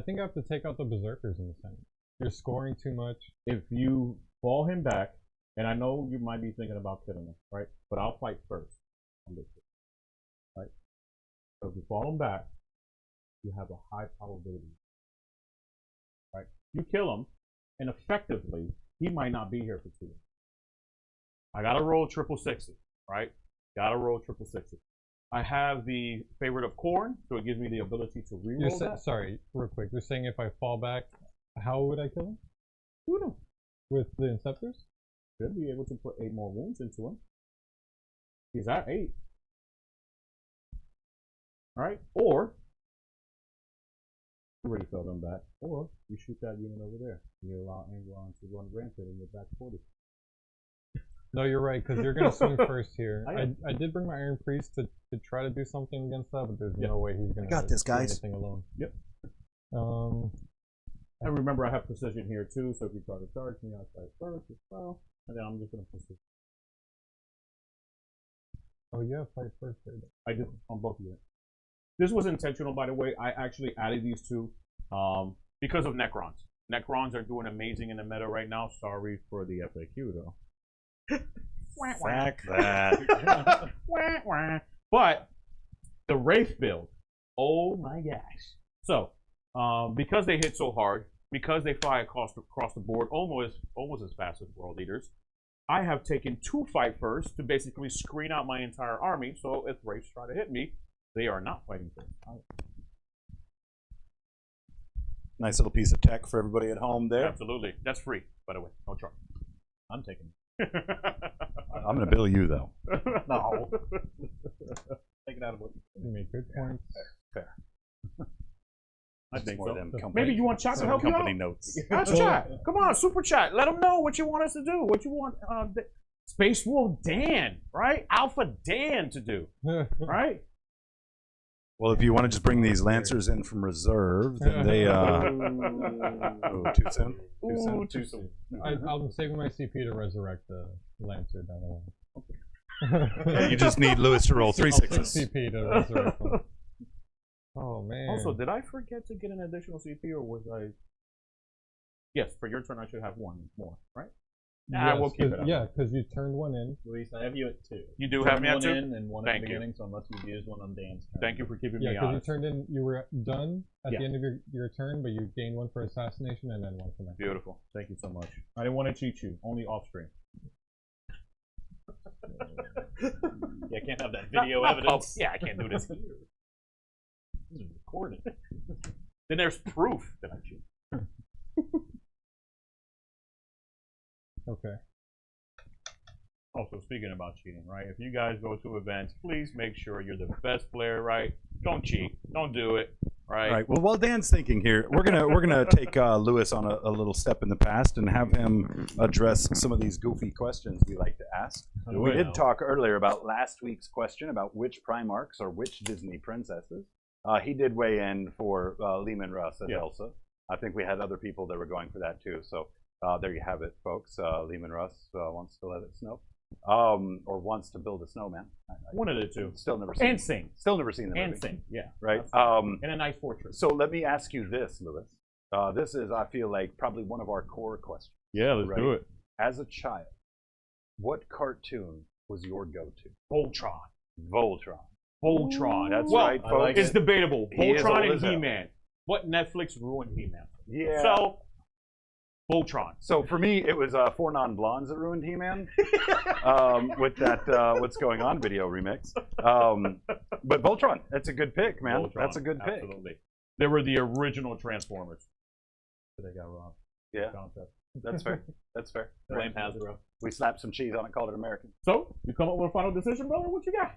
think I have to take out the berserkers in the center. You're scoring too much. If you fall him back, and I know you might be thinking about killing him, right? But I'll fight first on this, right? So if you fall him back, you have a high probability, right? You kill him, and effectively, he might not be here for 2 years. I gotta roll 666, right? Gotta roll 666. I have the favorite of corn, so it gives me the ability to You're reroll that. sorry, real quick. You're saying if I fall back, how would I kill him? Shoot him. With the Inceptors? Should be able to put 8 more wounds into him. He's at 8. Alright, or you already fell them back. Or you shoot that unit over there. You allow Angron to run rampant in your back 40. No, you're right, because you're going to swing first here. I am. I did bring my Iron Priest to try to do something against that, but there's no way he's going to got this, do guys. anything alone. Yep. And And remember, I have precision here too, so if you try to charge me, I'll try first as well. And then I'm just going to precision. oh, yeah, fight first there. I did on both units. This was intentional, by the way. I actually added these two because of Necrons. Necrons are doing amazing in the meta right now. Sorry for the FAQ, though. Sack that. But the Wraith build, oh my gosh. So, because they hit so hard, because they fly across the board almost as fast as World Leaders, I have taken 2 fight first to basically screen out my entire army, so if Wraiths try to hit me, they are not fighting first. Nice little piece of tech for everybody at home there. Absolutely. That's free, by the way. No charge. I'm taking it. I'm going to bill you, though. No. Take it out of what You made good points. Fair. I think More so. of them company, Maybe you want chat to help you company out? notes. Ask chat. Come on, super chat. Let them know what you want us to do. What you want. Space Wolf Dan, right? right? Alpha Dan to do, right? Well, if you want to just bring these Lancers in from reserve, then they. Too soon. Too soon. I'm saving my CP to resurrect the Lancer down the line. Yeah, you just need Lewis to roll 3 I'll take sixes. CP to resurrect them. Oh man. Also, did I forget to get an additional CP, or was I? Yes, for your turn, I should have one more, right? Nah, we'll keep it up. Yeah, because you turned one in. Luis, I have you at 2. You do have me at one 2? in and one at Thank the you. beginning, so unless you've used one on Dan's turn. Thank you for keeping Yeah, me because you honest. turned in, you were done at Yeah. the end of your turn, but you gained one for assassination and then one for that. Beautiful. Thank you so much. I didn't want to cheat you, only off stream. Yeah, I can't have that video evidence. Yeah, I can't do this here. This is recorded. Then there's proof that I cheat. Okay. Also, speaking about cheating, right? If you guys go to events, please make sure you're the best player, right? Don't cheat. Don't do it, right? All right. Well, while Dan's thinking here, we're gonna take Lewis on a little step in the past and have him address some of these goofy questions we like to ask. We did talk earlier about last week's question about which Primarchs or which Disney princesses. He did weigh in for Lehman Russ and Elsa. I think we had other people that were going for that too. So there you have it, folks. Lehman Russ wants to let it snow. Or wants to build a snowman. One of the two. Still never seen. And sing. Still never seen the movie. And sing, yeah. Right. In a nice fortress. So let me ask you this, Lewis. This is, I feel like, probably one of our core questions. Yeah, let's do it. As a child, what cartoon was your go-to? Voltron. Voltron. Voltron. That's well, right, folks. it's debatable. He is old Voltron as and hell. He-Man. What Netflix ruined He-Man? Yeah. So, Voltron. So for me, it was 4 Non-Blondes that ruined He-Man with that What's Going On video remix. But Voltron, that's a good pick, man. Voltron, That's a good pick. Absolutely. They were the original Transformers. They got robbed. Yeah, Concept. that's fair. That's fair. Blame Hasbro. We slapped some cheese on it, called it American. So, you come up with a final decision, brother? What you got?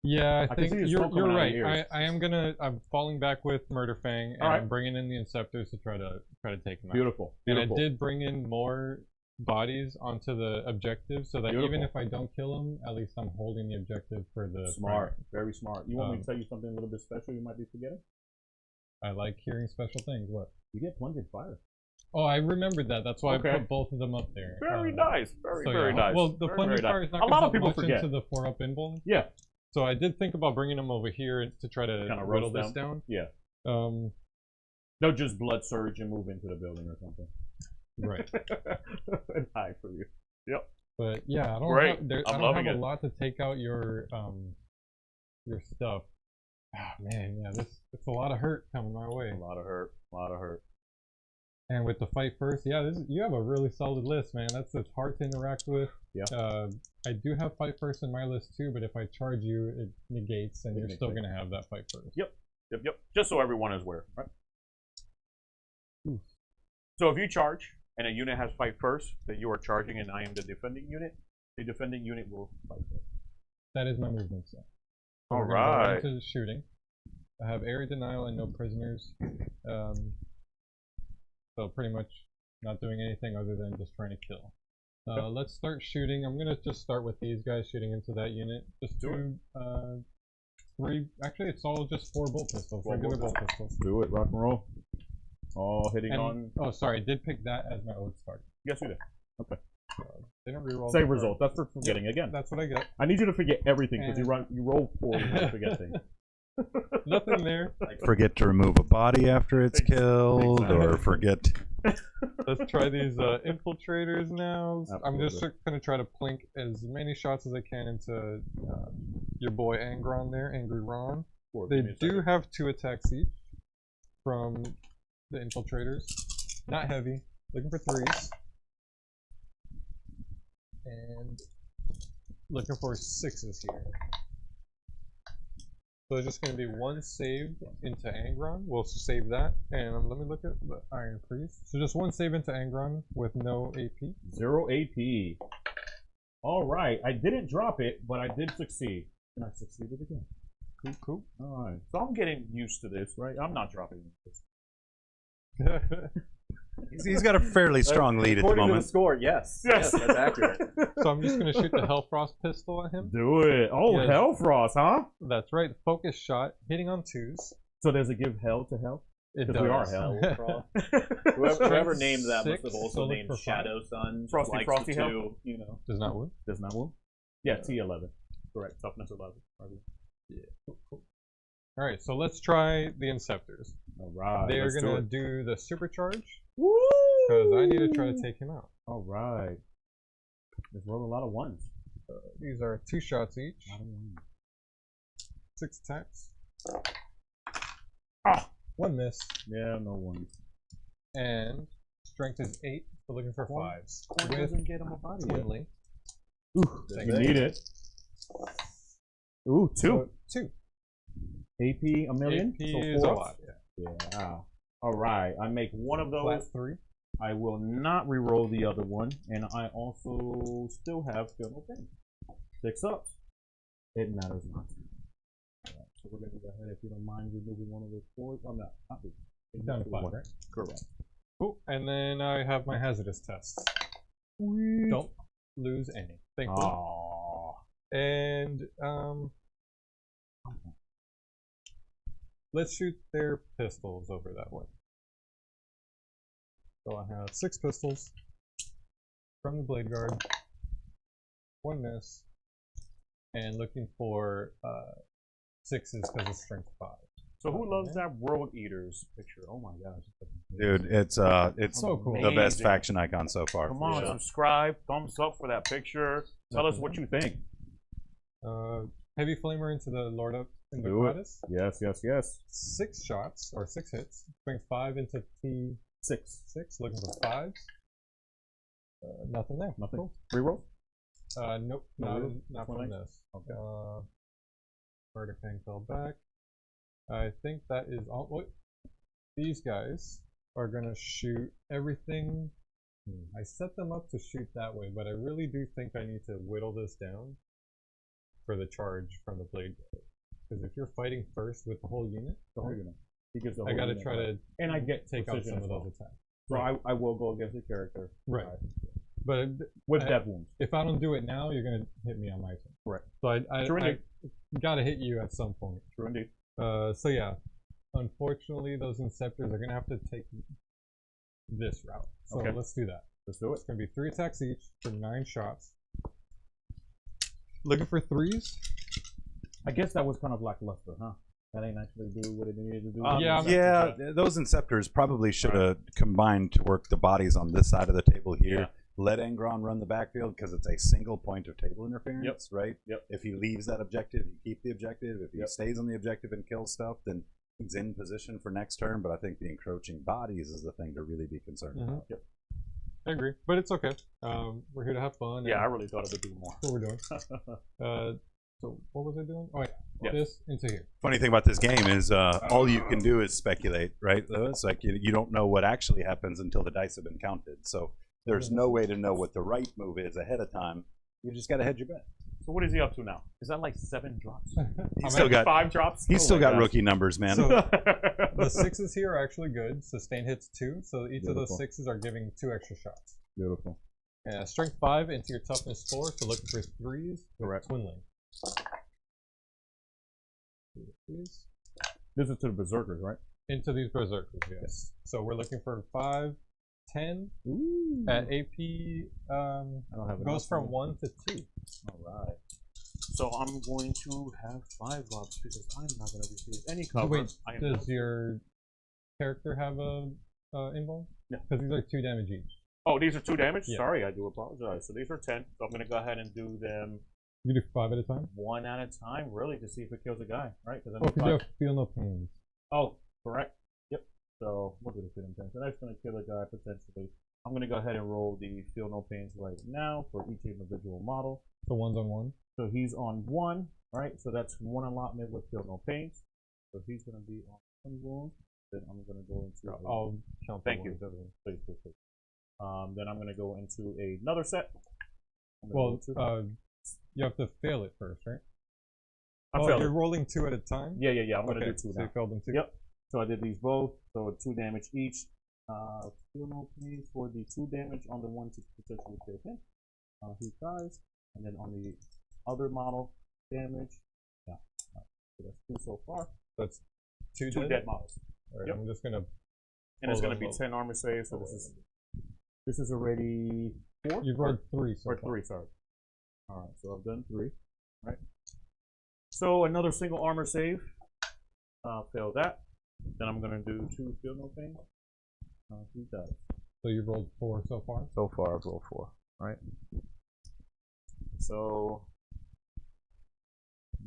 Yeah, I I can think see your you're smoke coming out of right. your ears. I'm falling back with Murderfang, and All right. I'm bringing in the Inceptors to try to take them out. Beautiful. And Beautiful. I did bring in more bodies onto the objective, so that even Beautiful. if I don't kill them, at least I'm holding the objective for the Smart. Very smart. You want me to Um, tell you something a little bit special you might be forgetting? I like hearing special things. What? You get plunged fire. Oh, I remembered that. That's why Okay. I put both of them up there. Very nice. Very, So, very yeah. nice. Well, the Very, plunge very fire nice. is not A going lot to of help people much forget. into the 4-up invuln. Yeah. So I did think about bringing them over here to try to Kinda whittle roast this them. down. Yeah. Um, They'll just blood surge and move into the building or something. right. And hide for you. But yeah, I don't Great. have, I I'm don't loving have it. a lot to take out your stuff. Ah, man, yeah, it's a lot of hurt coming my way. A lot of hurt. A lot of hurt. And with the fight first, yeah, you have a really solid list, man. It's hard to interact with. Yeah. I do have fight first in my list too, but if I charge you, it negates, and you're still negates. gonna have that fight first. Yep. Just so everyone is aware, right? So if you charge and a unit has fight first, that you are charging and I am the defending unit, the defending unit will fight first. That is my movement set. So All we're gonna go right. into shooting. I have area denial and no prisoners. So pretty much not doing anything other than just trying to kill. Let's start shooting. I'm gonna just start with these guys shooting into that unit. Just do 3. Actually, it's all just 4 bolt pistols. Regular bolt pistols. Do it. Rock and roll. All hitting And, on. oh, sorry, I did pick that as my old start. Yes, you did. They don't reroll. Save the result. That's for forgetting again. That's what I get. I need you to forget everything because And- you roll forward and you forget things. Nothing there. Forget to remove a body after it's killed, or forget. Let's try these infiltrators now. I'm just Absolutely. gonna try to plink as many shots as I can into your boy Angron there, Angry Ron. They do have 2 attacks each from the infiltrators. Not heavy. Looking for 3s. And looking for 6s here. So it's just going to be 1 save into Angron. We'll save that. And let me look at the Iron Priest. So just 1 save into Angron with no AP. 0 AP. All right. I didn't drop it, but I did succeed. And I succeeded again. Cool. All right. So I'm getting used to this, right? I'm not dropping this. He's got a fairly strong lead at the According to the moment. score, yes. Yes. Yes, that's accurate. So I'm just gonna shoot the Hellfrost pistol at him. Do it. Oh, Yes. Hellfrost, huh? That's right. Focus shot, hitting on 2s. So does it give hell to hell? It 'Cause does. we are hell. Whoever named that must have Six, also so look named for five. Shadow Sun. Frosty, likes Frosty the Hell? two, you know. Does not wound. Does not wound? Yeah, T11. Correct. Toughness 11. All right, so let's try the Inceptors. All right. They are let's gonna do do the supercharge Woo! because I need to try to take him out. All right. Let's roll a lot of ones. These are 2 shots each. 6 attacks. Ah, 1 miss. Yeah, no ones. And strength is 8. So looking for 5s. Corn With doesn't get him a body yet. Twinley. Ooh, Thank you you. need it. Ooh, 2. So 2. AP a million. AP so is a 4. lot. Yeah. All right. I make one of Flat those. 3. I will not re-roll the other one, and I also still have Feel No Pain. 6 ups. It matters not. Alright, so we're gonna go ahead, if you don't mind, removing one of those 4s. I'm not. Down to 5, right? Correct. Cool. And then I have my hazardous test. Don't lose any. Thankfully. Aww. And let's shoot their pistols over that way. So I have 6 pistols from the blade guard, 1 miss, and looking for 6s because of strength 5. So who loves that World Eaters picture? Oh my gosh. Dude, it's So cool. the best Amazing. faction icon so far. Come for on, sure. subscribe, thumbs up for that picture. Tell us what you think. Heavy flamer into the Lord of Do it. Invocatus. Yes, yes, yes. 6 shots or 6 hits. Strength 5 into T6. 6. Looking for 5s. Nothing there. Nothing. Cool. Reroll? Nope. No Not, reroll? not Nothing from like- this. Murder King fell back. I think that is all. What? These guys are gonna shoot everything. I set them up to shoot that way, but I really do think I need to whittle this down for the charge from the blade guard. Because if you're fighting first with the whole unit, He gives the I whole gotta unit try back. to And I get take out precision some as of well. those attacks. So I will go against the character. Right. But With I- death wounds. if I don't do it now, you're gonna hit me on my turn. Correct. So I True indeed. gotta hit you at some point. True indeed. So yeah, unfortunately, those Inceptors are gonna have to take this route. So Okay. let's do that. Let's do it. It's gonna be 3 attacks each for 9 shots. Looking for 3s. I guess that was kind of lackluster, huh? That ain't actually do what it needed to do. Yeah, Yeah, those Inceptors probably should have combined to work the bodies on this side of the table here. Yeah. Let Angron run the backfield because it's a single point of table interference, right? Yep. If he leaves that objective, you keep the objective. If he Yep. stays on the objective and kills stuff, then he's in position for next turn. But I think the encroaching bodies is the thing to really be concerned about. Yep. I agree, but it's okay. We're here to have fun. Yeah, I and really thought it would do more. that's what we're doing. So what was I doing? Oh yeah, Yeah. this into here. Funny thing about this game is all you can do is speculate, right? It's like you don't know what actually happens until the dice have been counted. So there's no way to know what the right move is ahead of time. You just got to hedge your bet. So what is he up to now? Is that like 7 drops? He's still got 5 drops? he's Oh still my got gosh. rookie numbers, man. So the 6s here are actually good. Sustain hits 2, so each of those Beautiful. 6s are giving 2 extra shots. Beautiful. Strength 5 into your toughness 4, so looking for 3s. Correct. Twinling. This is to the Berserkers, right? Into these Berzerkers, yes. So we're looking for 5, 10. Ooh. At AP, I don't have goes enough from room. 1 to 2. Alright. So I'm going to have 5 ups because I'm not going to receive any cover. Wait, I am does your character have a invuln? Yeah. Because these are 2 damage each. Oh, these are 2 damage? Yeah. Sorry, I do apologize. So these are 10. So I'm going to go ahead and do them You do 5 at a time? 1 at a time, really, to see if it kills a guy, right? Because Or could you have feel no pain? Oh, correct. Yep. So we'll do the feeling pains. So that's going to kill a guy potentially. I'm going to go ahead and roll the feel no pains right now for each individual model. So 1's on 1. So he's on 1, right? So that's 1 allotment with feel no pains. So he's going to be on 1 wound. Then I'm going to go into. I'll count the Thank you. ones. Please, please, please. Then I'm going to go into another set. I'm gonna Well, go to- you have to fail it first, right? I'm Oh, failing. you're rolling 2 at a time? Yeah. I'm going to Okay, do 2 so now. you failed them 2. Yep. So I did these both. So 2 damage each. Feel no pain for the 2 damage on the one to potentially kill him. He dies, and then on the other model damage, yeah, so that's 2 so far. That's two dead models. All right, Yep. I'm just gonna. And it's pull going to them be both. 10 armor saves, so this is already 4? You've rolled 3 so Or far. 3, sorry. Alright, so I've done 3. So another single armor save. Fail that. Then I'm going to do 2 feel no pain. He dies. So you've rolled 4 so far. So far, I've rolled 4. Right. So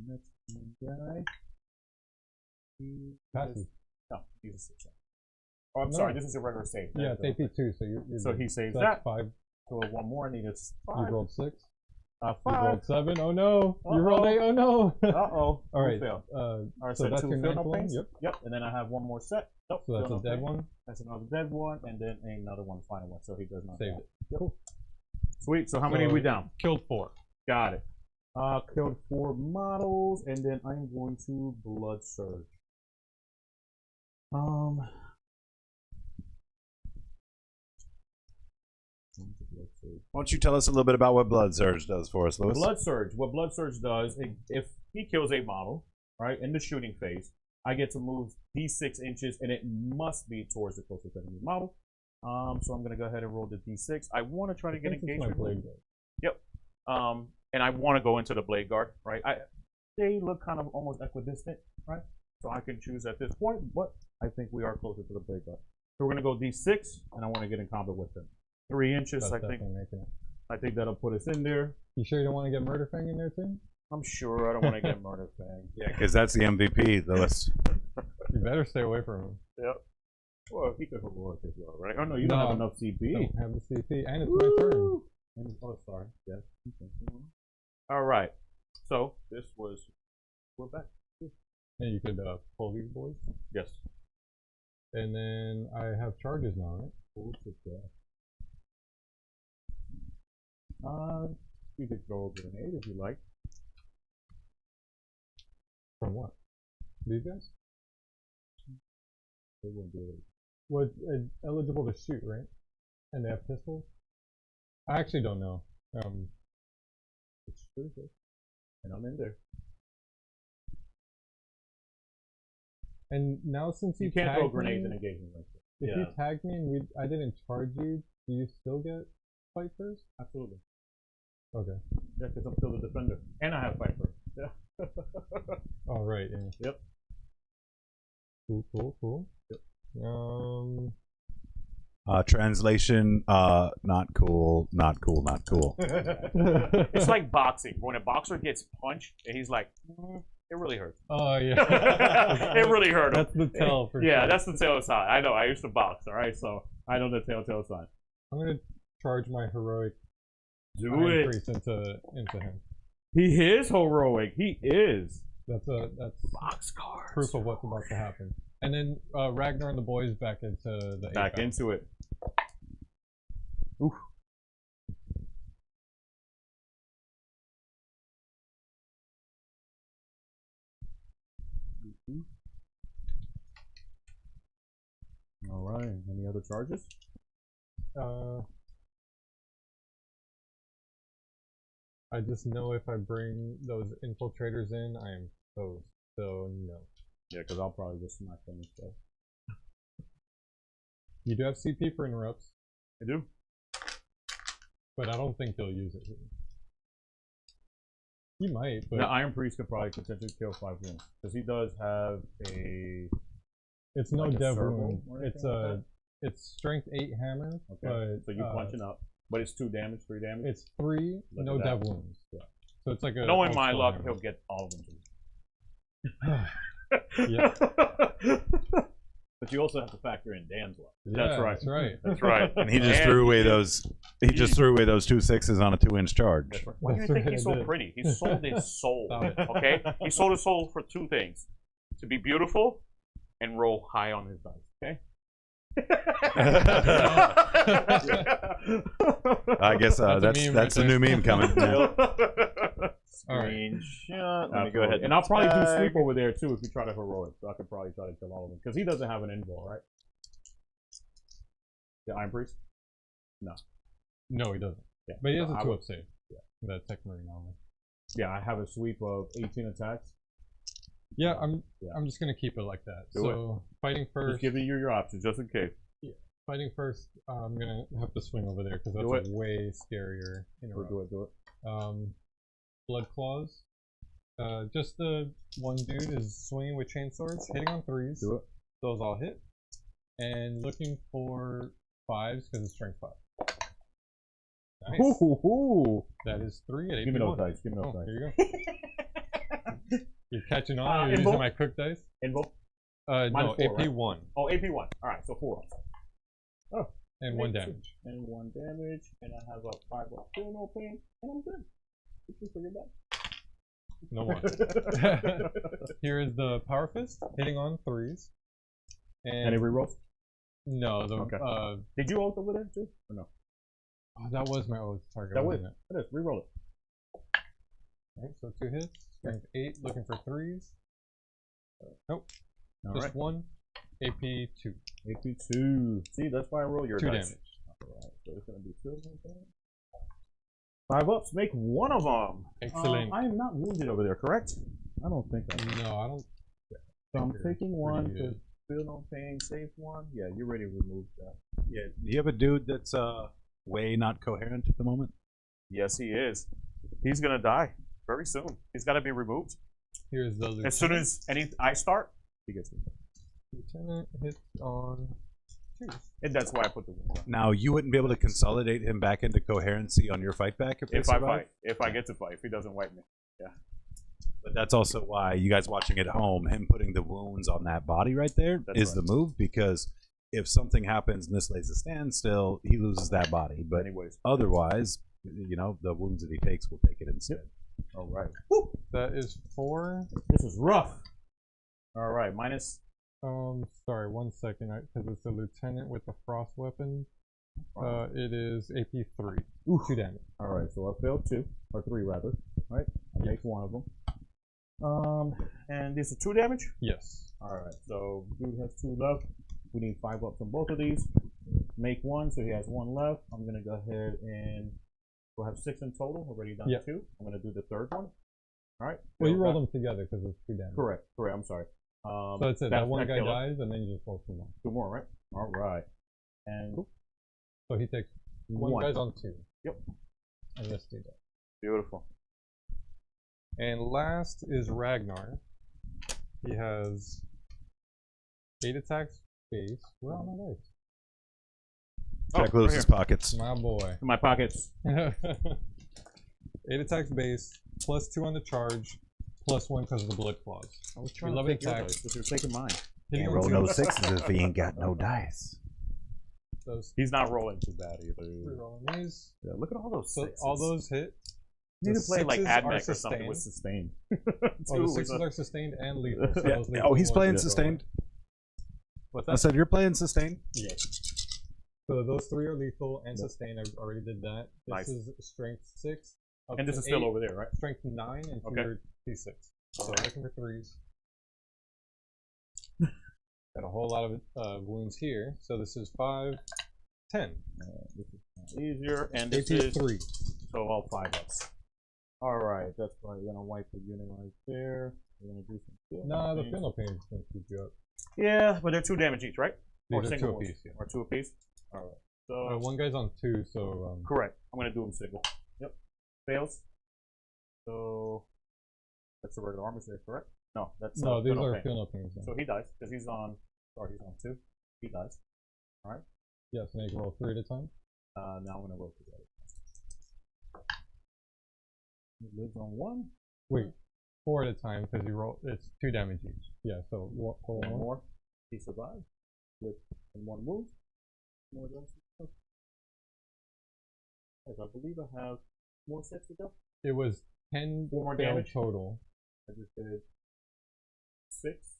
Next guy. Passes. no, he's a 6. Oh, I'm No. sorry. This is a regular save. Yeah, it's AP 2, so you're So good. he saves So that. that's 5. So 1 more. I need is You 5. rolled 6. You 5. rolled 7. Oh no! You rolled 8. Oh no! Uh-oh. All right. Fail. All right, so so that's 2 your feel ninth no one. pains. Yep. Yep. And then I have 1 more set. Nope. So that's feel a no dead pain. one. That's another dead one, and then another one, final one. So he does not Saved die. it. Cool. Sweet. So how many are we down? Killed 4. Got it. Killed 4 models, and then I'm going to Blood Surge. Why don't you tell us a little bit about what Blood Surge does for us, Lewis? Blood Surge. What Blood Surge does, if he kills a model, right, in the shooting phase, I get to move d6 inches, and it must be towards the closest enemy model. So I'm going to go ahead and roll the d6. I want to try to get This is my engagement. blade guard. Yep. And I want to go into the Blade Guard, right? They look kind of almost equidistant, right? So I can choose at this point, but I think we are closer to the Blade Guard. So we're going to go d6, and I want to get in combat with them. 3 inches, That's I think. definitely making it. I think that'll put us in there. You sure you don't want to get Murder Fang in there too? I'm sure I don't want to get Murder Fang. Yeah, because that's the MVP, Lewis. You better stay away from him. Yep. Well, he could heroic as well, right? Oh no, you don't No. have enough CP. Don't have the CP, and it's my turn. Oh, sorry. Yes. All right. So this was. We're back. And you could pull these boys. Yes. And then I have charges now, right? You could throw a grenade if you like. From what? These guys? They won't do it. Well, it's eligible to shoot, right? And they have pistols? I actually don't know. It's true, sir. And I'm in there. And now since You can't throw tagged grenades me, in engagement like that. if Yeah. you tagged me and I didn't charge you, do you still get fight first? Absolutely. Okay. Yeah, because I'm still the defender. And I have fight first. Yeah. All right. Yeah. Yep. Cool. Yep. Translation, not cool. It's like boxing. When a boxer gets punched and he's like, it really hurts. Oh yeah. It really hurt him. That's the tell for Yeah, sure. that's the tail sign. I know. I used to box, all right? So I know the telltale sign. I'm gonna charge my heroic Do iron it. priest into him. He is heroic. He is. That's Box cards. proof of what's about to happen. And then Ragnar and the boys back into the Back AFAB. into it. All right. Any other charges? I just know if I bring those infiltrators in, I am toast. So no. Yeah, because I'll probably just smack them instead. You do have CP for interrupts, I do. but I don't think they'll use it. He might, but Now, Iron Priest could probably potentially kill 5 wounds. Because he does have a. it's no like a dev serval wound. or It's anything like it's strength 8 hammer, Okay. but So you punching up. But it's 2 damage, 3 damage. it's 3 Look no at dev that. wounds. So it's like a Knowing my ultra luck, hammer. he'll get all of them. Yeah. But you also have to factor in Dan's luck. That's right. That's right. That's right. And he just threw away those. He just threw away those 2 6s on a 2-inch charge. That's right. Why do you That's think right, he's I so did. pretty? He sold his soul. Stop it. Okay? He sold his soul for 2 things: to be beautiful and roll high on his dice. Okay? I guess That's a that's meme that's right a new meme coming. Yeah. All right. Screenshot. Let me go ahead. And I'll probably do tag. sleep over there too if you try to heroic. So I could probably try to kill all of them because he doesn't have an invul, right? The Iron Priest? No, he doesn't. Yeah. But he has So a I 2 would- up save. Yeah. That Tech Marine armor. Yeah, I have a sweep of 18 attacks. Yeah, I'm Yeah. I'm just gonna keep it like that. Do so fighting Just first. giving you your options, just in case. Fighting first. I'm gonna have to swing over there because Do that's it. way scarier. In a row. Do it. Blood claws. Just the one dude is swinging with chain swords, hitting on 3s. Do it. Those all hit. And looking for 5s because it's strength 5. Nice. Ooh. That is 3 at 8. Give me those dice. Give me those Oh, dice. here you go. You're catching on. You're invoke? using my cook dice. Invoke. No, Minus 4, AP 1 Oh, AP1. All right, so 4. and 1 damage. And 1 damage, and I have a 5 up feel no pain, and I'm good. Did you forget that? No more. Here is the power fist, hitting on 3s. And Any rerolls? no, the Okay. Did you ult over there too? Or no? oh, that was my old target. That was wasn't it. It is. Reroll it. Alright, so 2 hits, strength 8, looking for 3s. Nope, All just right. 1. AP 2. AP 2. See, that's why I roll your 2 dice. damage. Alright, so it's gonna be 2 of them. 5 ups, make 1 of them. Excellent. I am not wounded over there, correct? I don't think I am. No, I don't. So I'm You're taking 1 pretty to good. feel no pain, save 1. Yeah, you already removed that. Yeah. Do you have a dude that's way not coherent at the moment? Yes, he is. He's gonna die very soon. He's got to be removed Here's the lieutenant. as soon as I start. He gets it. Lieutenant hits on 2s. And that's why I put the wound on. Now you wouldn't be able to consolidate him back into coherency on your fight back if they If I survive? fight, if I get to fight, if he doesn't wipe me. But that's also why you guys watching at home, him putting the wounds on that body right there That's is the move, because if something happens and this lays a standstill, he loses that body. But Anyways, otherwise, you know, the wounds that he takes will take it instead. All right. That is 4. This is rough. All right, minus. Sorry, 1 second, because it's a lieutenant with the frost weapon. It is AP 3. 2 damage. All right, so I failed 2 or 3 rather. Right, I make 1 of them. and this is 2 damage. Yes. All right, so dude has 2 left. We need 5 ups on both of these. Make 1, so he has 1 left. I'm gonna go ahead and we'll have 6 in total. Already done Yep. 2. I'm gonna do the 3rd one. All right. Well, you so roll that- them together because it's 2 damage. Correct. I'm sorry. So that's it. That one guy killer. dies, and then you just roll 2 more. 2 more, right? All right. And So he takes 1 1. guy's on 2. Yep. And this dude dies. Beautiful. And last is Ragnar. He has 8 attacks base. Where are my dice? Jack right Lewis's here. pockets. My boy. in my pockets. 8 attacks base, plus 2 on the charge, plus 1 because of the blood claws. I was trying to take your dice, but you're taking mine. Hitting Can't on roll 2, no sixes if he ain't got no dice. those He's not rolling too bad either. rerolling these. Yeah, look at all those So sixes. all those hit. You need The to play like 6s Ad are Mech or something with sustained. sustained. Oh, the two, 6s are sustained and lethal. So Yeah. those lethal Oh, he's ones- playing Yeah. sustained. What's I that? said you're playing sustained. Yeah. So those 3 are lethal and sustained. I already did that. This Nice. is strength 6. Up And this to is still 8, over there, right? Strength 9 and Okay. fewer T6. So looking for 3s. Got a whole lot of wounds here. So this is 5, 10. Easier, and this AP is 3. so all 5 ups. All right, that's right. We're gonna wipe the unit right there. We're gonna do some. field Nah, the things. feel no pain is going to keep you up. Yeah, but they're 2 damage each, right? These Or are 2 single ones? apiece, yeah. Or 2 apiece. All right. So One guy's on 2, so correct. I'm gonna do them single. Yep. Fails. So that's the regular armor save, correct? No, that's no, these feel no are pain. feel no pains. So he dies because he's on. Sorry, he's on 2. He dies. Yes, and you can roll 3 at a time. Now I'm gonna roll together. He lives on 1. Wait, 4 at a time because you roll. It's 2 damage each. Yeah, so roll 1 1 more. He survives with 1 move. More damage. Yes, I believe I have more sets to go. It was 10 4 more failed damage. total. I just did 6.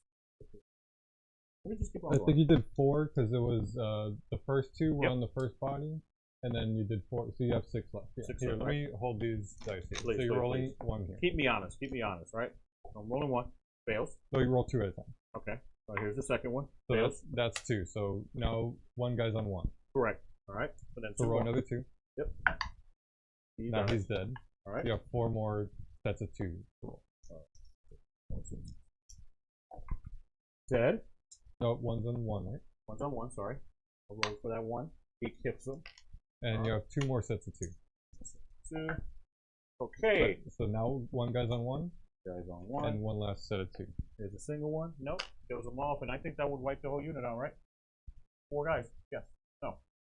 Let me just keep on I going. think you did 4 because it was the first 2 were Yep. on the first body, and then you did 4. So you have 6 left. Yeah. 6 Here, left, let me hold these dice here. Please, so you're please, rolling please. 1 here. Keep me honest. Keep me honest, right? So I'm rolling 1. Fails. So you roll 2 at a time. Okay. So here's the second one. So Fails. that's 2. So now 1 guy's on 1. Correct. All right. So then So two roll more. another 2. Yep. Now he's dead. All right. You have 4 more sets of 2 to roll. Dead. No, 1's on 1, right? One's on 1. Sorry. I'll roll for that 1. He kicks them. And you have 2 more sets of 2. 2. Okay. So now 1 guy's on 1, Guys on 1. and 1 last set of 2. There's a single one. Nope. Kills them off, and I think that would wipe the whole unit out, right? 4 guys. Yes. No.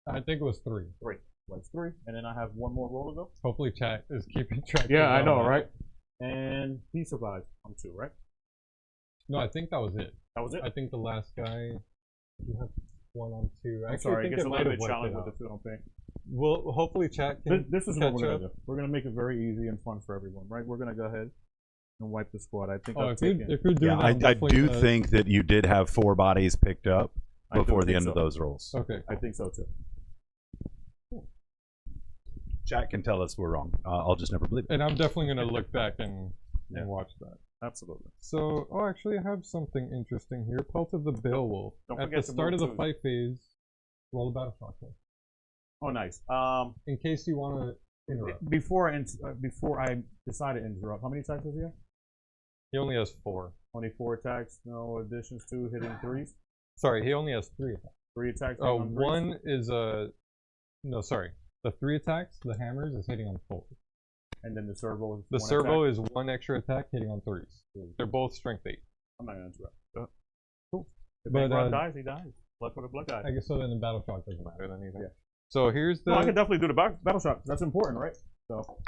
I think it was 3. 3. Wipes 3, and then I have 1 more roll to go. Hopefully chat is keeping track. Yeah, I of know, all that. right? And he survives on 2, right? No, I think that was it. That was it. I think the last guy, you have 1 on 2. I I'm actually sorry, it think gets a might little have bit wiped challenging it with out. the 2 on pink. Well, hopefully chat can This is what catch we're up. gonna do. We're gonna make it very easy and fun for everyone, right? We're gonna go ahead and wipe the squad. I think Oh, I've if you're taken. doing Yeah, that, I definitely, do think that you did have 4 bodies picked up I do before the think end so. of those rolls. Okay. I think so too. Chat can tell us we're wrong. I'll just never believe it. And I'm definitely going to look back and Yeah. watch that. Absolutely. So, actually, I have something interesting here. Pelt of the Beowulf. Don't At forget the to start of move the too. fight phase, roll a battle shock roll. Oh, nice. In case you want to interrupt. Before I decide to interrupt, how many attacks does he have? He only has 4. Only 4 attacks. No additions. 2 hitting 3s. Sorry, he only has 3 attacks. 3 attacks. Oh, hitting on 3s. 1 is a... No, sorry. The 3 attacks, the hammers, is hitting on 4. And then the servo is The 1 servo attack. is 1 extra attack hitting on 3s. They're both strength 8. I'm not gonna interrupt. Cool. If But, Angron dies, he dies. Blood for the blood guy. I guess so then the battle shock doesn't matter then either. Yeah. So here's the... No, I can definitely do the battle shock. That's important, right? So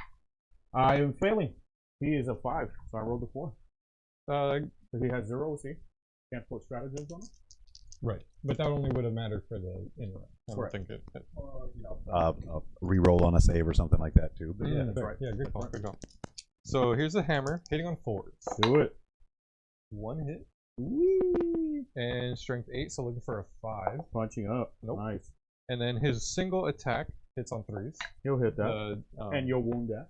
I am failing. He is a 5, so I rolled a 4. Because he has 0, see? Can't put stratagems on him. Right. But that only would have mattered for the interrupt. I don't Correct. think it... Reroll on a save or something like that too. But Yeah, that's fair. right. Yeah, good That's call. right. Good call. So here's the hammer hitting on 4s. Do it. 1 hit. And strength 8, so looking for a 5. Punching up. Nope. Nice. And then his single attack hits on 3s. He'll hit that. The, And you'll wound that.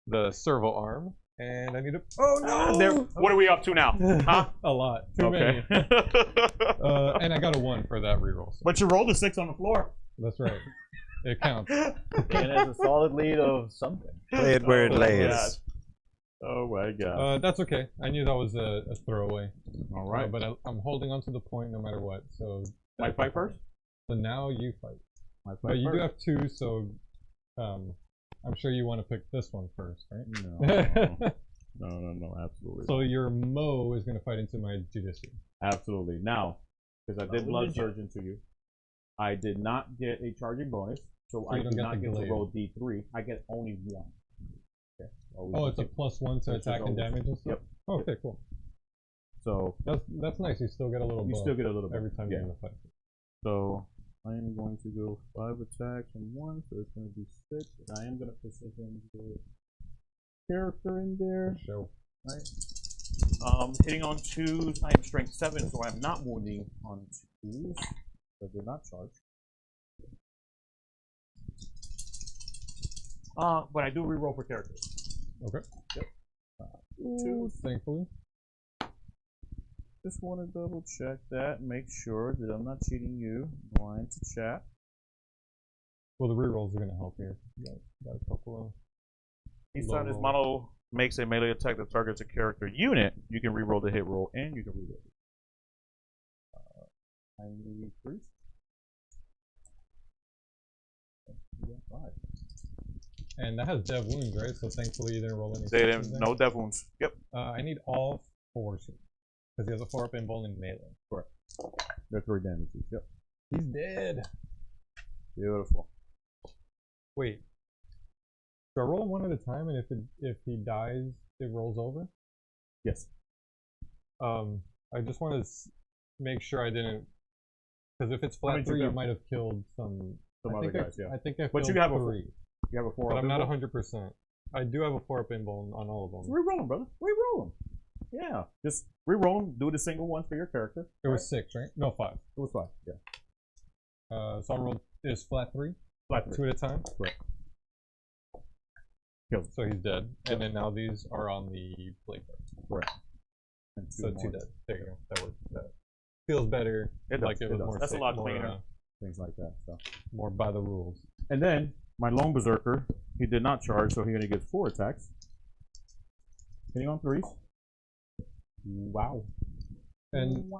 the servo arm. And I need a... Oh no! What are we up to now? Huh? A lot. Too many. And I got a 1 for that reroll. So But you rolled a 6 on the floor. that's right. It counts. And has a solid lead of something. play it where it Oh, lays. God. Oh my god. That's okay. I knew that was a throwaway. All right. But I'm holding on to the point no matter what. So My fight first? So now you fight. My fight But you do first. have 2, so I'm sure you want to pick this one first, right? No, absolutely. So your Mo is going to fight into my Judiciary. Absolutely. Now, because I did Blood Surge into you, I did not get a charging bonus, so I you do don't get not the get to glaive. roll D3. I get only 1. Okay. Oh, it's a +1 to Which is attack and always- damage and stuff? Yep. Oh, okay, cool. So That's nice. You still get a little you buff still get a little bit every time yeah. you're in the fight. So I am going to go 5 attacks and 1, so it's going to be 6. And I am going to precision the character in there. Show. Right. Hitting on 2s, I am strength 7, so I'm not wounding on 2s. So they're not charged. But I do reroll for characters. Okay. Yep. 2, thankfully. Just want to double check that, make sure that I'm not cheating you. Line to chat. Well, the rerolls are going to help here. Got a couple of... Each Low time this roll. model makes a melee attack that targets a character unit, you can reroll the hit roll and you can reroll it. I need 3. And that has dev wounds, right? So thankfully you didn't roll any. They didn't, sixes there. no death wounds. Yep. I need all 4s here. Because he has a 4-up invuln in melee. That's 3 damage. Yep. He's dead. Beautiful. Wait. Do I roll him 1 at a time, and if he dies, it rolls over? Yes. I just want to make sure I didn't, because if it's flat many 3, you you got? might have killed some Some other guys, yeah. I think I But you killed have a 3, You have a 4 but up I'm not invuln? 100%. I do have a 4-up invuln on all of them. Reroll them, brother. Reroll them. Yeah. Just reroll them. Do the single one for your character. It was 6, right? No, 5. It was 5. Yeah. So I'll roll is flat 3, Flat 2 at a time. Correct. So he's dead, and then now these are on the blade card. Correct. And So 2 more. dead. There you go. That works. That feels better. It like does, it was it does. more That's a safe, lot more, cleaner. things like that. So, More by the rules. and then my lone berserker, he did not charge, so he only gets 4 attacks. Hitting on 3s. Wow. And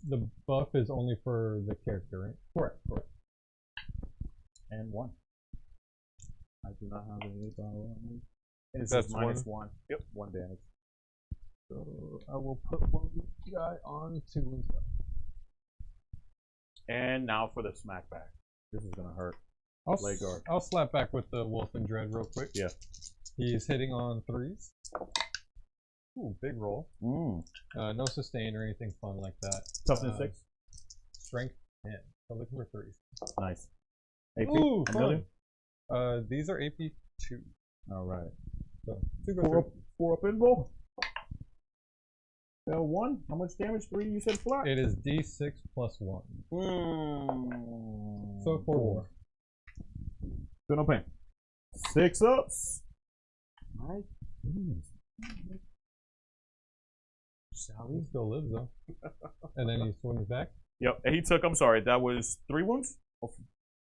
the buff is only for the character, right? Correct. And 1. I do not have any power on me. And it's That's just -1. Yep, 1 damage. So I will put one guy on 2 and stuff. And now for the smack back. This is gonna hurt. Leg guard. I'll slap back with the Wolf and Dread real quick. Yeah. He's hitting on 3s. Ooh, big roll. No sustain or anything fun like that. Toughness 6. Strength 10. So looking for 3s. Nice. AP. Ooh, a fun. million? These are AP 2. All right. So 2 go 4 up in roll. 1. How much damage? 3. You said flat. It is D6 plus 1. So 4. Feel no pain. 6 ups. My goodness. He still lives though. And then he swings back. Yep. And he took, I'm sorry, that was 3 wounds?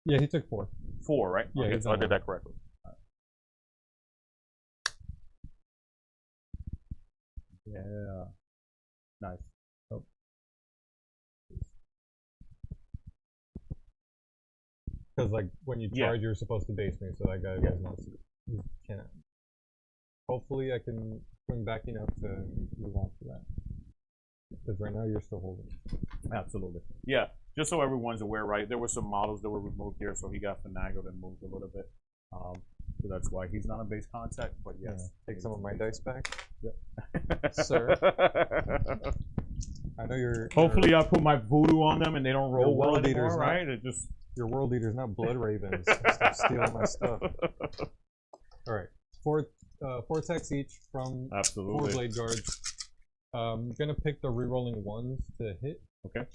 Yeah, he took 4. 4, right? Yeah, okay, he's so I on did 1. that correctly. Yeah. Nice. Because like when you charge, you're supposed to base me, so that guy does not. He can't. Hopefully, I can swing back enough to move on to that. Because right now you're still holding. Absolutely. Yeah, just so everyone's aware, right? There were some models that were removed here, so he got finagled and moved a little bit. So that's why he's not on base contact, but yes. Take some of my dice back. Yep. Sir. I know you're. Hopefully, I put my voodoo on them and they don't roll well world anymore, eaters, right? It just Your world eaters, not blood ravens. Stop stealing my stuff. All right, 4 attacks each from 4 Absolutely. blade guards. I'm gonna pick the rerolling 1s to hit. Okay.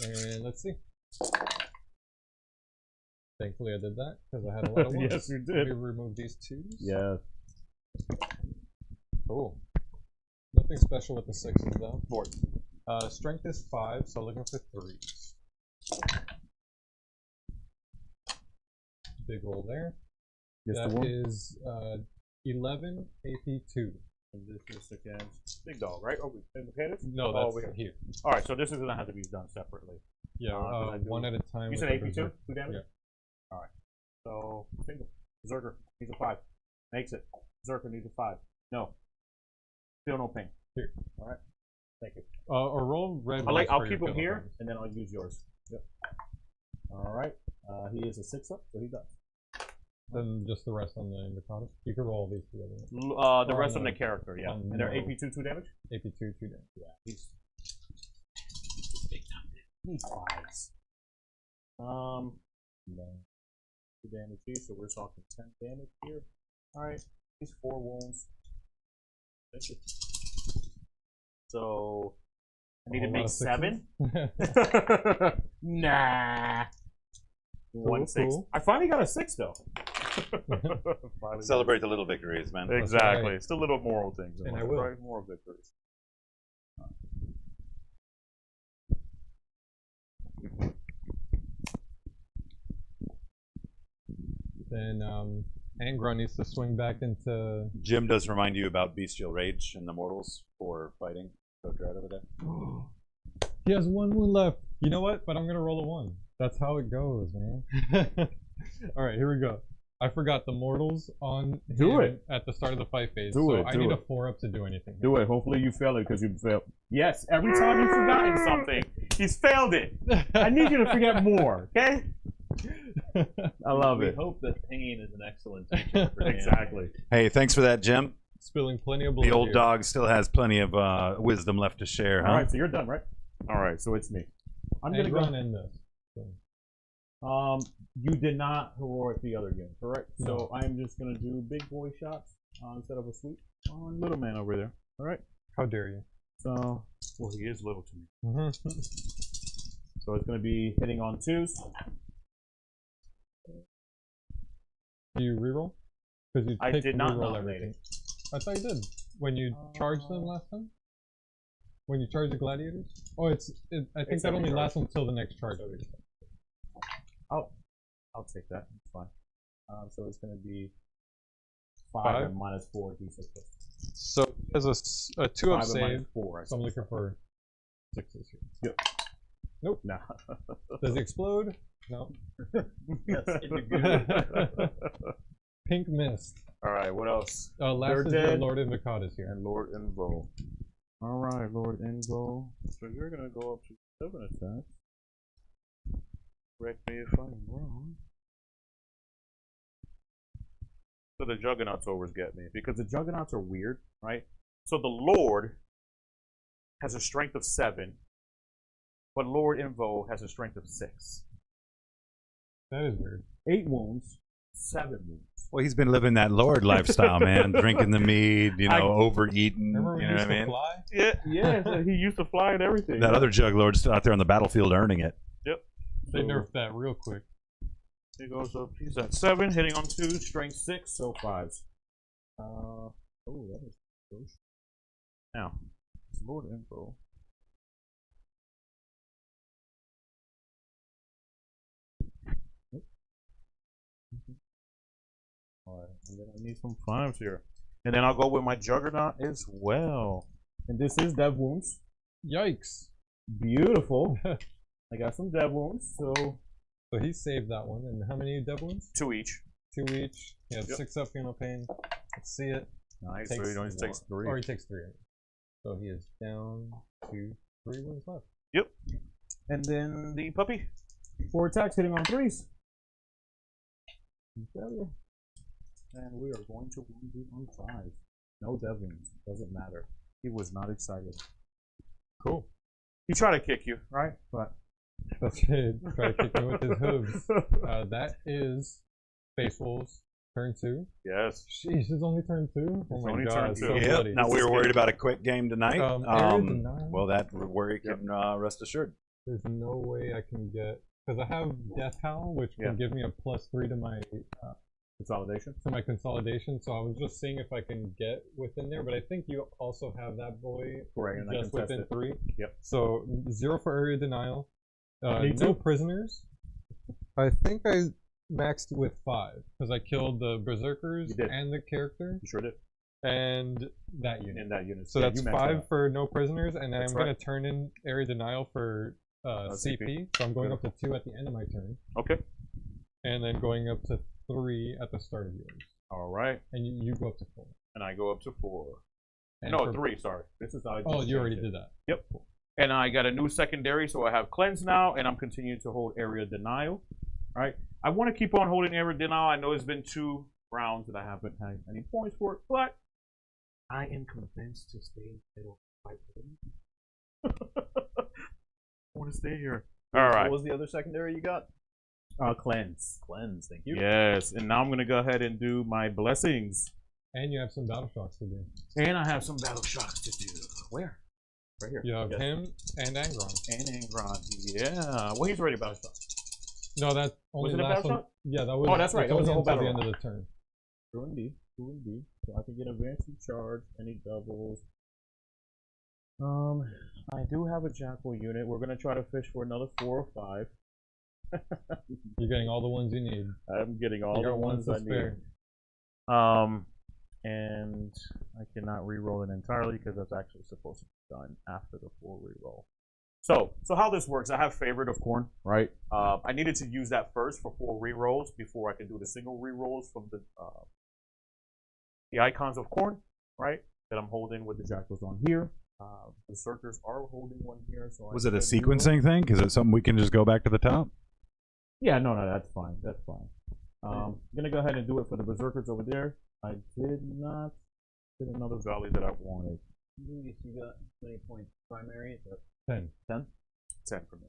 And let's see. Thankfully, I did that because I had a lot of 1s. Yes, you did. Let me remove these 2s. yeah. Cool. Nothing special with the 6s though. 4. Strength is 5, so looking for 3s. Big roll there. Just the That one? is 11 AP 2. And this is against Big Dog, right? Oh, we indicated? No, Oh, that's we- here. All right, so this is going to have to be done separately. Yeah, can I do- 1 at a time. You with said the AP 2? berserk. 2 damage? Yeah. All right. So, single. Berserker needs a 5. Makes it. Berserker needs a 5. No. Feel no pain. Here. All right. Thank you. Or roll red. I'll dice for keep your him fill here, points. and then I'll use yours. Yep. All right. He is a 6 up, so he does. Then just the rest on the Invocatus. You can roll these together. The Oh, rest no. of the character, yeah. Oh, And they're no. AP 2 damage? AP 2, 2 damage. Yeah. He's big time. He's 5s. No. 2 damage each, so we're talking 10 damage here. Alright. He's 4 wounds. That's it. So I need to A lot make of 7? sixes. Nah. Cool, 1 6. cool. I finally got a 6 though. Celebrate the little victories, man. Exactly. right. It's the little moral things. And in I life, will. Right? Moral victories. Then Angron needs to swing back into. Jim does remind you about Bestial Rage and the Mortals for fighting. Go right over there. He has 1 wound left. You know what? But I'm gonna roll a 1. That's how it goes, man. All right, here we go. I forgot the mortals on Do him it. at the start of the fight phase. Do so it, I do need a it. 4-up to do anything. Do it. Hopefully you fail it because you failed. Yes, every time you've forgotten something, he's failed it. I need you to forget more, okay? I love We it. hope that pain is an excellent teacher for Dan. Exactly. Hey, thanks for that, Jim. Spilling plenty of blood. The old here. dog still has plenty of wisdom left to share, huh? All right, so you're done, right? All right, so it's me. I'm gonna Angron go. in this. So. You did not heroic the other game, correct? No. So I'm just gonna do big boy shots instead of a sweep on little man over there. All right. How dare you? So Well, he is little to me. so it's gonna be hitting on 2s. Do you reroll? Because you I take did not reroll nominate everything. it. I thought you did. When you charged them last time? When you charged the gladiators? Oh, I think It's that every only charge. lasts until the next charge. I'll take that. It's fine. So it's going to be 5 5? and minus 4 d6. So he has a 2 up 5 and save. minus 4. So I'm looking for 6s here. Yep. Nope. Nah. Does he explode? No. Yes, it'd be good. Pink mist. All right, what else? Last They're is your dead. Lord Invocata is here. And Lord Invo. All right, Lord Invo. So you're gonna go up to 7 attacks. Correct me if I'm wrong. So the Juggernauts always get me because the Juggernauts are weird, right? So the Lord has a strength of 7, but Lord Invo has a strength of 6. That is weird. 8 wounds, 7 wounds. Well, he's been living that Lord lifestyle, man. Drinking the mead, overeating. Remember when You he know used what I to mean? fly? Yeah. Yeah, so he used to fly and everything. That other Jug Lord's still out there on the battlefield earning it. They nerfed that real quick. He goes up. He's at 7, hitting on 2, strength 6. So 5s. Oh, that is close. Now, It's Lord Invo. Alright, and then I need some 5s here. And then I'll go with my Juggernaut as well. And this is dev wounds. Yikes. Beautiful. I got some dev wounds, so So he saved that one. And how many dev wounds? 2 each. 2 each. He had Yep. 6 up, feel no pain. Let's see it. Nice. Takes So he only takes 3. Or he takes 3. So he is down to 3 wounds left. Yep. And then the puppy. 4 attacks hitting on 3s. And we are going to wound it on 5. No dev wounds. Doesn't matter. He was not excited. Cool. He tried to kick you, right? But That's it. Try to kick me with his hooves. That is Space Wolves. Turn 2. yes. Sheesh, it's only turn 2? Oh my only god, turn it's 2. so Yep. bloody. Now we were worried about a quick game tonight. Area denial? Well, that worry can rest assured. There's no way I can get... Because I have Death Howl, which Yeah. can give me a +3 to my Consolidation. consolidation, so I was just seeing if I can get within there, but I think you also have that boy Right, and I just can test within it. 3. Yep. So 0 for area denial. Me No too. prisoners. I think I maxed with 5 because I killed the Berzerkers You did. and the character You sure did. and that unit. In that unit. So Yeah, that's you maxed 5 out. for no prisoners, and then That's I'm going to turn in area denial for CP. CP. So I'm going up to 2 at the end of my turn, Okay. and then going up to 3 at the start of yours. All right. And you go up to 4. And I go up to 4. And No, for- 3. Sorry. This is how I Oh, just you already changed it. did that. Yep. And I got a new secondary, so I have cleanse now, and I'm continuing to hold area denial. All right. I want to keep on holding area denial. I know it's been 2 rounds that I haven't had any points for it, but I am convinced to stay in the middle. I want to stay here. All right. What was the other secondary you got? Cleanse. Cleanse, thank you. Yes, and now I'm gonna go ahead and do my blessings, And you have some battle shocks to do. and I have some battle shocks to do. Where? Right here. You have Yes. him and Angron. And Angron. Yeah. Well, he's ready to battle shock. No, that only Was it a lasts battle on- shot? Yeah, that was. Oh, that's right, that was the whole until the battle end of the turn. 2 and D. 2 and D. So I can get advanced and charge, any doubles. I do have a Jackal unit. We're going to try to fish for another 4 or 5. You're getting all the ones you need. I'm getting all You the got ones to I need. spare. And I cannot re-roll it entirely because that's actually supposed to be done after the 4 re-roll. So how this works, I have Favorite of Corn, right? I needed to use that first for 4 rerolls before I could do the single rerolls from the Icons of Corn, right? That I'm holding with the Jackals on here. The Berserkers are holding one here. So Was it a sequencing thing? Is it something we can just go back to the top? Yeah, no, that's fine. That's fine. I'm gonna go ahead and do it for the Berserkers over there. I did not get another valley that I wanted. You got 20 points primary. 10. 10? 10 for me.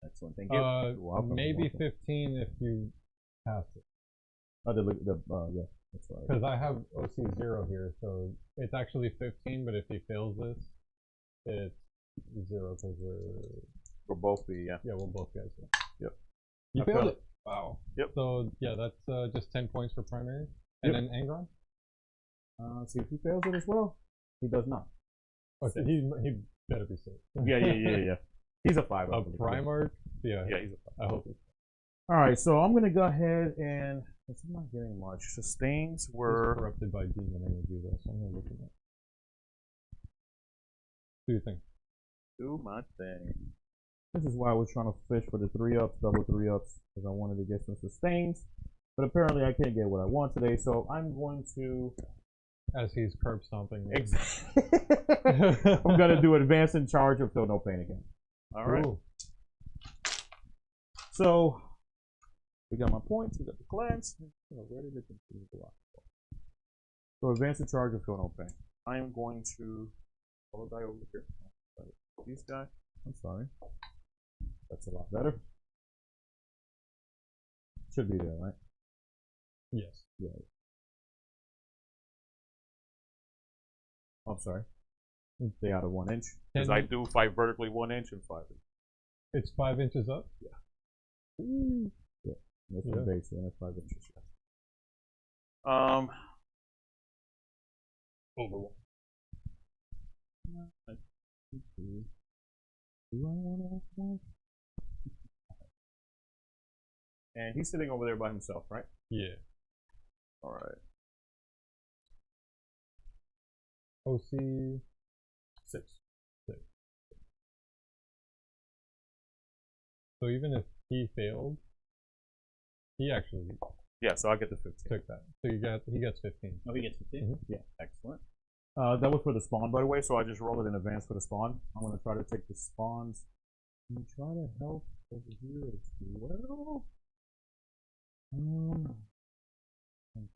Excellent, thank you. welcome, Maybe welcome. 15 if you pass it. Oh, yeah, that's right. Because I have OC 0 here, so it's actually 15, but if he fails this, it's 0 because For both the, yeah. yeah, we'll both guys. Yep. You I failed failed it. Wow. Yep. So yeah, that's just 10 points for primary. And Yep. then Angron? See if he fails it as well. He does not. Okay, he better be safe. Yeah. He's a 5. I A believe. Primarch? Yeah. Yeah, he's a I hope. All right, so I'm gonna go ahead and since I'm not getting much. Sustains It's were corrupted by demon energy though, so I'm gonna look at that. What do you think? Do my thing. This is why I was trying to fish for the 3-ups, double 3-ups, because I wanted to get some sustains. But apparently I can't get what I want today, so I'm going to... As he's curb stomping me. I'm going to do advance in charge of Feel No Pain again. All right. Ooh. So, we got my points, we got the clans. Ready to continue the lot. So advance in charge of Feel No Pain. I am going to roll a die over here. These guys. I'm sorry. That's a lot better. Should be there, right? Yes. Yeah. I'm sorry. Stay out of 1 inch. Because I do fight vertically 1 inch and 5 inches. It's 5 inches up? Yeah. That's Yeah. the base, and that's 5 inches. Over one. Do I want to ask one? And he's sitting over there by himself, right? Yeah. All right. OC 6. So even if he failed, he actually Yeah, so I get the 15. took that. So he gets 15. Oh, he gets 15? Yeah. Excellent. That was for the spawn, by the way, so I just rolled it in advance for the spawn. I'm going to try to take the spawns and try to help over here as well. And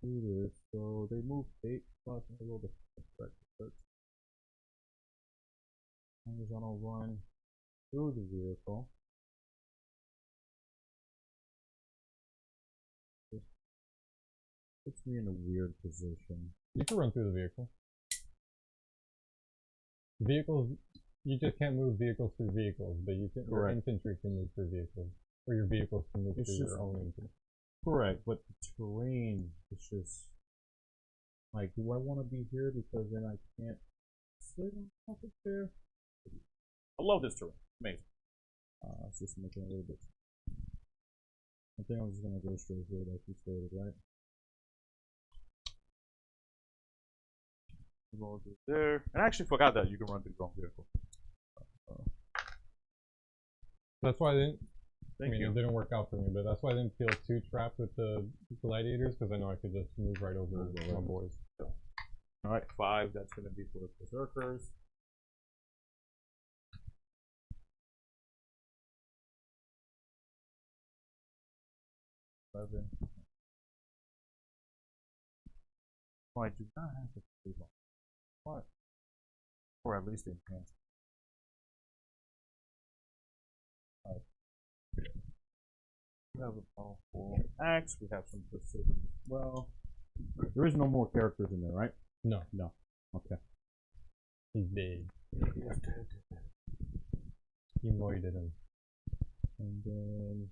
do this. So they move 8 plus and I roll the correct 13. As long as I don't run through the vehicle. Puts me in a weird position. You can run through the vehicle. Vehicles, you just can't move vehicles through vehicles, but you can. Your Correct. infantry can move through vehicles, or your vehicles can move It's through just- your own infantry. Correct, but the terrain is just like, do I want to be here because then I can't sit on top of there? I love this terrain. Amazing. It's just making it a little bit. I think I'm just gonna go straight here, like you stated, right? Roll through there. And I actually forgot that you can run through your own vehicle. That's why I didn't. Thank It you. didn't work out for me, but that's why I didn't feel too trapped with the gladiators because I know I could just move right over my boys. All right, 5. That's going to be for the berserkers. Oh, I do not have to save on. What? Or at least enhance. We have a powerful axe. We have some precision as well. There is no more characters in there, right? No, No. Okay. he's dead. He moided him. And then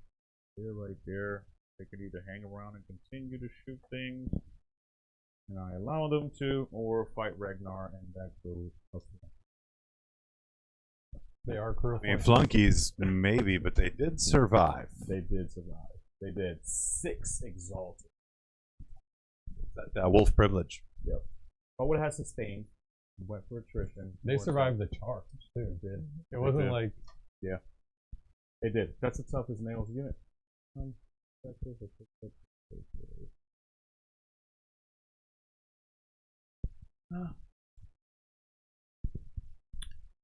they're right there. They could either hang around and continue to shoot things, and I allow them to, or fight Ragnar, and that goes up to them. They are crew. I mean, flunkies, maybe, but they did survive. They did survive. They did. 6 exalted. That wolf privilege. But what has sustained? Went for attrition. They survived the charge too, dude. It wasn't did. like They did. That's the toughest nails unit.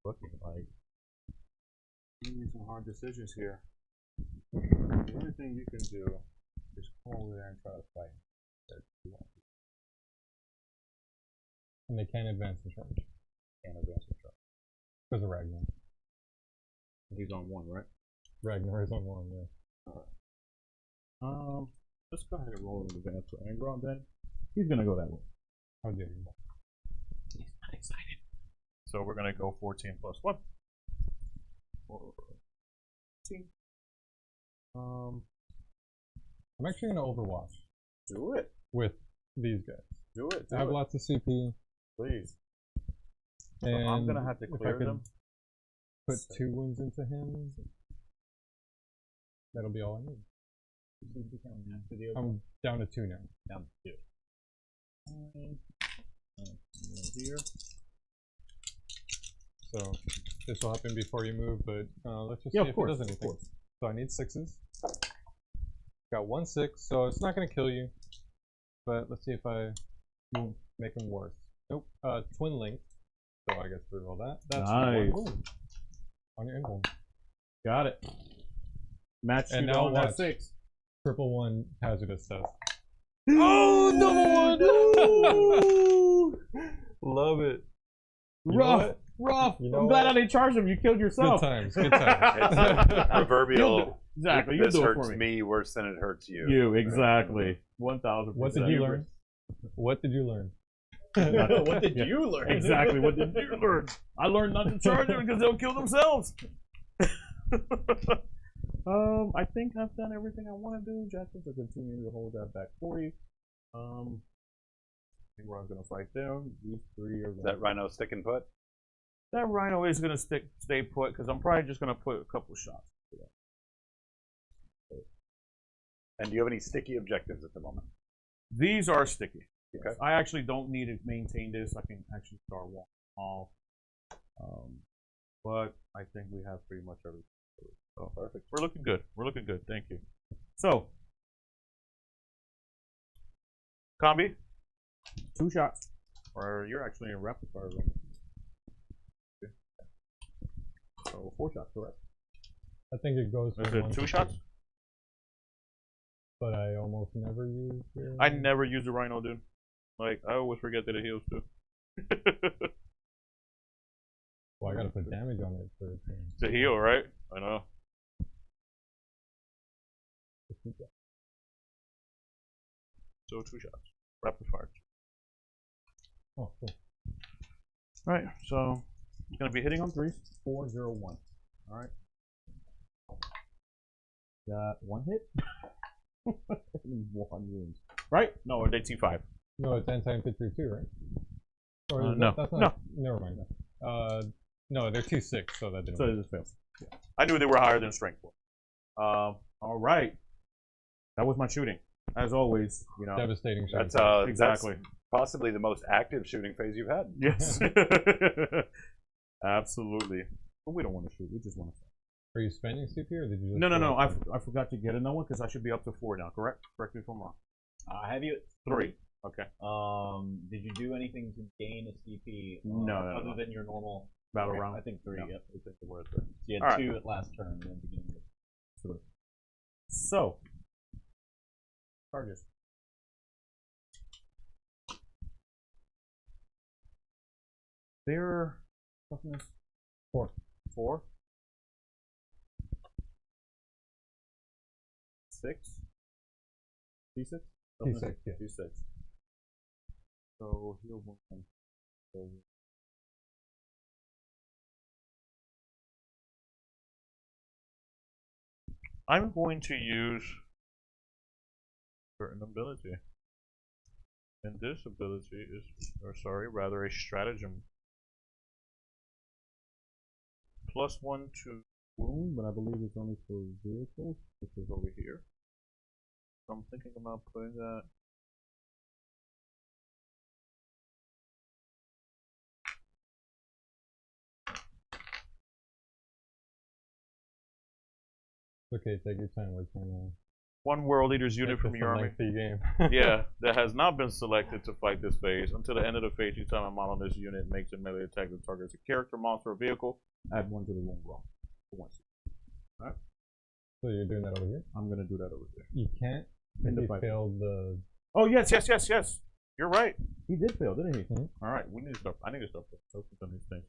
Looking like you need some hard decisions here. The only thing you can do is come over there and try to fight. and they can't advance the charge Can't advance the truck. because of Ragnar. He's on 1, right? Ragnar is on 1, yeah. Let's go ahead and roll an advance for Angron then. He's gonna go that way. How dare you? He's not excited. So we're gonna go 14 plus 1. 14. I'm actually gonna Overwatch Do it. with these guys. Do it. I have lots of CP, Please. and I'm gonna have to if I clear could them. put 2 wounds into him, that'll be all I need. I'm down to 2 now. Down to 2. Here. So this will happen before you move, but let's just Yeah, see of if course, it does of anything. course. So I need 6s. Got 1 6, so it's not going to kill you. But let's see if I make them worse. Nope. Twin link. So I guess we roll that. That's Nice. 1 wound on your invuln. Got it. Match And shoot now on that watch. 6. Triple 1 hazardous test. Oh, double 1! Love it. You know Rough, what? rough. You know I'm glad what? I didn't charge him. You killed Good yourself. times. Good times. Proverbial. Exactly. You This do it hurts for me. me worse than it hurts you. You, exactly. 1,000%. What did you learn? What did you learn? What did you learn? Exactly. What did you learn? I learned not to charge them because they'll kill themselves. I think I've done everything I want to do. Jackson, to continue to hold that back for you. I think we're gonna fight them. These 3 are. Is that rhino stick and put? That rhino is gonna stay put because I'm probably just gonna put a couple shots. And do you have any sticky objectives at the moment? These are sticky. Okay. I actually don't need to maintain this. I can actually start walking off. But I think we have pretty much everything. Oh, perfect. We're looking good. We're looking good. Thank you. So, Combi, 2 shots. or you're actually in rapid fire zone. So 4 shots, correct? I think it goes Is from it 1 2 to shots? 2. But I almost never use your... I never use the rhino, dude. Like, I always forget that it heals too. Well, I gotta put damage on it for it To heal, right? I know. So 2 shots. Rapid fire. Oh, cool. Alright, so gonna be hitting on 3s. 4, 0, 1. All right. Got 1 hit. 1 wound. Right? No, or they T5. No, it's anti-infantry too, right? Or is no. That's not, never mind. No, they're 2-6, so that didn't So work. it just fails. I knew they were higher than strength 4. Alright. That was my shooting. As always, you know. Devastating shot. That's Exactly. That's possibly the most active shooting phase you've had. Yes. Absolutely. But we don't want to shoot. We just want to fight. Are you spending CP or did you just... No. I forgot to get another one because I should be up to 4 now, correct? Correct me if I'm wrong. Have you? 3. Okay. Did you do anything to gain a CP? No, other than your normal Battle okay, round? I think 3. No. Yep. I think the word 3. You had All right. 2 at last turn, and then beginning of 3. So, charges. Their toughness 4. 4. 6. D6? D6, yeah. D6. So heal 1. So I'm going to use certain ability. And this ability is, or sorry, rather a stratagem. +1 to Wound, but I believe it's only for vehicles. which is over here. So I'm thinking about putting that. Okay, take your time. We're trying to... One world leader's unit make from this your a army. lengthy game. Yeah, that has not been selected to fight this phase. Until the end of the phase, each time a model on this unit makes a melee attack that targets a character, monster, or vehicle. Add 1 to the wound roll. For once. So you're doing that over here? I'm gonna do that over there. You can't. In the You fight. failed the... Oh yes. You're right. He did fail, didn't he? All right, we need to start. I need to start focusing on these things.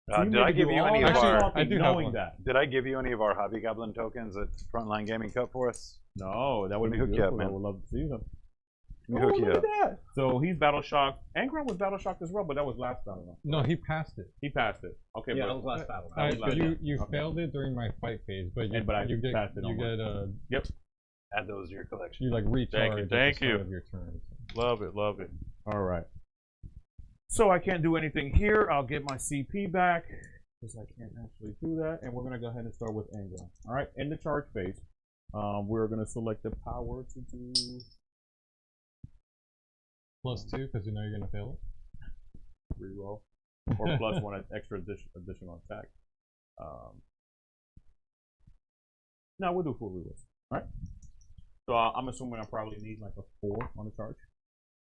So you Did I need to give do you all any of that our? talking I do have knowing one. that. Did I give you any of our Hobby Goblin tokens at Frontline Gaming Cup for us? No, that would Let be me hook you up, beautiful. I man. would love to see them. Let me hook you look up. at that. So he's battle shocked. Angron was battle shocked as well, but that was last battle. round. No, he passed it. He passed it. Okay, Yeah, but that was last battle. Alright, was but like you that. Okay. failed it during my fight phase, but you, But I you get passed it you on mine. get Add those to your collection. you like recharge at the thank start you. of your turn. Love it. all right. So I can't do anything here. I'll get my CP back because I can't actually do that. And we're gonna go ahead and start with Angron. All right, in the charge phase, We're going to select the power to do +2 because you know you're gonna fail it. reroll, or +1 extra additional attack. No, we'll do full rerolls. All right. So I'm assuming I probably need like a 4 on the charge.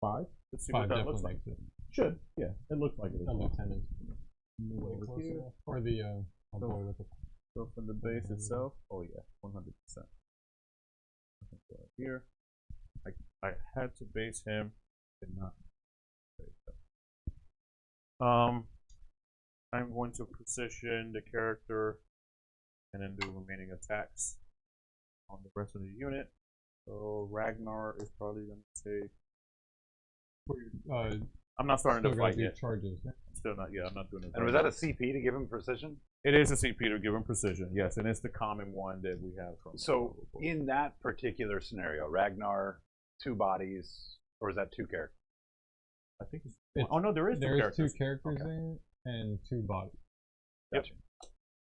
5. Let's see 5 what that looks definitely like. makes it. Should, yeah, it looks like it is. A lieutenant. Move Way over close here. enough. Or the oh boy with the So from the base itself, oh yeah, 100%. Right here, I had to base him, did not base him. I'm going to position the character and then do remaining attacks on the rest of the unit. So Ragnar is probably going to take. I'm not starting still to gotta fight do yet. charges. Right? Still not. Yeah, I'm not doing it. And was that a CP to give him precision? It is a CP to give him precision. Yes, and it's the common one that we have from. So in that particular scenario, Ragnar, 2 bodies, or is that 2 characters? I think it's oh no, there is 2 characters. 2 characters Okay. in it and 2 bodies. Gotcha.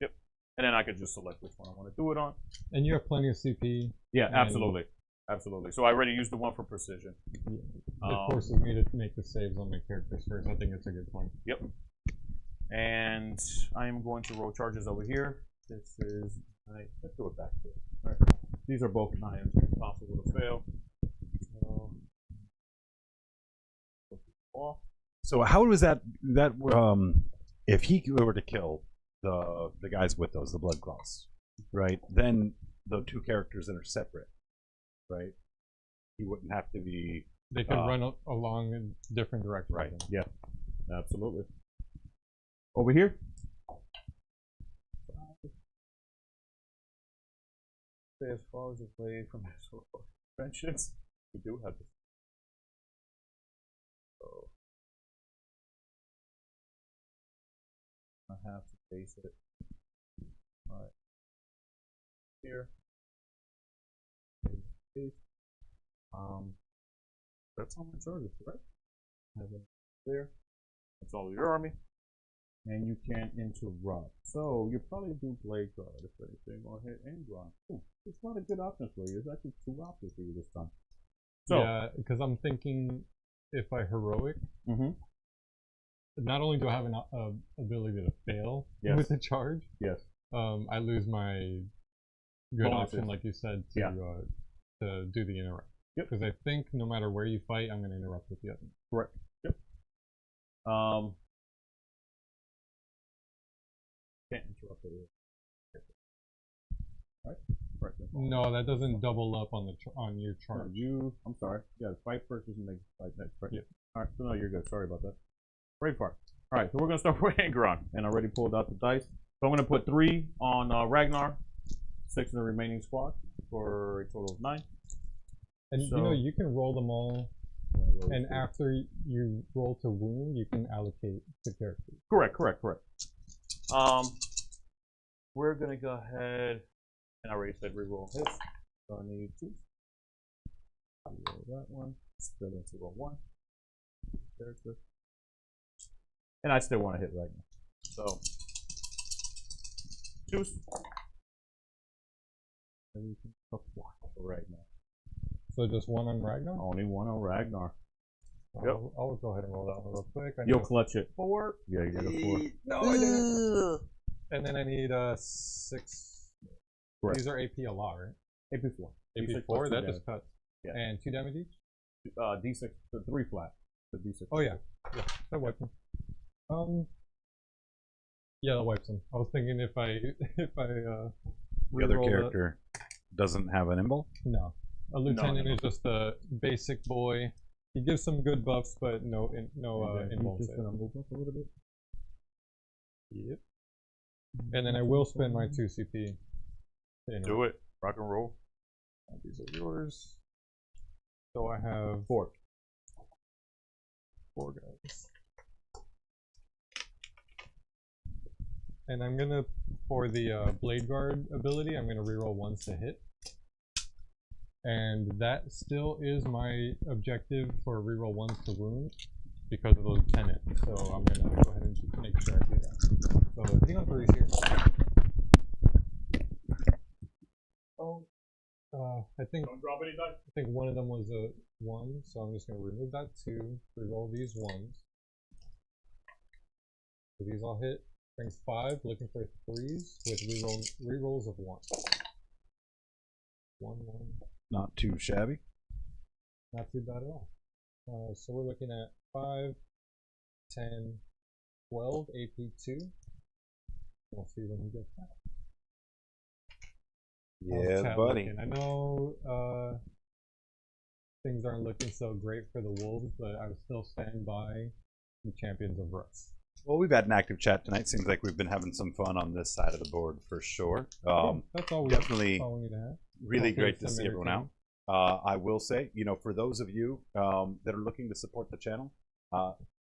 Yep. And then I could just select which one I want to do it on. And you have plenty of CP. Yeah, And- absolutely. Absolutely. So I already used the one for precision. It forces me to make the saves on my characters first. I think it's a good point. Yep. And I am going to roll charges over here. This is let's do it back here. All right. These are both 9s, impossible to fail. So how was that if he were to kill the guys with those, the blood claws, right? Then the 2 characters that are separate, right? He wouldn't have to be. They can run along in different directions. Right. Yeah. Absolutely. Over here. Stay as far as away from his conventions. We do have this. So I have to base it. Alright. Here. Base. That's all my charges, right? Have it there. That's all your army. And you can't interrupt. So you probably do Blade Guard if anything, or hit Angron. It's not a good option for you. It's actually 2 options for you this time. So, yeah, because I'm thinking if I heroic, not only do I have an ability to fail with the charge, I lose my good option, like you said, to do the interrupt. Because I think no matter where you fight, I'm going to interrupt with the other. Correct. Yep. Can't interrupt it. Right? Right. No, that doesn't double up on the on your charge. I'm sorry. Yeah, fight first and make fight next. Right. Yeah. All right. So no, you're good. Sorry about that. Brave part. All right. So we're gonna start with Angron, and I already pulled out the dice. So I'm gonna put 3 on Ragnar, 6 in the remaining squad for a total of 9. And you know you can roll them all, and after you roll to wound, you can allocate the characters. Correct. We're gonna go ahead, and I already said reroll hits. So I need 2. Reroll that one. Split into a 1. Character. And I still want to hit right now. So choose. Everything up right now. So just 1 on Ragnar? Only 1 on Ragnar. Yep. I'll go ahead and roll that one real quick. You'll clutch it. 4. Yeah, you get a 4. No, I didn't. And then I need 6. Correct. These are AP a lot, right? AP 4. AP 4, that just cuts. Yeah. And 2 damage each? D6, 3 flat. The D6. Oh yeah. Yeah, that wipes them. Yeah, that wipes them. I was thinking if I The other character doesn't have an imble? No. A lieutenant is just a basic boy. He gives some good buffs, but no involves. Just gonna move up a little bit. Yep. And then I will spend my 2 CP. Do it. Rock and roll. These are yours. So I have 4 guys. And I'm gonna, for the Blade Guard ability, I'm gonna reroll 1s to hit. And that still is my objective for reroll 1s to wound because of the lieutenant. So I'm gonna go ahead and make sure I do that. So hitting on 3s here. Oh. I think Don't drop any dice. I think one of them was a 1, so I'm just going to remove that 2, reroll these 1s. So these all hit. Brings 5, looking for 3s with rerolls of 1. 1, 1. Not too shabby. Not too bad at all. So we're looking at 5, 10, 12, AP 2. We'll see when he gets that. Yeah, Chat buddy. looking. I know things aren't looking so great for the Wolves, but I would still stand by the Champions of Rust. Well, we've had an active chat tonight. Seems like we've been having some fun on this side of the board for sure. That's all we Definitely need to have. really Hopefully great to some see everyone out. entertainment. I will say, you know, for those of you that are looking to support the channel,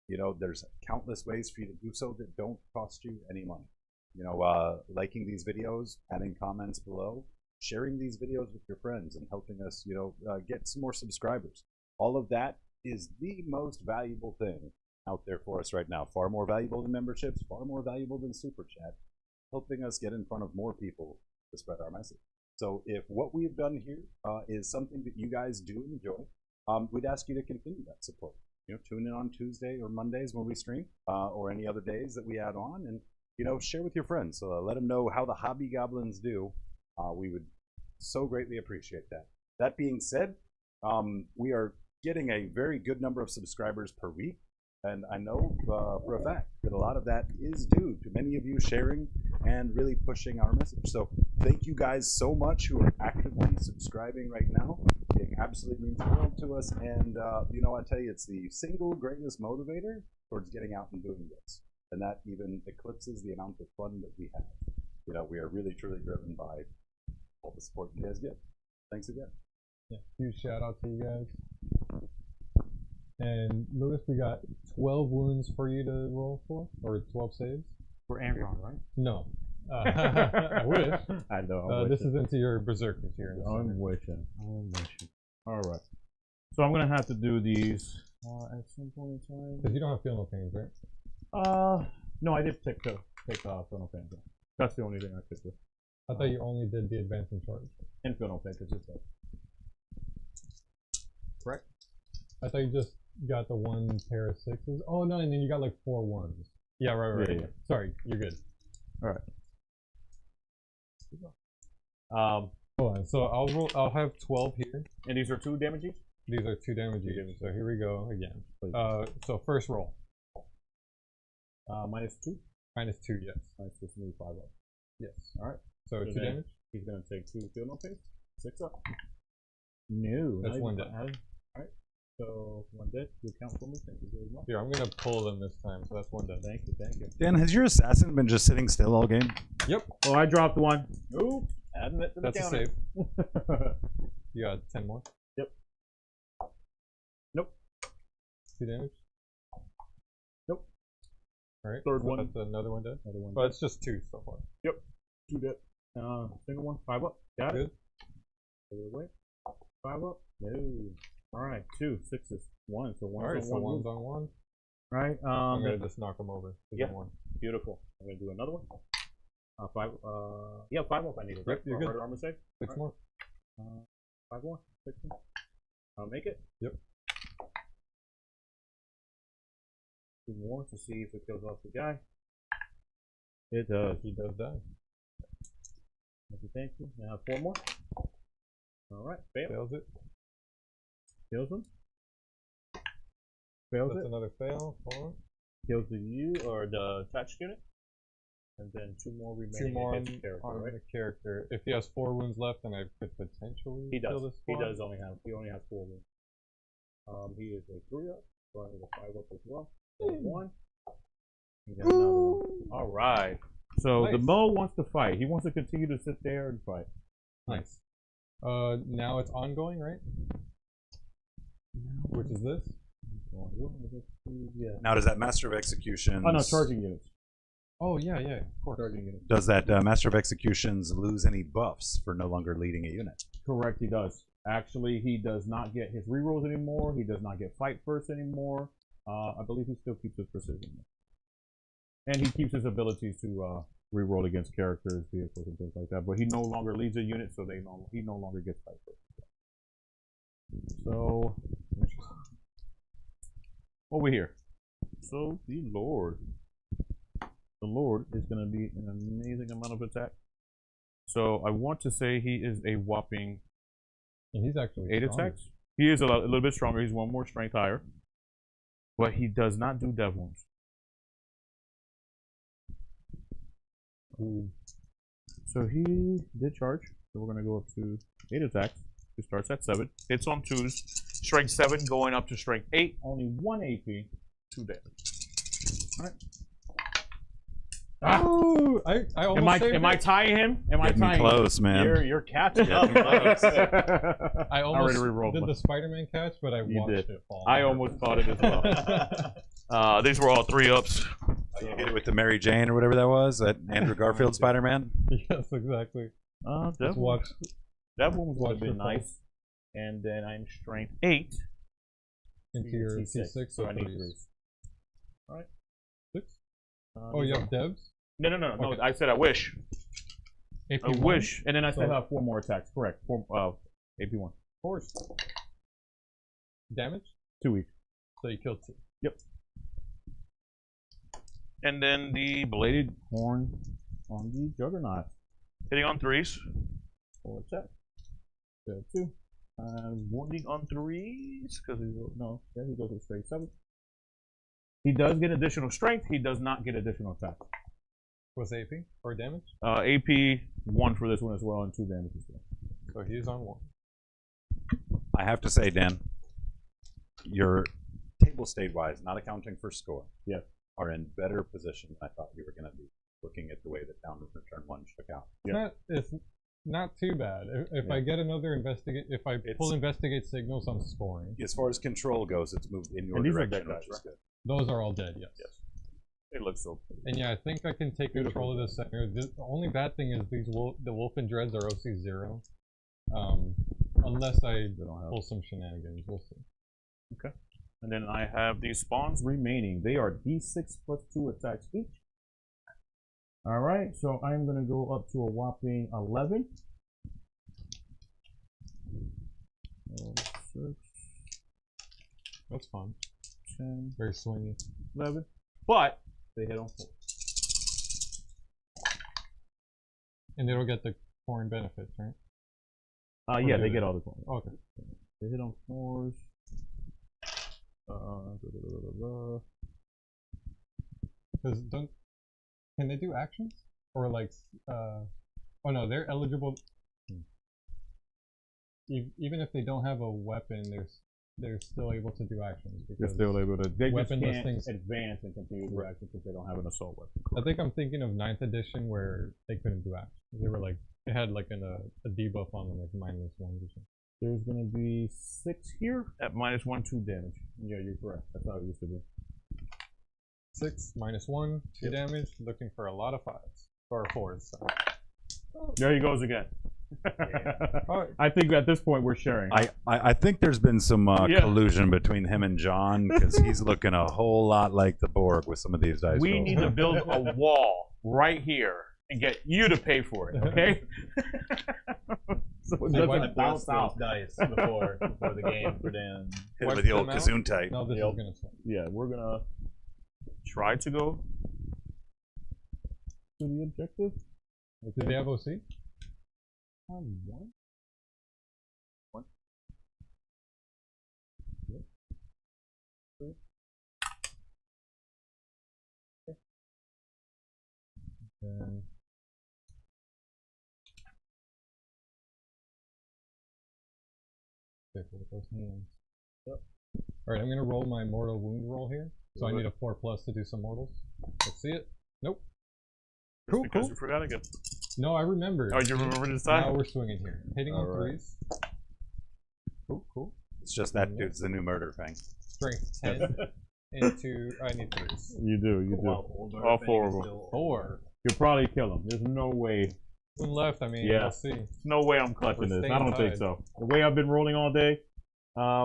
you know, there's countless ways for you to do so that don't cost you any money. You know, liking these videos, adding comments below, sharing these videos with your friends, and helping us, you know, get some more subscribers. All of that is the most valuable thing out there for us right now. Far more valuable than memberships, far more valuable than Super Chat, helping us get in front of more people to spread our message. So if what we've done here is something that you guys do enjoy, we'd ask you to continue that support. You know, tune in on Tuesday or Mondays when we stream, or any other days that we add on, and you know, share with your friends. Let them know how the Hobby Goblins do. We would so greatly appreciate that. That being said, we are getting a very good number of subscribers per week, and I know for a fact that a lot of that is due to many of you sharing and really pushing our message. So thank you guys so much who are actively subscribing right now. It absolutely means the world to us, and you know, I tell you, it's the single greatest motivator towards getting out and doing this, and that even eclipses the amount of fun that we have. You know, we are really truly driven by all the support you guys give. Thanks again. Yeah, huge shout out to you guys. And Lewis, we got 12 wounds for you to roll for, or 12 saves. For Angron, right? No. I wish. I know. This is into your Berserkers here. I'm wishing. All right. So I'm gonna have to do these at some point in time. Because you don't have feel no pains, right? No, I did take feel no pains. That's the only thing I could do. I thought you only did the advancing charge. And feel no pains, it's just that. Correct? I thought you just got the 1 pair of 6s. Oh no, and then you got like 4 1s. Yeah, right. Yeah. Sorry, you're good. All right. Hold on. So I'll have 12 here. And these are 2 damage each? These are 2 damage each. So here we go again. So first roll. -2? -2, yes. -2, maybe 5 up. Yes. All right. So 2 damage? He's gonna take 2 feel no pains. 6 up. No. That's 1 dead. All right. So 1 dead. You count for me. Thank you very much. Here, I'm gonna pull them this time, so that's 1 dead. Thank you. Dan, has your assassin been just sitting still all game? Yep. Oh, I dropped 1. Oop. Adding it to the That's a counter. save. You got 10 more? Yep. Nope. 2 damage? Nope. Alright. Third so one. That's another 1 dead? Another 1 But it's just 2 so far. 2 dead. Single one. 5 up. Got Good. it. Take it away. 5 up. No. All right. 2 6s. 1. So 1 Alright, on so 1. 1's on 1. Right. I'm gonna just knock them over. Yeah. 1. Beautiful. I'm gonna do another one. 5. Yeah, 5 up. I need it. Yep, you're good. Harder armor save. 6 more. 5 more. 6 more. I'll make it. Yep. 2 more to see if it kills off the guy. It does. He does die. Thank you. Now 4 more. All right. Fail. Fails it. Kills him. Fails That's it. another fail. 4. Kills the U or the attached unit. And then 2 more remaining. 2 more in his character, on right? the character. If he has 4 wounds left, then I could potentially He kill does. this He one. does only have. He only has 4 wounds. He is a 3 up. So I need a 5 up as well. 1. He got another one. All right. So the Nice. Mo wants to fight. He wants to continue to sit there and fight. Nice. Now it's ongoing, right? Which is this? Yeah. Now, does that Master of Executions? Oh no, charging units. Oh yeah, of course. Charging units. Does that Master of Executions lose any buffs for no longer leading a unit? Correct, he does. Actually, he does not get his rerolls anymore. He does not get fight first anymore. I believe he still keeps his precision. And he keeps his abilities to reroll against characters, vehicles, and things like that. But he no longer leads a unit, so he no longer gets fight first. So, over here. So, the Lord is going to be an amazing amount of attack. So, I want to say he is a whopping And he's actually 8 stronger. attacks. He is a little bit stronger. He's 1 more strength higher. But he does not do dev wounds. So he did charge. So we're going to go up to 8 attacks. He starts at 7. Hits on 2s. Strength 7 going up to strength 8. Only 1 AP. 2 damage. Oh, I almost saved Am I it. tying him? Am I Getting tying close, man. You're catching up. I almost re-rolled did one. the Spider-Man catch, but I watched did. it fall. I almost thought it as well. These were all 3-ups. You hit it with the Mary Jane or whatever that was, that Andrew Garfield Spider-Man. Yes, exactly. That Just watch. one would watch have been the fall. nice. And then I'm strength 8. Into your T6, T6 so or I need 3s. 3s. Alright. 6? Oh, you have devs? No. Okay. I said I wish. AP I wish. And then I still So- have 4 more attacks. Correct. 4, AP1. Force. Damage? 2 each. So you killed 2. Yep. And then the Bladed horn on the Juggernaut. hitting on 3s. 4 attack. Good, 2. Wounding on 3s. Because he goes to straight 7. He does get additional strength. He does not get additional attack. Was AP or damage? AP 1 for this one as well, and 2 damage as well. So he's on 1. I have to say, Dan, your table state-wise, not accounting for score, Yeah. are in better position than I thought you were going to be, looking at the way that down turn 1 shook out. It's not too bad. If I get another investigate, if I pull investigate signals, I'm scoring. As far as control goes, it's moved in your And these are direction, dead which guys, is good. Those are all dead, yes. It looks so pretty. And yeah, I think I can take control of this center. The only bad thing is the Wolf and Dreads are OC 0. Unless I pull some shenanigans, we'll see. And then I have these spawns. Remaining, they are D6 plus 2 attacks each. Alright, so I'm going to go up to a whopping 11. 6, That's fun. 10, Very swingy. 11. But they hit on 4. And they don't get the foreign benefits, right? Yeah, do they they? get all the points. Okay. They hit on 4s. Because can they do actions? Or like, oh no, they're eligible. Even if they don't have a weapon, they're still able to do actions. They're Because still able to. They just weaponless can't things- advance and continue to do actions because they don't have an assault weapon. I think I'm thinking of 9th edition where they couldn't do actions. They were like, they had like a debuff on them, like -1 or something. There's going to be 6 here at -1, 2 damage. Yeah, you're correct. That's how it used to be. 6, -1, 2 damage. Looking for a lot of 5s. Or 4s. So. There he goes again. I think at this point we're sharing. I think there's been some Yeah. collusion between him and John, because he's looking a whole lot like the Borg with some of these dice We rolls. need to build a wall right here and get you to pay for it, okay? So it See, doesn't why- I bounce bounced out. those dice before the game for Dan. Hit it Wipe with the old them out? Kazoon type. No, this Yep. is gonna swing. Yeah, we're gonna Try to go. to the objective. Do they have OC? One. Then careful with those hands. Yep. Alright, I'm gonna roll my mortal wound roll here. So I need a 4+ to do some mortals. Let's see it. Nope. Cool, Because cool. you forgot again. No, I remember. Oh, you remember this Now time? we're swinging here. Hitting on Alright. 3s. Cool, cool. It's just that dude's the new murder thing. Strength 10 into. I need 3s. You do. All 4 of them. 4. You'll probably kill him. There's no way. One left. I mean, Yeah. we'll see. No way I'm clutching Clutching this. this. I don't think tied. so. The way I've been rolling all day,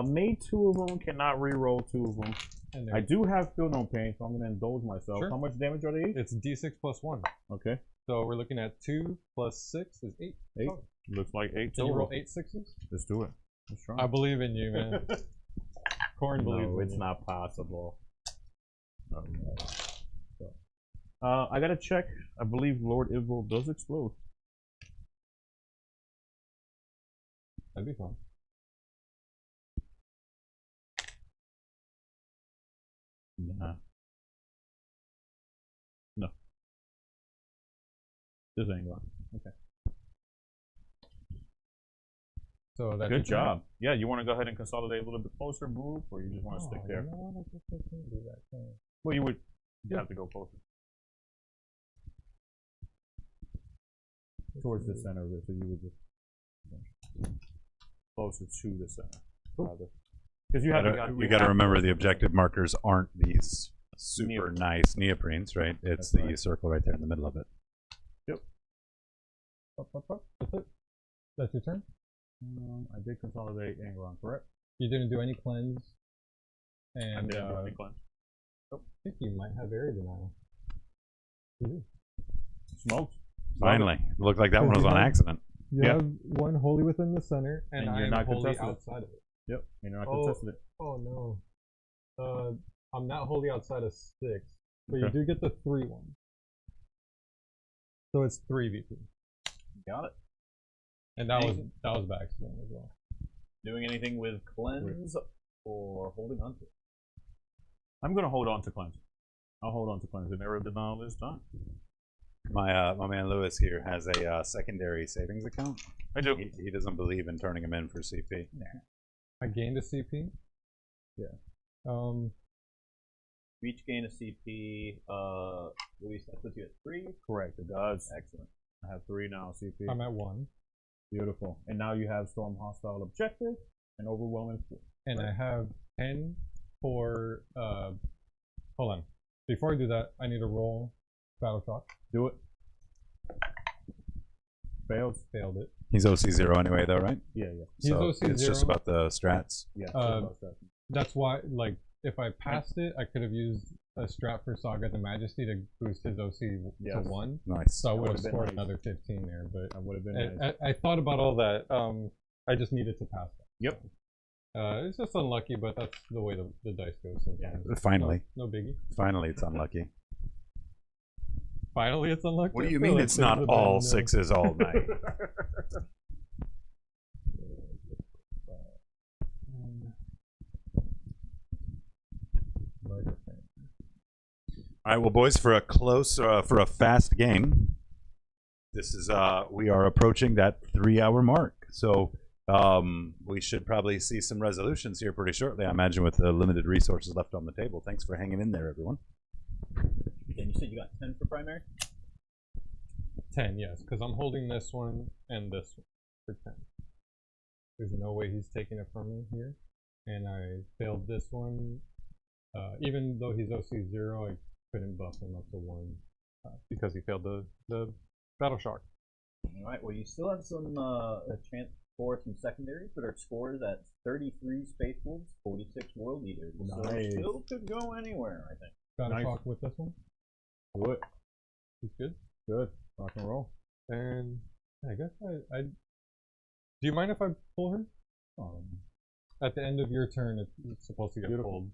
made 2 of them. Cannot re-roll 2 of them. And I there. do have feel no pain, so I'm gonna indulge myself. Sure. How much damage are they? It's D6 + 1. Okay. So we're looking at 2 + 6 is 8. 8. Oh. Looks like 8 Can you total. roll 8 6s? Let's do it. I believe in you, man. Corn believes No, in it's you. not possible. I gotta check. I believe Lord Evil does explode. That'd be fun. Nah. No. This ain't going. Okay. So that's Good job. Yeah, you want to go ahead and consolidate a little bit closer, move, or you just want to stick there? You know what? I guess I can't do that. Can I? Well, you would have to go closer. Towards the center of it, so you would just closer to the center, rather. Because you have You got to remember the objective markers aren't these super nice neoprenes, right? It's That's the right. circle right there in the middle of it. That's it. That's your turn. I did consolidate Angron, correct? You didn't do any cleanse, I and didn't do any cleanse. I think you might have area denial. You do. Smoked. Finally, it looked like that one was on accident. You Yeah. have one wholly within the center, and And I you're am not wholly contested. outside of it. Yep. You're not Oh. contested it. Oh no. I'm not wholly outside of 6, but you Okay. do get the 3-1. So it's 3v2. Got it. And that was by accident as well. Doing anything with cleanse or holding on to it? I'm gonna hold on to cleanse. I'll hold on to cleanse and error denial this time. My man Lewis here has a secondary savings account. I do. He doesn't believe in turning them in for CP. I gained a CP. Yeah. Each gain a CP. Luis, that puts you at 3. Correct. It does. Excellent. I have 3 now. CP. I'm at 1. Beautiful. And now you have Storm Hostile Objective and Overwhelming Force. And I have 10 for hold on. Before I do that, I need to roll Battle Shock. Do it. Failed. Failed it. He's OC0 anyway, though, right? Yeah. He's So OC0. it's just about the strats. Yeah. That's why, like, if I passed it, I could have used a strat for Saga the Majesty to boost his OC to Yes. 1. Nice. So I would have Would've been scored nice. another 15 there, but That would have been nice. I thought about all that. I just needed to pass that. Yep. It's just unlucky, but that's the way the dice goes sometimes. Finally. No biggie. Finally, it's unlucky. Finally, it's unlucky. What do I you feel mean like it's things not have all been, 6s all night? All right, well, boys, for a fast game, this is we are approaching that 3-hour mark. So we should probably see some resolutions here pretty shortly. I imagine with the limited resources left on the table. Thanks for hanging in there, everyone. And you said you got 10 for primary? 10, yes, because I'm holding this one and this one for 10. There's no way he's taking it from me here. And I failed this one. Even though he's OC0, I couldn't buff him up to 1 because he failed the Battle Shock. Alright, well, you still have some a chance for some secondaries that are scores at 33 Space Wolves, 46 World Eaters. So Nice. still could go anywhere, I think. Battle Nice. Shock with this one. Do it. He's good. Good. Rock and roll. And I guess I do you mind if I pull her? At the end of your turn, it's supposed to get pulled.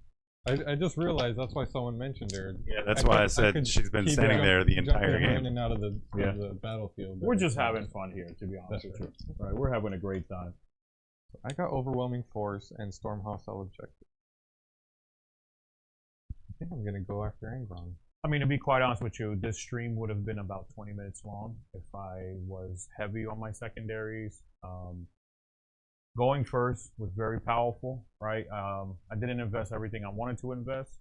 I just realized that's why someone mentioned her. Yeah, that's why I said could she's been keep standing there the jumping entire in game. and out of the, Yeah. of the battlefield. We're just having fun here, to be honest That's with you. Right, we're having a great time. I got Overwhelming Force and Storm Hostile Objective. I think I'm gonna go after Angron. I mean, to be quite honest with you, this stream would have been about 20 minutes long if I was heavy on my secondaries. Going first was very powerful, right? I didn't invest everything I wanted to invest,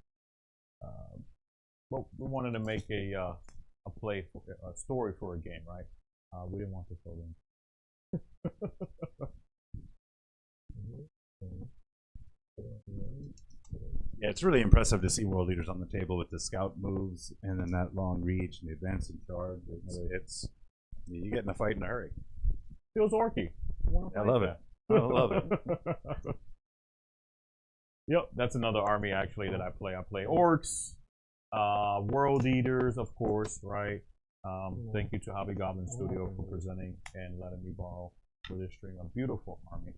but we wanted to make a play, for, a story for a game, right? We didn't want to throw in. Yeah, it's really impressive to see world leaders on the table with the scout moves and then that long reach and the advance and charge. It's you get in a fight in a hurry. Feels orky. I love it. I love it. Yep, that's another army actually that I play. I play orcs, world eaters, of course, right? Thank you to Hobby Goblin Studio for presenting and letting me borrow for this stream a beautiful army.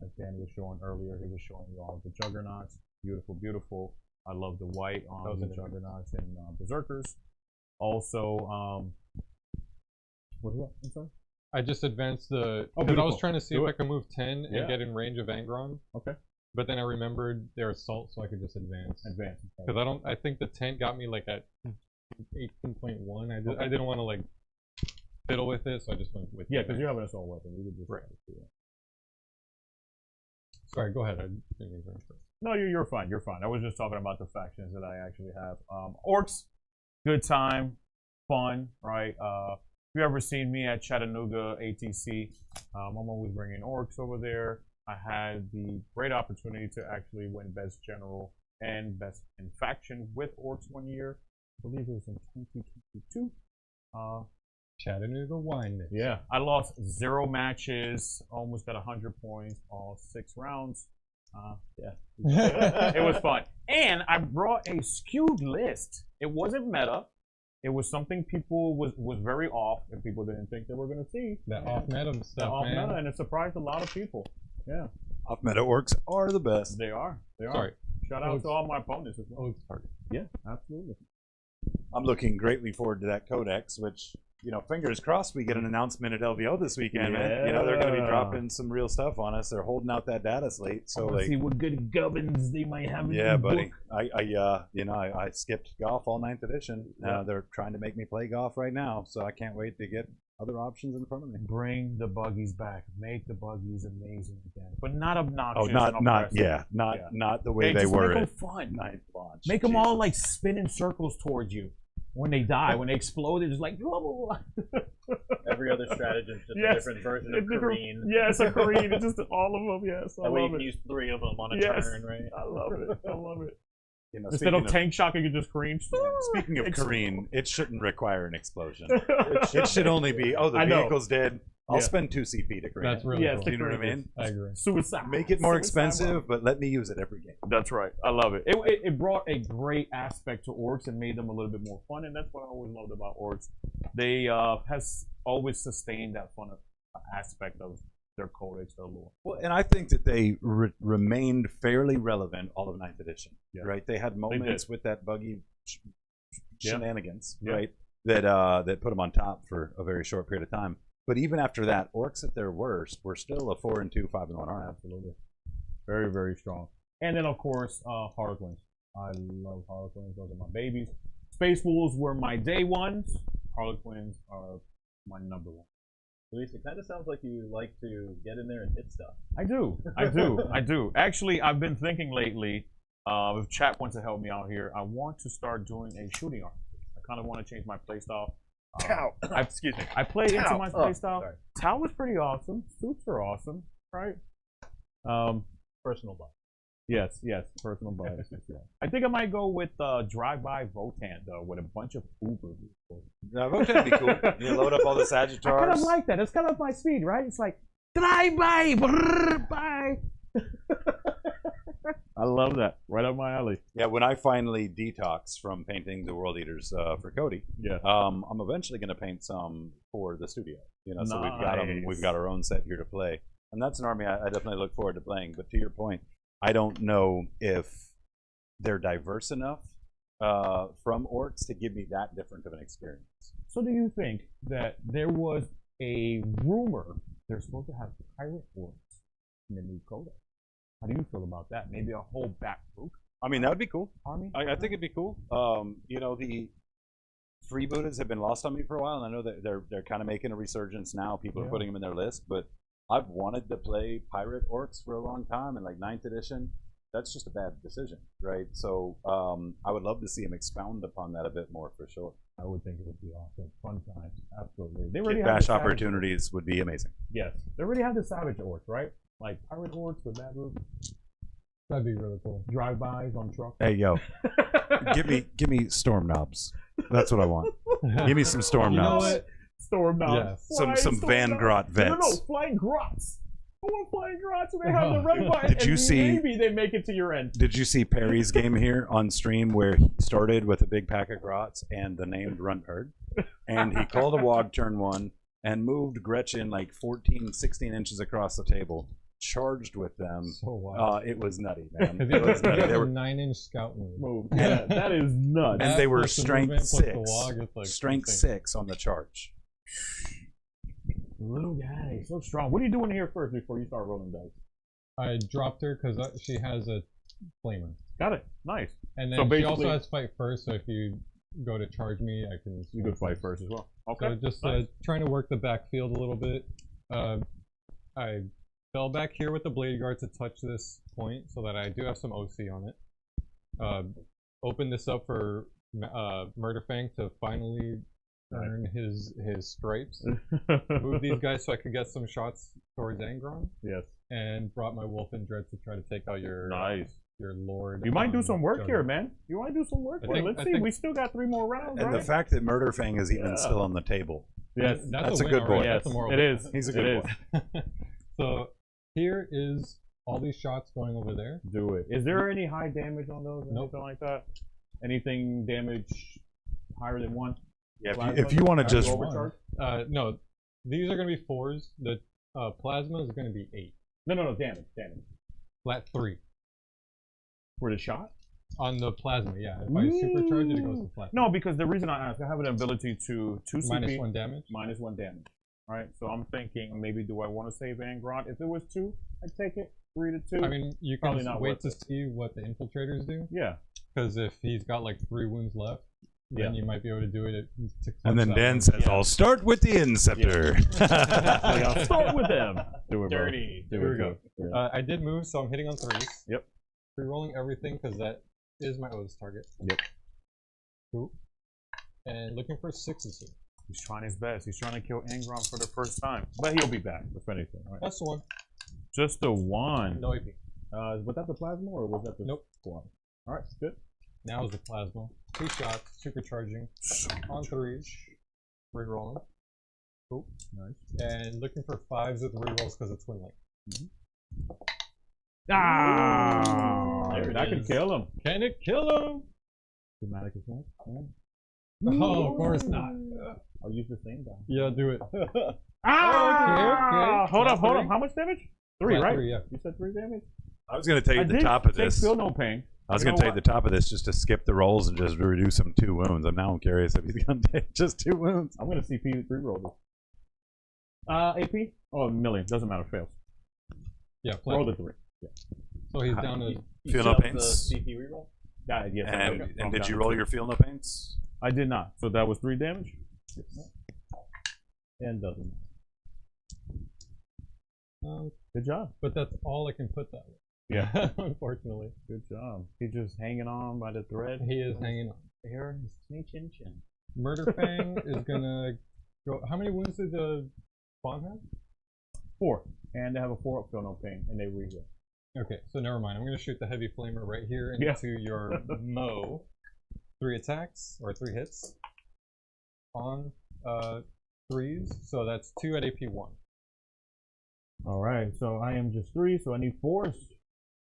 As Dan was showing earlier, he was showing you all the juggernauts. Beautiful, beautiful. I love the white on the juggernauts and Berzerkers. Also, what is that? I'm sorry? I just advanced the. Oh, Because I was beautiful. trying to see Do if it. I could move 10 Yeah. and get in range of Angron. Okay. But then I remembered their assault, so I could just advance. Advance. Because I don't. I think the 10 got me like at 18.1. I didn't want to like fiddle with it, so I just went with. Yeah, because you have an assault weapon. You could just Right. do that. Sorry, go ahead. I didn't mean to interrupt. No, you're fine. You're fine. I was just talking about the factions that I actually have. Orcs, good time, fun, right? If you ever seen me at Chattanooga ATC, I'm always bringing orcs over there. I had the great opportunity to actually win Best General and Best in Faction with orcs one year. I believe it was in 2022. Chattanooga wine. Mix. Yeah, I lost 0 matches, almost got 100 points, all 6 rounds. Yeah, it was fun. And I brought a skewed list. It wasn't meta. It was something people was very off, and people didn't think they were going to see. That off meta The stuff, off man. meta, and it surprised a lot of people. Yeah, Off meta orcs are the best. they are. They are. Sorry. Shout out to all my opponents as well. Oh, it's hard. Yeah, absolutely. I'm looking greatly forward to that codex, which, fingers crossed we get an announcement at LVO this weekend, man. They're going to be Yeah. dropping some real stuff on us. They're holding out that data slate. So, like, see what good gubbins they might have. In yeah, the buddy. book. I skipped golf all 9th edition. They're trying to make me play golf right now, so I can't wait to get other options in front of me. Bring the buggies back. Make the buggies amazing again, but not obnoxious. Oh, not and oppressive. not the way they just were make at them fun. 9th launch. Make them all Jesus. like spin in circles towards you when they die. When they explode, they're just like blah, blah, blah. Every other stratagem is just Yes, a different version of Kareen. Yes, a Kareen. It's just all of them. Yes, I That way you love can it. use 3 of them on a Yes. turn, right? I love it. I love it. Instead Speaking of tank shock, you can just Kareen. Speaking of Explode. Kareen, it shouldn't require an explosion. It should only be, the I know. vehicle's dead. I'll Yeah. spend 2 CP to Kareen. That's really Yes, cool. Do you know what I mean? I agree. Suicide. Make it more Suicide expensive, bomb. but let me use it every game. That's right. I love it. It brought a great aspect to orcs and made them a little bit more fun, and that's what I always loved about orcs. They has always sustained that fun aspect of their codex, their lore. Well, and I think that they remained fairly relevant all of 9th edition, Yeah. right? They had moments with that buggy shenanigans, Yeah. right? That put them on top for a very short period of time. But even after that, orcs at their worst were still a 4-2, 5-1 army. Absolutely. Very, very strong. And then, of course, Harlequins. I love Harlequins. Those are my babies. Space Wolves were my day ones. Harlequins are my number one. Luis, it kind of sounds like you like to get in there and hit stuff. I do. I do. I do. Actually, I've been thinking lately, if chat wants to help me out here, I want to start doing a shooting arm. I kind of want to change my playstyle. Excuse me. I play into my playstyle. sorry. Tau is pretty awesome. Suits are awesome, right? Personal bias. Yes, personal biases. Yeah. I think I might go with drive-by Votan though, with a bunch of Uber vehicles. Votan would be cool. You load up all the I kind Sagittars. of like that. It's kind of my speed, right? It's like drive-by, brrr, bye. I love that. Right up my alley. Yeah, when I finally detox from painting the World Eaters for Cody, Yeah. I'm eventually going to paint some for the studio. So we've got 'em- Nice. we've got our own set here to play, and that's an army I definitely look forward to playing. But to your point, I don't know if they're diverse enough from orcs to give me that different of an experience. So do you think that there was a rumor they're supposed to have pirate orcs in the new codex? How do you feel about that? Maybe a whole back book I mean, that would be cool. army? I think it'd be cool. The freebooters have been lost on me for a while, and I know that they're kind of making a resurgence now. People are Yeah. putting them in their list, but I've wanted to play pirate orcs for a long time, and like 9th edition, that's just a bad decision, right? So I would love to see them expound upon that a bit more for sure. I would think it would be awesome. Fun time. Absolutely. They Kit have bash the savage opportunities would be amazing. orcs. Yes. They already have the savage orcs, right? Like pirate orcs with bad root. That'd be really cool. Drive-bys on trucks. Hey yo, give me storm knobs. That's what I want. Give me some storm You know knobs. what? Storm knobs. Yes. Flying Some storm Van knobs. Grot No, vents. flying grots. I want flying grots, and they have the red button. Did you and see- Maybe they make it to your end. Did you see Perry's game here on stream where he started with a big pack of grots and the named runt herd? And he called a wog turn 1 and moved Gretchen like 14, 16 inches across the table charged with them. So wild. It was nutty, man. Because It was nutty. he They has a were, 9-inch scout move. Yeah, that is nuts. and they were plus the strength movement plus the 6. log, it's like Strength insane. 6 on the charge. Little guy, so strong. What are you doing here first before you start rolling dice? I dropped her because she has a flamer. Got it. Nice. And So then she also basically- has fight first, so if you go to charge me, I can... You could fight first as well. Okay. So just nice. trying to work the backfield a little bit. I fell back here with the blade guard to touch this point so that I do have some OC on it. Open this up for Murderfang to finally earn his stripes. Move these guys so I could get some shots towards Angron. Yes. And brought my Wolf and Dread to try to take out your your lord. You might do some work Juggernaut. here, man. You might do some work I here. think- Let's I see. think- We still got 3 more rounds, And right? the fact that Murderfang is even still on the table. Yes. That's a win good already. boy. Yes, That's a moral it victory. is. He's a It good is. boy. So here is all these shots going over there. Do it. Is there any high damage on those? Nope. Anything like that? Anything damage higher than 1? Yeah, Plasma? if you want to Are just you overcharge? No, these are going to be 4s. The plasma is going to be 8. No, damage. Flat 3. For the shot? On the plasma, yeah. If I supercharge it, it goes to flat. No, because the reason I ask, I have an ability to 2 CP. Minus 1 damage. Minus 1 damage. Alright, so I'm thinking maybe do I want to save Angron? If it was 2, I'd take it. 3 to 2. I mean, you Probably can not wait worth to it. see what the infiltrators do. Yeah. Because if he's got like 3 wounds left, then you might be able to do it. To And then clutch that Dan one. says, Yeah. I'll start with the Inceptor. Like, I'll start with them. Do it, bro. Dirty. Do Here it, we go. bro. Yeah. I did move, so I'm hitting on 3s. Yep. Re-rolling everything because that is my O's target. Yep. Cool. And looking for 6s here. He's trying his best. He's trying to kill Angron for the first time. But he'll be back, if anything. Right? That's the one. Just the 1. No AP. Was that the plasma or was that the Nope. squad? Alright, good. Now is the plasma. 2 shots, supercharging on 3s. Re-rolling. Cool. Nice. And looking for 5s with re-rolls because it's Twin Link. Ah! There it That could is. kill him. Can it kill him? Dramatic attack. Oh, of course not. I'll use the same die. Yeah, do it. Ah! okay. Hold up. Flat 3. How much damage? 3, Flat right? 3, yeah. You said 3 damage? I was going to tell you I the did top of take this. Feel no pain. I was You going to know tell you the top of this just to skip the rolls and just reduce him 2 wounds. Now I'm curious if he's going to take just 2 wounds. I'm gonna CP reroll this. AP? Oh, a million. Doesn't matter. Fails. Yeah, flat. Roll the 3. So he's down to Feel no Shove pains. The CP reroll? Yes. And did you roll your feel no pains? I did not. So that was 3 damage? Yes. And doesn't matter. Good job. but that's all I can put that with. Yeah. Unfortunately. Good job. He's just hanging on by the thread. He is hanging on. Here, his chin chin. Murderfang is gonna go. How many wounds did the spawn have? 4. And they have a 4 up, feel no pain, and they reroll. Okay, so never mind. I'm gonna shoot the heavy flamer right here Yeah. into your Mo. 3 attacks or 3 hits on 3s. So that's 2 at AP1. Alright, so I am just 3, so I need 4s.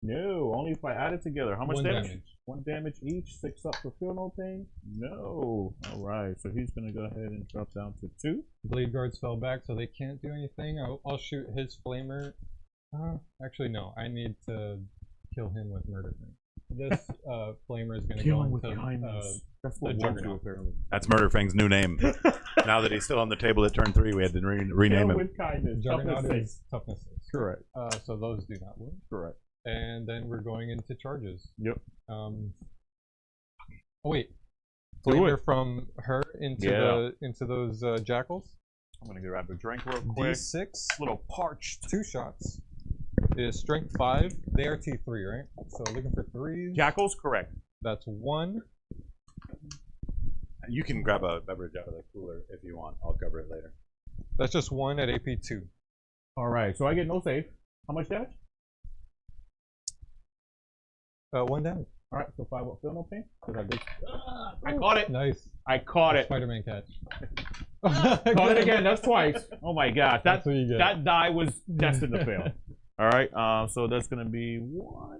No, only if I add it together. How much 1 damage? 1 damage each, 6 up for feel no pain? No. Alright, so he's gonna go ahead and drop down to 2. Blade guards fell back, so they can't do anything. I'll shoot his flamer. Actually, no. I need to kill him with Murderfang. This flamer is gonna go into That's the what wolves do, Juggernaut. apparently. That's Murderfang's new name. Now that he's still on the table at turn 3, we had to rename Kill him. with kindness. Juggernaut Toughness is toughness 6. Correct. So those do not win. Correct. And then we're going into charges. Yep. Oh wait. Do Flamer it. from her into Yeah. into those jackals. I'm gonna grab a drink real quick. D6, Little parched. 2 shots. Is strength 5. They are T3, right? So looking for 3s. Jackals, correct. That's 1. You can grab a beverage out of the cooler if you want. I'll cover it later. That's just 1 at AP2. Alright, so I get no save. How much damage? 1 damage. Alright, so 5 up, feel no pain? Because I did. I caught it! Nice. I caught it! Spider-Man catch. Caught it again, that's twice. Oh my god, That's what you get. that die was destined to fail. Alright, so that's gonna be 1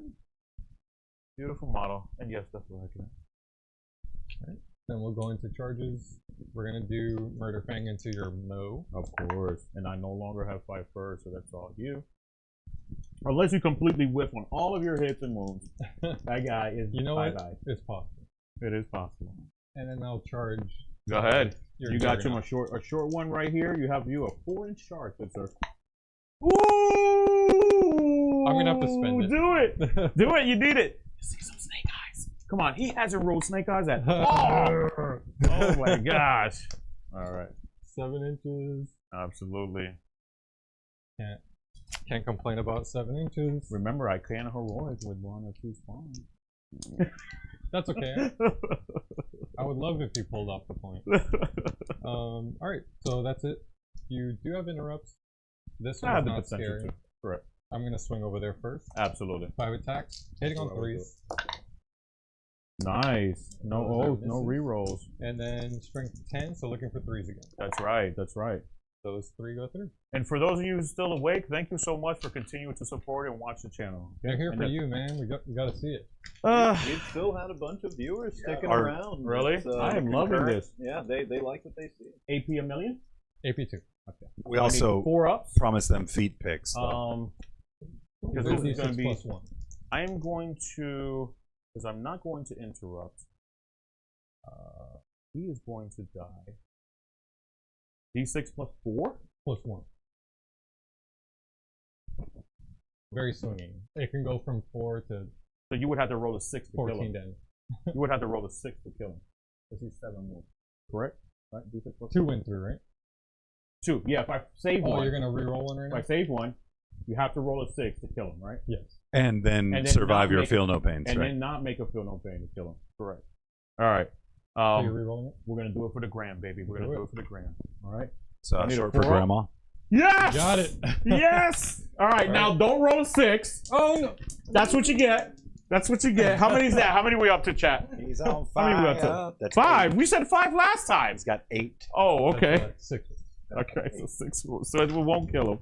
beautiful model. And yes, that's what I can. Then we'll go into charges. We're gonna do Murderfang into your Mo. Of course. And I no longer have 5 furs, so that's all you. Unless you completely whiff on all of your hits and wounds, that guy is You know five what? eyes. It's possible. It is possible. And then I'll charge. Go ahead. Your You got him a Juggernaut. short one right here. You have you a 4-inch shark, good sir. I'm gonna have to spend it. Do it. Do it. You need it. See some snake eyes. Come on. He hasn't rolled snake eyes at all. Oh my gosh. All right. 7 inches. Absolutely. Can't complain about 7 inches. Remember, I can heroic with 1 or 2 spawns. That's okay. I would love if you pulled off the point. Alright, so that's it. You do have interrupts. This one's the not potential scary. to. Correct. I'm gonna swing over there first. Absolutely. 5 attacks, hitting on 3s. Nice. No O's, no misses. rerolls. And then strength 10, so looking for 3s again. That's right. That's right. Those 3 go through. And for those of you still awake, thank you so much for continuing to support and watch the channel. We're here And for that- you, man. We gotta see it. We've still had a bunch of viewers sticking Are- around. Really? It's, I am loving concurrent. this. Yeah, they like what they see. AP a million? AP2. We also 4 ups. promised them feet picks. Because Those this is going D6 to be. plus 1. I am going to, because I'm not going to interrupt. He is going to die. D6 plus 4? Plus 1. Very swinging. It can go from 4 to So you would have to roll a 6 to kill 14 him. damage. You would have to roll a 6 to kill him. Because he's 7 wounds. Correct? Right? D6 plus 2 went through, right? 2. Yeah, if I save Oh, one. you're gonna re-roll one right If now? I save one, you have to roll a 6 to kill him, right? Yes. and then and then survive not your make- feel no pains, And right? then not make a feel no pain to kill him. Correct. All right. So you're re-rolling it? We're gonna do it for the gram, baby. We're gonna Do do it. it for the gram. All right. So I need a short for 4. grandma. Yes. Got it. Yes. All right. All Now right. don't roll a 6. Oh no! That's what you get. That's what you get. How many is that? How many we up to, chat? He's on How many we up fire. to? That's 5. 8. We said 5 last time. He's got 8. Oh, okay. 6. Okay. So 6. So it won't kill him.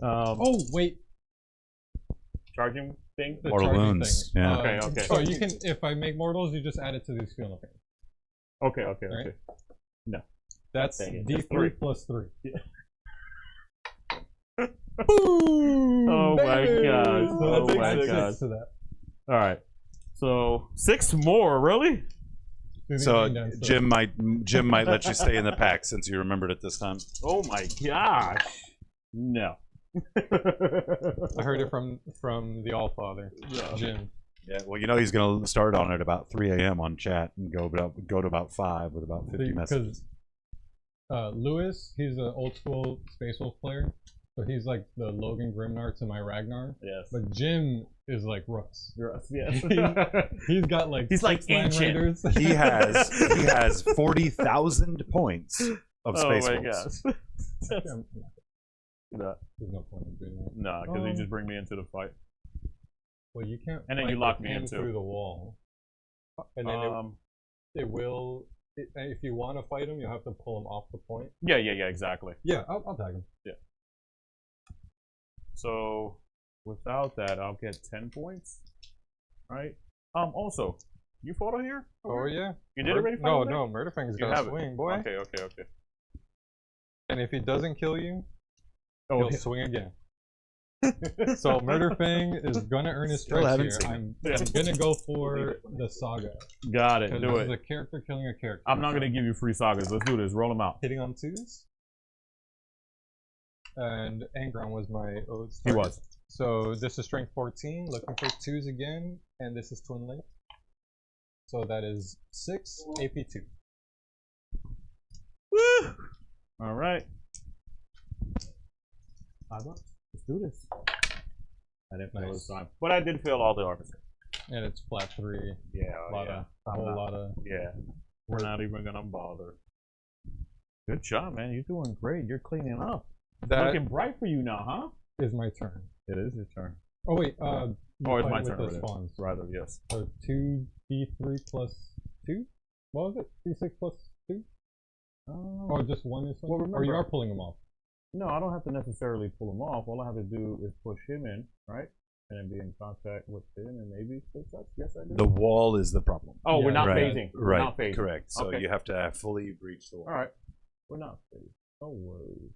Oh wait. Charging thing. The Mortal charging wounds, thing. yeah. Okay, okay. So you can, if I make mortals, you just add it to these feel no pain. Okay. Okay. Right. Okay. That's Dang it. D3 3. plus 3. Oh my baby! gosh. So Oh that's my add 6 gosh. to that. All right. So 6 more, really? Do the So pain down, Jim might let you stay in the pack since you remembered it this time. Oh my gosh. No. I heard it from the Allfather, Jim. Yeah, well, you know he's going to start on at about 3 a.m. on chat and go to about 5 with about 50 messages. Because Lewis, he's an old school Space Wolf player, so he's like the Logan Grimnar to my Ragnar. Yes. But Jim is like Russ. Yes. He's got like He's like 6 Land ancient. Raiders. He has 40,000 points of Space Oh my Wolves. gosh. No, There's no point in doing that. nah, because you just bring me into the fight. Well, you can't. And then fight you lock with me him in, too. through the wall. And then it will. If you want to fight him, you have to pull him off the point. Yeah, exactly. Yeah, I'll tag him. So without that, I'll get 10 points. Right? Also, you fought on here? Oh yeah. You did already fight No, on there? no. Murderfang's You got have to it. swing, boy. Okay. And if he doesn't kill you, Oh, he'll swing again. So Murderfang is gonna earn his Still strikes haven't here. seen I'm gonna go for the saga. got it. Because Do this is it. a character killing a character. I'm not gonna give you free sagas. Let's do this. Roll them out. Hitting on 2s. And Angron was my O's He target. was. So this is strength 14, looking for 2s again, and this is twin link. So that is 6 AP2. Woo! All right. 5 bucks. Let's do this. I didn't fail Nice. this time, but I did fail all the armors. And it's flat 3. Yeah, A whole lot of. Yeah, we're not even gonna bother. Good job, man. You're doing great. You're cleaning up. That Looking bright for you now, huh? is my turn. It is your turn. Oh wait, you Oh, it's fight my with turn. the It is. spawns. Rather, yes. So 2d3 plus 2? What was it? D6 plus 2? Or just 1 is well, or you remember- are pulling them off. No, I don't have to necessarily pull him off. All I have to do is push him in, right? And then be in contact with him and maybe switch up. Yes, I do. The wall is the problem. Oh, we're Yeah, not right, phasing. We're Right, not phasing. correct. So Okay. you have to fully breach the wall. All right. We're not phasing. No worries.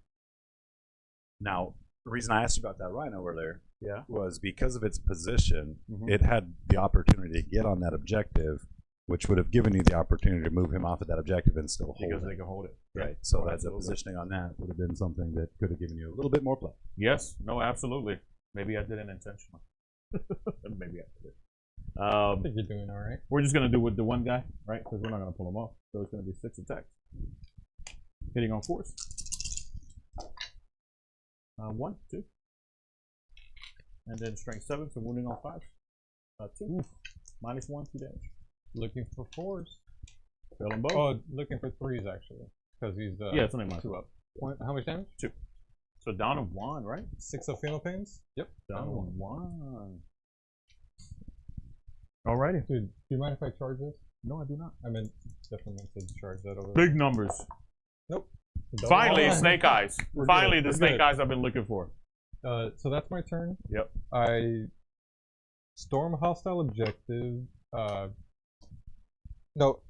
Now, The reason I asked you about that rhino earlier Yeah. was because of its position, Mhm. it had the opportunity to get on that objective, which would have given you the opportunity to move him off of that objective and still hold Because it. they can hold it. Right. So Oh, that the absolutely. positioning on that would have been something that could have given you a little bit more play. Yes. No, absolutely. Maybe I didn't intentionally. Maybe I did. I think you're doing all right. We're just gonna do with the one guy, right? Because we're not gonna pull him off. So it's gonna be 6 attacks. Hitting on force. 1, 2. And then strength 7, so wounding on 5. 2. Minus 1, 2 damage. Looking for 4s. Kill them both. Oh, looking for 3s actually, because he's yeah, it's only minus 2 up. How much damage? 2. So down to 1, right? 6 of fatal pains. Yep. Down to 1. Alrighty. Dude, do you mind if I charge this? No, I do not. I meant definitely meant to charge that over. Big numbers. Nope. Finally, Oh. snake eyes. We're Finally, good, the we're snake good. eyes I've been looking for. So that's my turn. Yep. I storm hostile objective. No,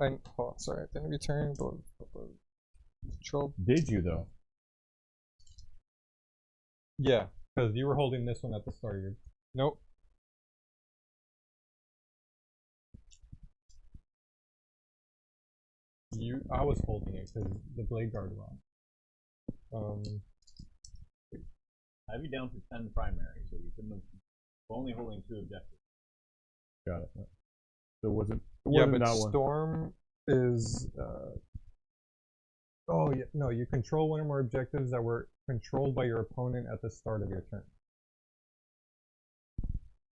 sorry, I didn't return. Control. Did you though? Yeah, because you were holding this one at the start of your. Nope. I was holding it because the blade guard wrong. I have you down for 10 primary, so you couldn't have only holding 2 objectives. Got it. So was it? Yeah, wasn't but that one. storm is. Oh yeah, no, you control one or more objectives that were controlled by your opponent at the start of your turn.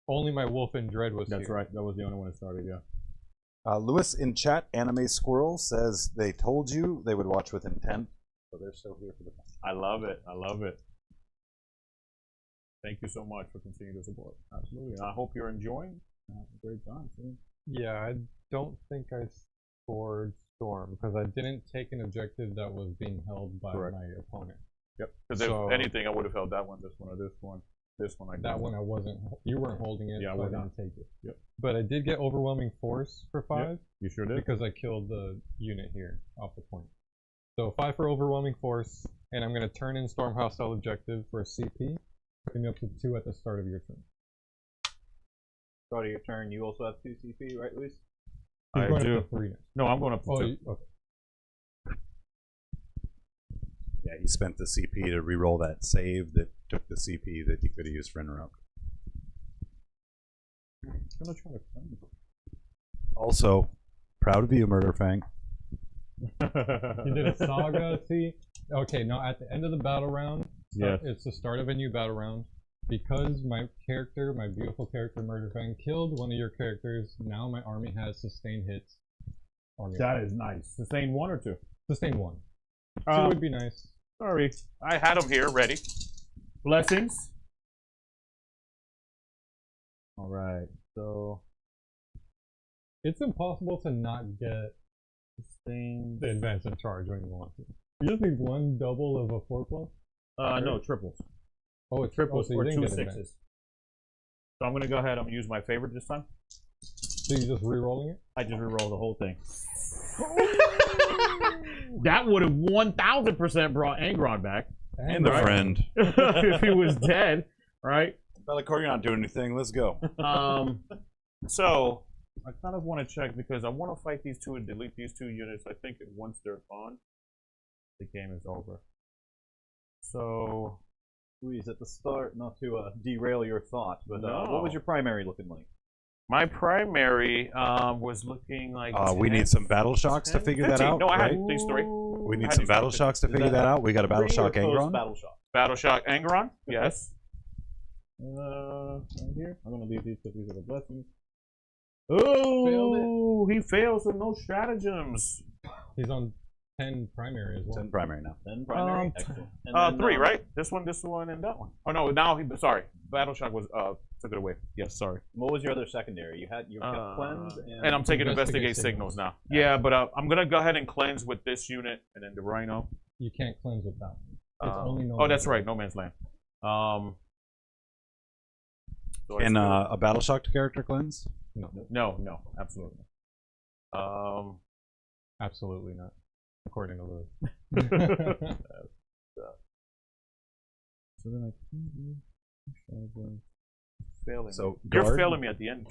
Only my wolf and dread was. That's here. right. That was the only one that started. Yeah. Lewis in chat, Anime Squirrel, says they told you they would watch with intent, so they're still here for the time. I love it. I love it. Thank you so much for continuing to support. Absolutely. And I hope you're enjoying. Have a great time. Too. Yeah, I don't think I scored storm because I didn't take an objective that was being held by Correct. my opponent. Yep. Because So- if anything, I would have held that one, this one, or this one. This one, I That didn't. one I wasn't. You weren't holding it. Yeah, I so I was not. didn't take it. Yep. But I did get overwhelming force for 5 You sure did. because I killed the unit here off the point. So 5 for overwhelming force, and I'm gonna turn in storm hostile objective for a CP, putting up to 2 at the start of your turn. Start of your turn, you also have 2 CP, right, Luis? He's I going do. up to 3 now. No, I'm going up to Oh, 2. okay. Yeah, he spent the CP to re-roll that save that took the CP that he could have used for interrupt. I'm gonna try to find Also, proud of you, Murderfang. it. You did a saga. See, okay. Now at the end of the battle round, Yes. it's the start of a new battle round. Because my character, my beautiful character Murderfang, killed one of your characters. Now my army has sustained hits. Army That is nice. Sustain 1 or 2? sustain 1. 2 would be nice. Sorry. I had them here ready. Blessings. All right. So It's impossible to not get sustain. the advance and charge when you want to. You just need 1 double of a 4+. No, triples. Oh, it's Triples so you or didn't 2 get advance. 6s. So I'm gonna go ahead and use my favorite this time. So you're just re-rolling it? I just reroll the whole thing. That would have 1,000% brought Angron back And the Right. friend. if he was dead, right? Bellacore, you're not doing anything. Let's go. So I kind of want to check because I want to fight these 2 and delete these 2 units. I think once they're gone, the game is over. So Luis, at the start, not to derail your thoughts, but No. what was your primary looking like? my primary was looking like. We 10, need some battle shocks to 10, figure that 15. out. No, I right? had these 3. We need I some had battle these shocks to figure that that out. We got a battle Pre or shock post Angron. Battle shock. Battle Shock Angron, yes. Right here. I'm gonna leave these because these are the blessings. Oh, he fails with no stratagems. He's on 10 primary as well. 10 primary now. Then primary. Um, Excellent. And then, 3, right? This one, and that one. Oh no, now he. Sorry, Battle Shock was took it away. Yes, sorry. What was your other secondary? You had kept cleanse And I'm taking Investigate investigate signals now. signals. Yeah, but I'm gonna go ahead and cleanse with this unit and then the Rhino. You can't cleanse with that one. It's only no Oh, that's man's right, No Man's Land. So I And still- a battle shocked character cleanse? no, absolutely. Absolutely not. According to Lewis. So then Failing. So You're guard, failing me at the end.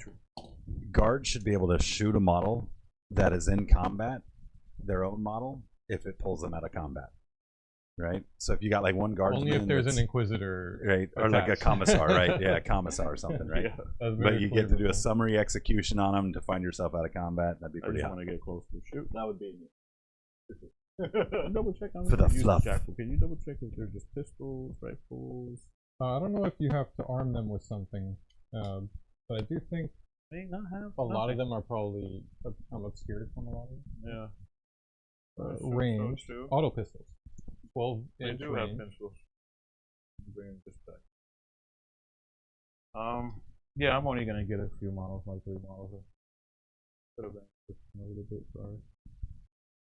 guard should be able to shoot a model that is in combat, their own model, if it pulls them out of combat. Right? So if you got like one guardsman, Only if there's that's- an inquisitor. right, or like a attached. commissar, right? Yeah, a commissar or something, right? Yeah. That's But very you get to do a flavorful. summary execution on them to find yourself out of combat. That'd be I pretty just hot. want to get close to shoot. That would be double check on For the fluff. Can you double check if they're just pistols, rifles? I don't know if you have to arm them with something, but I do think May not have a lot of them are probably obscured from a lot of them. Yeah. Range, too. auto pistols, 12 They inch do range. have pistols. Bring this back. Yeah, I'm only gonna get a few models, like 3 models. Could have been just a little bit. Sorry.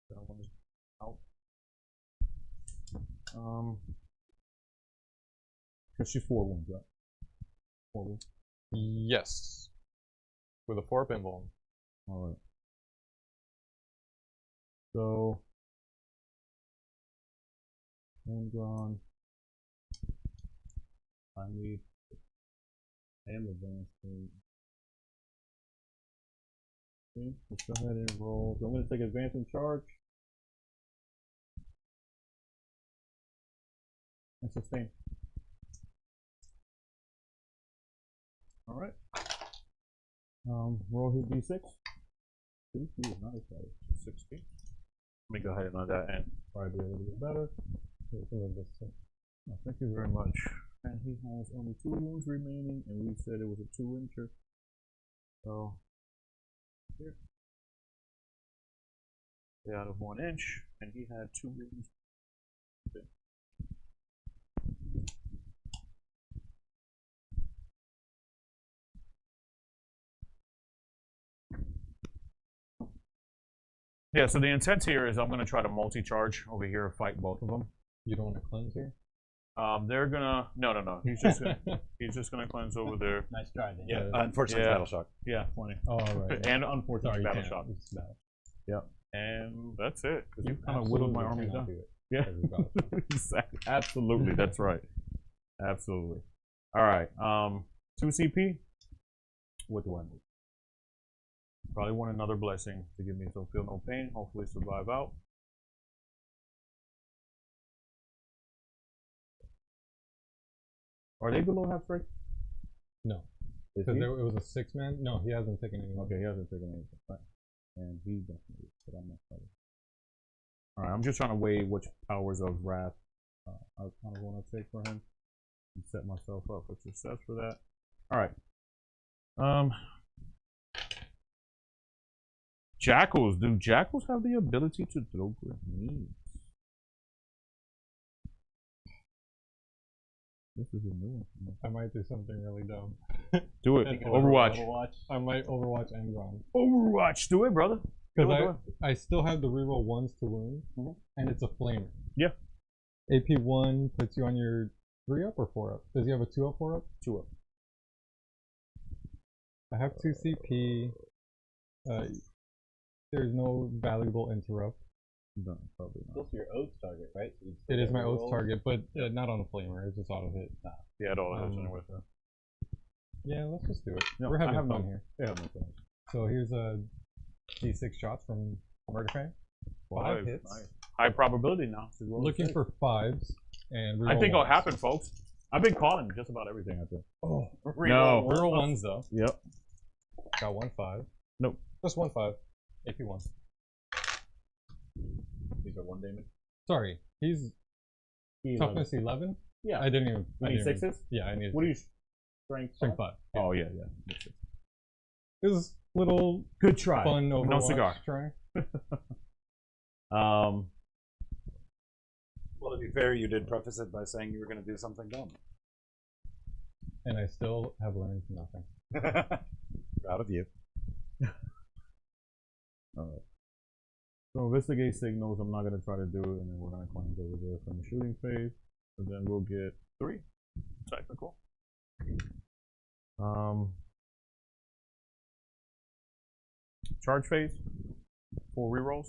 That one is out. Because she's 4 wounds, right? 4 wounds. Yes, with a 4-up invuln. Alright. So, Angron. I need. I am advancing. Okay, let's go ahead and roll. So I'm going to take advancing charge. And sustain. Alright. Roll his d6. 2 is not as bad. 16. Let me go ahead and on that end. Probably be a little bit better. Oh, thank you very much. And he has only 2 wounds remaining, and we said it was a 2-incher. So, here. Out of 1 inch, and he had 2 wounds. Okay. Yeah, so the intent here is I'm going to try to multi-charge over here and fight both of them. You don't want to cleanse here? They're gonna no. He's just gonna cleanse over there. nice try, Dan. Yeah, unfortunately, Yeah. battle shock. Yeah, 20. Oh, all right. And unfortunately, Sorry, you battle can't. shock. It's bad. Yep. And that's it. You kind of whittled my Absolutely army cannot down. do it. Yeah. Because it's battle shock. Exactly. Absolutely, that's right. Absolutely. All right. 2 CP. What do I need? Probably want another blessing to give me some feel no pain. Hopefully survive out. Are they below half strength? No. Is Because he? it was a 6-man? No, he hasn't taken any. Okay, he hasn't taken anything. Right. And he definitely is, but I'm not sure. All right. I'm just trying to weigh which powers of wrath I kind of want to take for him and set myself up for success for that. All right. Jackals. Do jackals have the ability to throw grenades? This is a new one. I might do something really dumb. Do it. And Overwatch. I might Overwatch Angron. Overwatch. Do it, brother. Do it, do Because I still have the reroll 1s to wound, and it's a flamer. Yeah. AP 1 puts you on your 3-up or 4-up? Does he have a 2-up, 4-up? 2-up. I have 2 CP. There's no valuable interrupt. No, probably not. Still your oath target, right? So you'd still It is get my a oath roll. target, but not on a flamer. It's just auto hit. Yeah, it all has with it. Yeah, let's just do it. No, We're I having have fun no- here. Yeah, no problem. So here's a D6 shots from Mordecai. 5 hits. Nice. High probability now. Looking for 5s and I reroll think it'll 1s. happen, folks. I've been calling just about everything out there. Oh, No. reroll 1s though. Yep. Got 1 5. Nope. Just 1 5. AP 1. These are 1 damage. Sorry, he's toughness 11. Yeah. I didn't even. You I need didn't even- sixes? Yeah, I need. What do you strength? Strength 5. Oh yeah, yeah. It was little Good try. fun Overwatch No cigar. try. Well, to be fair, you did preface it by saying you were going to do something dumb. And I still have learned nothing. Proud of you. Alright. So investigate signals, I'm not going to try to do it, and then we're going to climb over there from the shooting phase, and then we'll get 3. Technical. charge phase, 4 rerolls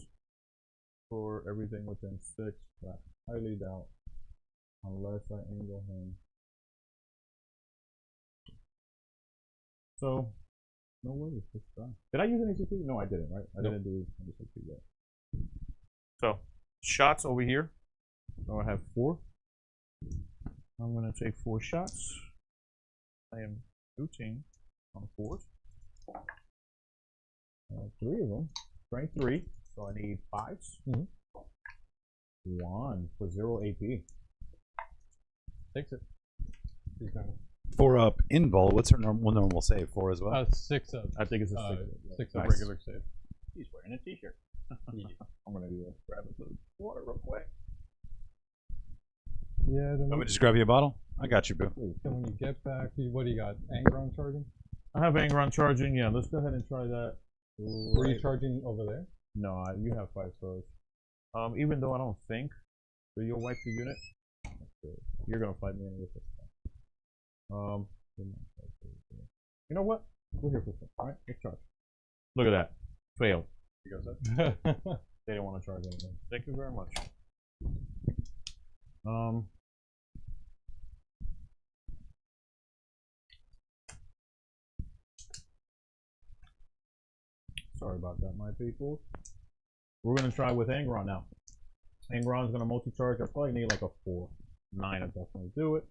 for everything within 6, but I highly doubt, unless I angle him So, no worries. Let's try. Did I use any CP? No, I didn't, right? I didn't do any CP yet. So, shots over here. So I have 4. I'm going to take 4 shots. I am shooting on 4s. 3 of them. Strength 3. So I need 5s. 1 for 0 AP. Takes it. He's gonna 4 up invul. What's her normal save? 4 as well. 6 up. I think it's a 6. 6 up Nice. regular save. He's wearing a t-shirt. I'm going to do that. Grab a little water real quick. Yeah. Then Let me just grab you a bottle. I got you, boo. when you get back, what do you got? Angron charging? I have Angron charging. Yeah, let's go ahead and try that. Were you charging over there? No, you have 5 stars. Even though I don't think that you'll wipe the unit, you're gonna fight me anyway. You know what? We're here for some. All right, let's charge. Look at that. Failed. They didn't want to charge anything. Thank you very much. Sorry about that, my people. We're gonna try with Angron now. Angron's gonna multi-charge. I probably need like a 4. 9 will definitely do it.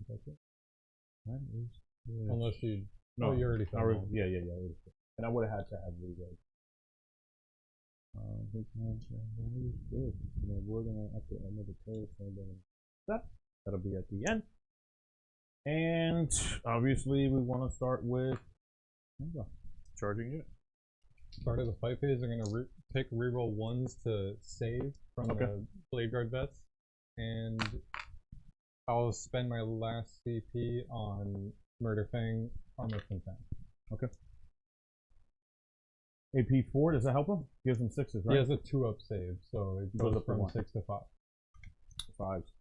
That's it. That is good. Unless you. No, you already I found already, one. yeah. And I would have had to have reload. Good. You know, we're gonna at the end of the page, that'll be at the end. And obviously, we want to start with Charging it. Start of the fight phase, I'm gonna pick reroll 1s to save from the Blade Guard vets, and I'll spend my last CP on Murderfang Armor Content. Okay. AP 4, does that help him? Gives him 6s, right? He has a 2-up save, so it goes up to from 1. 6 to 5. 5s.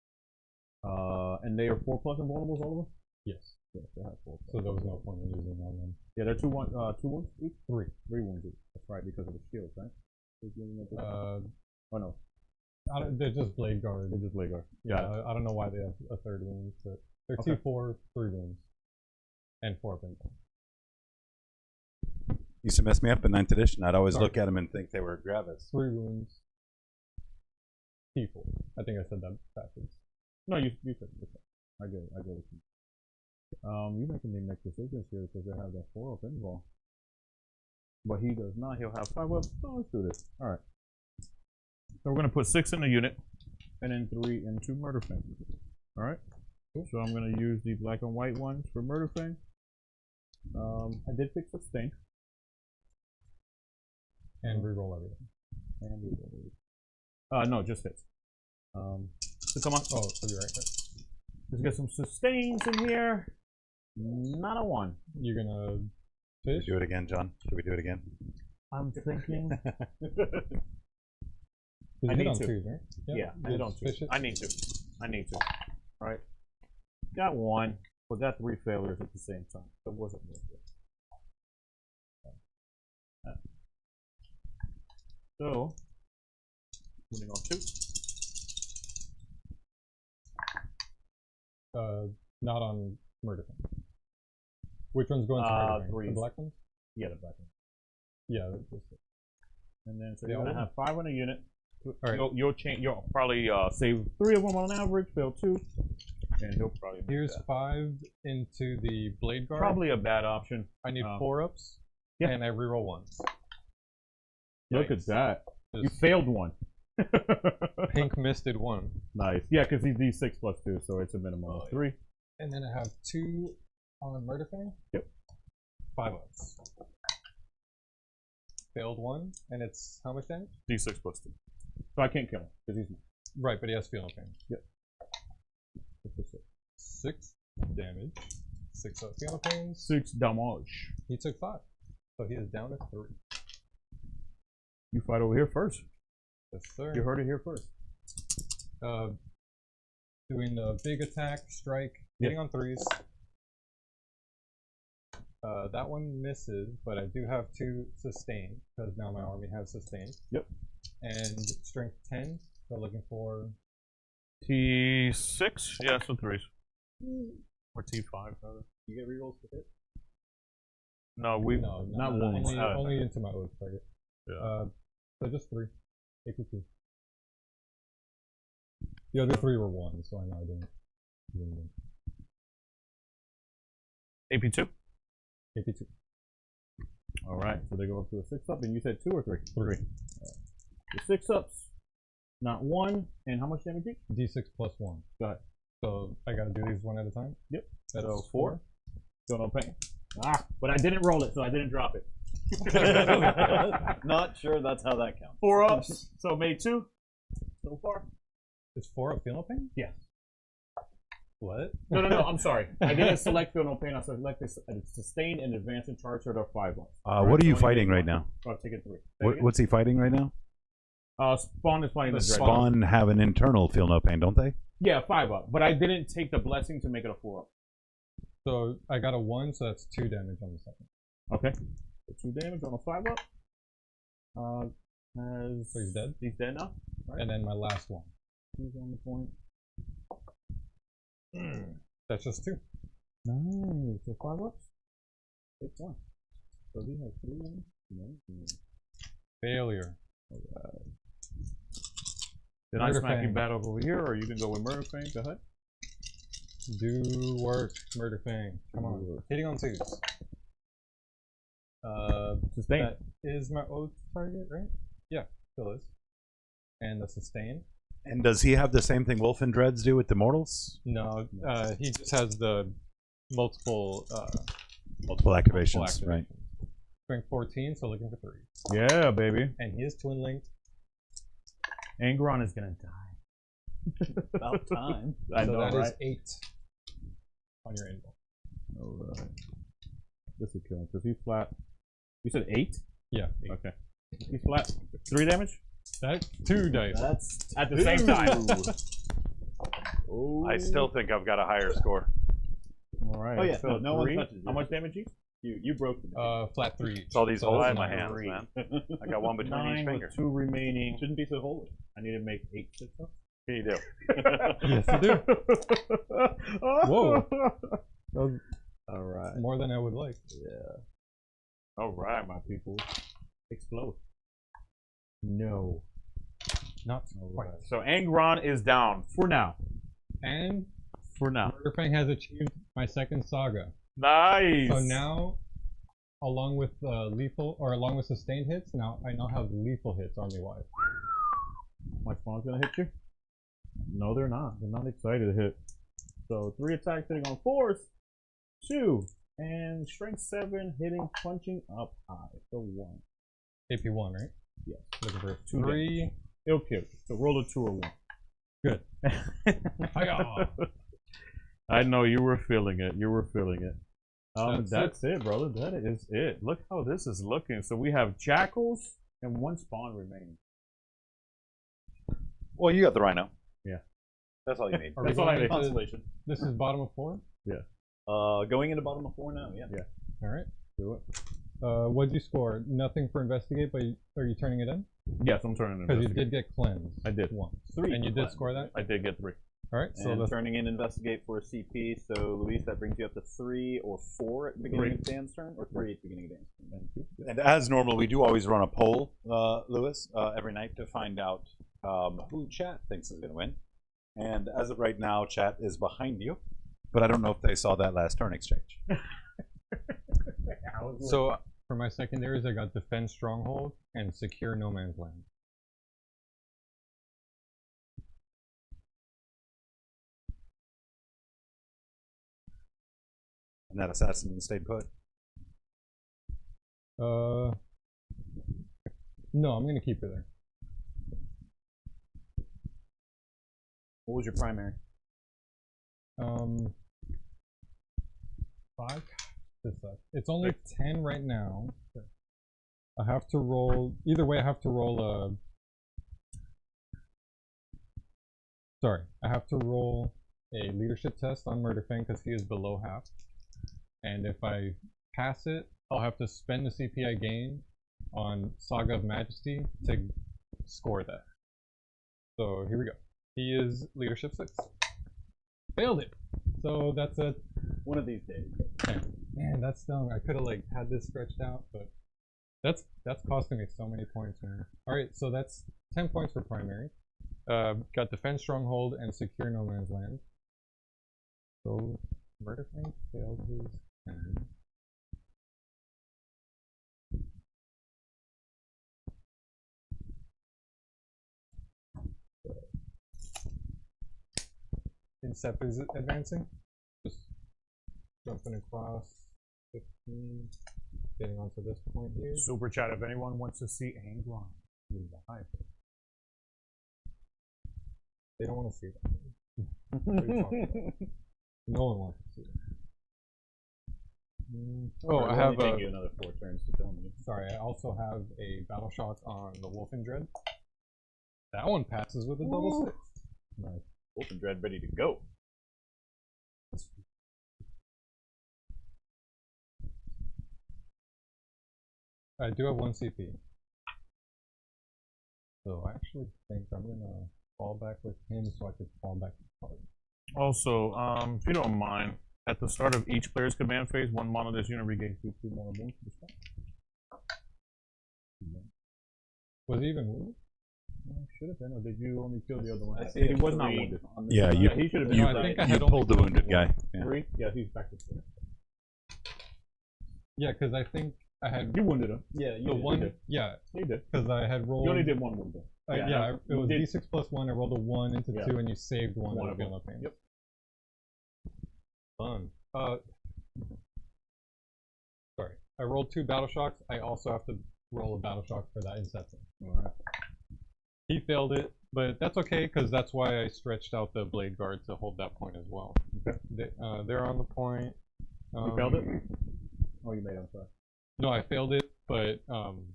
And they are 4+ invulnerables, all of them? Yes. Yes, they have 4+. So there was no point in using all of them. Yeah, they're 2 wounds each? 3. 3 wounds each. That's right, because of the shields, right? Oh no. They're just Blade Guard. They're just Blade Guard. Yeah, I don't know why they have a 3rd wound, but they're Okay. 2-4, 3 wounds. And 4 up invul. Used to mess me up in 9th edition. I'd always look at them and think they were Gravis. 3 wounds. P4. I think I said that backwards. No, you said it. I get it. You're making me make decisions here because they have that 4 up invul. But he does not. He'll have 5 up. So let's do this. Alright. So we're going to put 6 in the unit and then 3 into Murderfang. Alright. So I'm going to use the black and white ones for Murderfang. I did pick Sustain. And reroll everything. And reroll everything. No, just hits. So come on. Oh, so you're right. Let's get some sustains in here. Not a 1. You're gonna Should fish? we do it again, John? Should we do it again? I'm thinking. You I hit need on to. 2s, right? Yeah, I hit on 2. Fish it? I need to. Alright. Got 1, but got 3 failures at the same time. That wasn't worth it. So, Moving on 2. Not on Murderfang. Which one's going to Murderfang? The threes. black one? yeah, the black one. Yeah, that's just it. And then, so Yeah, you're going to I'll- have 5 on a unit. Alright. You'll probably Save 3 of them on average, fail 2. And he'll probably make Here's that. 5 into the Blade Guard. Probably a bad option. I need 4-ups. yeah. And I reroll 1s. Look at that. You Just failed 1. pink misted 1. Nice. Yeah, because he's D6 plus 2, so it's a minimum of 3. And then I have 2 on Murderfang. Yep. 5-ups. Failed 1, and it's how much damage? D6 plus 2. So I can't kill him because he's Right, but he has feeling pain. Yep. 6 damage. 6 up feeling pains. 6 damage. He took 5. So he is down to 3. You fight over here first. Yes, sir. You heard it here first. Doing a big attack, strike, hitting on 3s. That one misses, but I do have 2 sustain, because now my army has sustain. Yep. And strength 10, so looking for T6? Yeah, so 3s. Or T5, rather. You get rerolls for hit? No, we. No, not wounds. Only into my oath target. Yeah. So just 3. AP2. The other 3 were 1, so I know I didn't. AP2? AP2. All right, so they go up to a 6-up, and you said 2 or 3? 3. The 6-ups, not 1, and how much damage each? D6 plus 1. Go ahead. So I gotta do these one at a time? Yep. That's So 4. Still no pain. But I didn't roll it, so I didn't drop it. Not sure that's how that counts. 4 ups, so made 2 so far. Is 4 up feel no pain? Yes. What? No, I'm sorry. I didn't select feel no pain. I selected sustain and advance and charge at 5 ups. What are you fighting right now? I've taken 3. What's he fighting right now? Spawn is fighting the dread. Spawn have an internal feel no pain, don't they? Yeah, 5 up. But I didn't take the blessing to make it a 4 up. So I got a 1, so that's 2 damage on the second. Okay. So 2 damage on a 5 up. So he's dead? He's dead now. Right. And then my last one. He's on the point. That's just 2. Nice. So 5 ups? 6 1. So he has 3 damage. Failure. Did I smack you bad over here, or you can go with Murder Fang? Go ahead. Do work, Murder Fang. Come on. Hitting on 2s. Sustain. That is my oath target, right? Yeah, still is. And the sustain. And does he have the same thing Wolf and Dreads do with the mortals? No, he just has the multiple activations, right? Strength 14, so looking for 3. Yeah, baby. And he is twin linked. Angron is gonna die. About time. I So know, that right? is 8 on your invul. Alright. This will kill him because he's flat. You said 8? Yeah. 8. Okay. He's flat. 3 damage? That's 2 dice. That's At the same time. I still think I've got a higher score. Alright. Oh yeah, so no one 3. touches How it. much damage each? You broke the Flat 3. It's all these So holes that's in my nine. hands, man. I got one between 9 each with finger. 2 remaining. Shouldn't be so holy. I need to make 8 6-ups. Here you do. Yes, you do. Whoa. Alright. More than I would like. Yeah. Alright, my people. Explode. No. Not quite. So Angron is down for now. And For now. Murder Fang has achieved my second saga. Nice. So now, along with along with sustained hits, now I now have lethal hits army-wide. My spawn's gonna hit you? No, they're not. They're not excited to hit. So 3 attacks hitting on 4s. 2. And strength 7 hitting, punching up high. So 1. AP1, right? Yes. Looking for 2 3. It'll kill you. So roll a 2 or 1. Good. Hiya! I know you were feeling it. You were feeling it. That's it, brother. That is it. Look how this is looking. So we have jackals And 1 spawn remaining. Well, you got the rhino. Yeah. That's all you need. Are we That's all I going need. into- Constellation. This is bottom of 4? Going into bottom of 4 now, yeah. Alright. Do it. What'd you score? Nothing for investigate, but are you turning it in? Yes, I'm turning it. Because you did get cleansed. I did. Once. 3. And you for did cleanse. score that? I did get 3. Alright, so And let's turning in investigate for a CP. So Luis, that brings you up to 3 or 4 at the beginning of Dan's turn, or 3 at the beginning of Dan's turn. And as normal, we do always run a poll, Lewis, every night to find out who chat thinks is going to win. And as of right now, chat is behind you. But I don't know if they saw that last turn exchange. So for my secondaries, I got defend stronghold and secure no man's land. And that assassin stayed put. No, I'm gonna keep it there. What was your primary? 5. This sucks. It's only 10 right now. I have to roll. Either way, I have to roll a. Sorry, I have to roll a leadership test on Murder Fang because he is below half. And if I pass it, I'll have to spend the CP I gain on Saga of Majesty to score that. So here we go. He is leadership 6. Failed it. So that's a One of these days. 10. Man, that's dumb. I could have like had this stretched out, but that's costing me so many points, man. All right, so that's 10 points for primary. Got defense stronghold and secure no man's land. So murder thing failed his 10. Incept is advancing. Just jumping across 15, getting onto this point here. Super chat if anyone wants to see Angron. Leave the hype. They don't want to see that. What are you talking about? No one wants to see it. Oh, I have take you another 4 turns to kill me. Sorry, I also have a battle shock on the Wolfen Dread. That one passes with a double 6. Nice. Open Dread ready to go. I do have 1 CP. So I actually think I'm gonna fall back with him so I could fall back to the party. Also, if you don't mind, at the start of each player's command phase, one monolith unit regains 2 more wounds. Was he even wounded? Should have been, or did you only kill the other one? see He was not 3 wounded. Yeah, you He should have been. No, I think I had pulled the only wounded one. guy. Yeah. 3? Yeah, he's back to 3. Yeah, because I think I had You wounded him. Yeah, you the did. one. Yeah, You did. because I had rolled. You only did 1 wound though. Yeah, it you was did- D6 plus 1. I rolled a 1 into Yeah. 2, and you saved 1 One out of of them. no pain. Yep. Fun. Sorry. I rolled 2 battle shocks. I also have to roll a battle shock for that inception. Alright. He failed it, but that's okay because that's why I stretched out the blade guard to hold that point as well. Okay. They're on the point. You failed it? Oh, you made it, I'm sorry. No, I failed it, but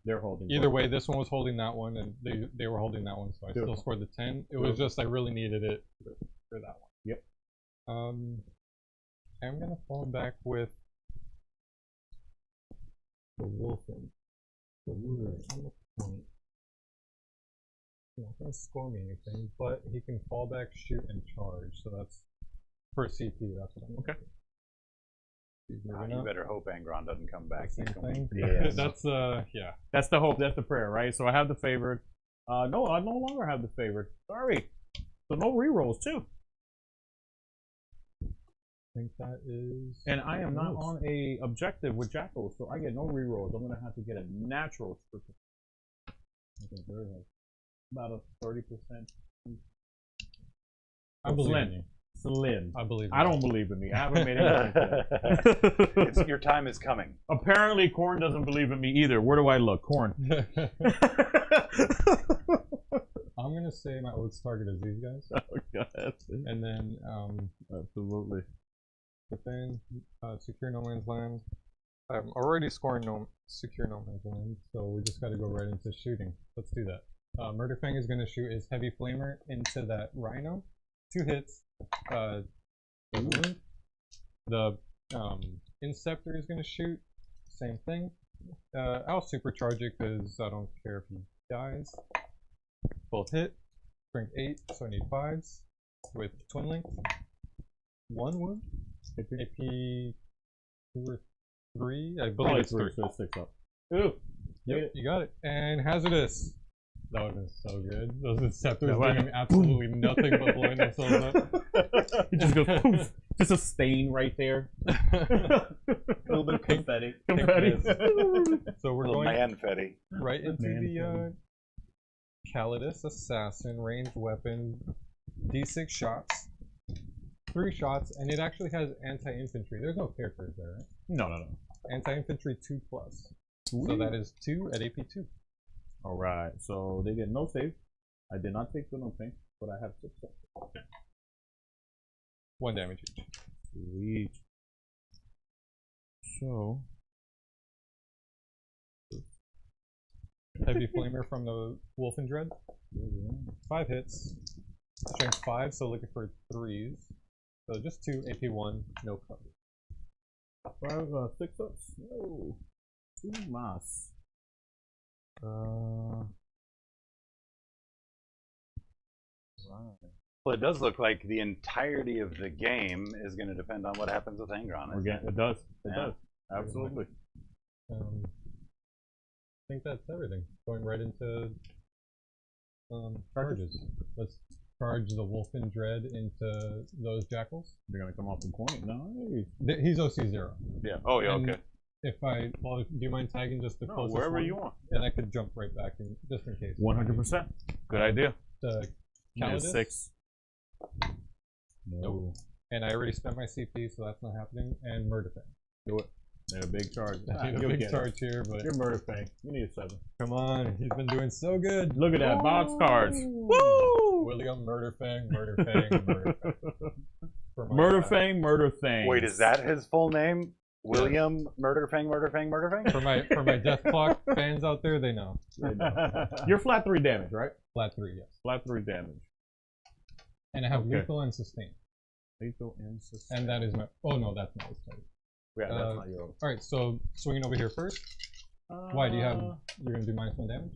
They're holding. either way, this one was holding that one, and they were holding that one, so I still Beautiful. scored the 10. It was just I really needed it for that one. Yep. I'm gonna fall back with the Wolfen. The Wolfen on the point. He's not gonna score me anything, but he can fall back, shoot, and charge. So that's for CP. That's what I'm Okay. He's Ah, moving you up. better hope Angron doesn't come back. Same He's gonna- thing. Yes. That's yeah. That's the hope. That's the prayer, right? So I have the favored. No, I no longer have the favored. Sorry. So no rerolls too. I think that is. And I am not on a objective with Jackal, so I get no rerolls. I'm gonna have to get a natural. Okay, very nice. About a 30%. I believe in Slim. you. Slim. I believe. I don't believe in me. I haven't made any. Your time is coming. Apparently, Corn doesn't believe in me either. Where do I look, Corn? I'm gonna say my oath's target is these guys, and then Absolutely. defend, secure no man's land. I'm already scoring secure no man's land, so we just got to go right into shooting. Let's do that. Murderfang is gonna shoot his heavy flamer into that rhino. 2 hits. The Inceptor is gonna shoot. Same thing. I'll supercharge it because I don't care if he dies. Both hit. Strength 8, so I need 5s with twin length. 1 wound. AP 2 or 3. I believe it's 3. So it's 6 up. Ooh. Yep, you got it. And hazardous. That would have been so good. Those Inceptors right. doing absolutely nothing but blowing themselves up. It just goes poof. Just a stain right there. A little bit of confetti. Confetti. So we're Little going man-fetty. right into the Calidus Assassin ranged weapon, D6 shots, 3 shots, and it actually has anti-infantry. There's no characters there, right? No. Anti-infantry 2+. So that is 2 at AP 2. Alright, so they get no save. I did not take the no thing, but I have 6 up. 1 damage each. Sweet. So. Heavy flamer from the Wolfen Dread. 5 hits. Strength 5, so looking for 3s. So just 2, AP 1, no cover. 6 ups? No. 2 mas. Well, it does look like the entirety of the game is going to depend on what happens with Angron. It does. It Yeah. does. Absolutely. I think that's everything. Going right into charges. Let's charge the Wolf in Dread into those jackals. They're gonna come off the point. Nice. He's OC0. Yeah. Oh yeah. And Okay. do you mind tagging just the No, closest wherever one? you want. And I could jump right back in, just in case. 100%. Good idea. The Need a Calidus. 6. Nope. And I already spent my CP, so that's not happening. And Murder Fang. Do it. Yeah, big charge. I need a You'll big get it. charge here, but You're murder fang. You need a 7. come on, he's been doing so good. Look at that box cards. Woo! William Murder Fang, Murder Fang, Murder Fang. For my Murder guy. Fang, Murder Fang. Wait, is that his full name? William Murder Fang, Murder Fang, Murder Fang? For my Death Clock fans out there, they know. You're flat 3 damage, right? Flat 3, yes. Flat 3 damage. And I have Okay. lethal and sustain. Lethal and sustain. And that is my. Oh no, that's not his target. Yeah, that's not yours. All right, so swinging over here first. Why do you have? You're gonna do -1 damage.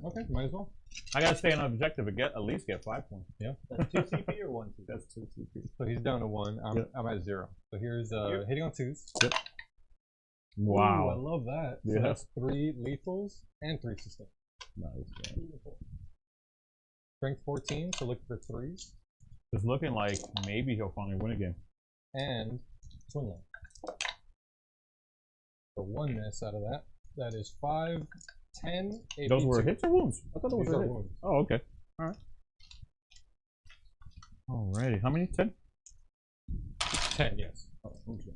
Okay, might as well. I gotta stay on objective and at least get 5 points. That's 2 CP or 1 CP? That's 2 CP. So he's down to 1. I'm at 0. So here's hitting on 2s. Ooh, I love that. So Yeah. that's 3 lethals and 3 sustain. Nice. Beautiful. Strength 14, so look for 3s. It's looking like maybe he'll finally win again. And twin link. So 1 miss out of that. That is 5, 10, 8. Those were hits or wounds? I thought those These were are hits. wounds. Oh, okay. Alright. Alrighty. How many? 10? 10, yes. Oh, okay.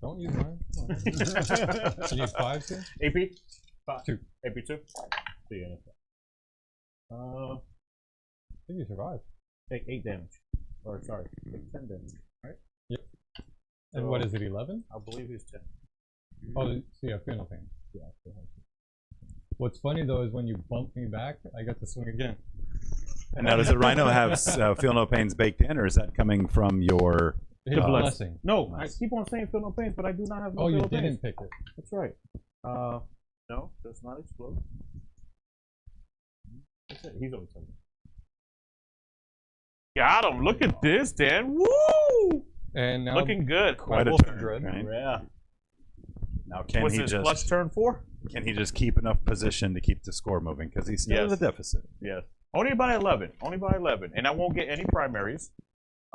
Don't use mine. Come on. You need 5s here? AP? 2. AP 2? See you in a sec. I think you survived. Take 8 damage. Or, sorry, take 10 damage. Right? And what is it, 11? I believe he's 10. Oh, so you have feel no pain. Yeah. What's funny though is when you bump me back, I get to swing again. And now, does the Rhino have Feel No Pains baked in, or is that coming from your... His blessing. No, Nice. I keep on saying feel no pains, but I do not have no Oh, you feel no pains. didn't pick it. That's right. No, does not explode. That's it. He's always something. Got him. Look at this, Dan. Woo! And now Looking good. Quite a Wolf turn, Dread. right? Yeah. Now, can What's he his just... plus turn 4? Can he just keep enough position to keep the score moving? Because he's still in Yes. the deficit. Yes. Only by 11. Only by 11. And I won't get any primaries.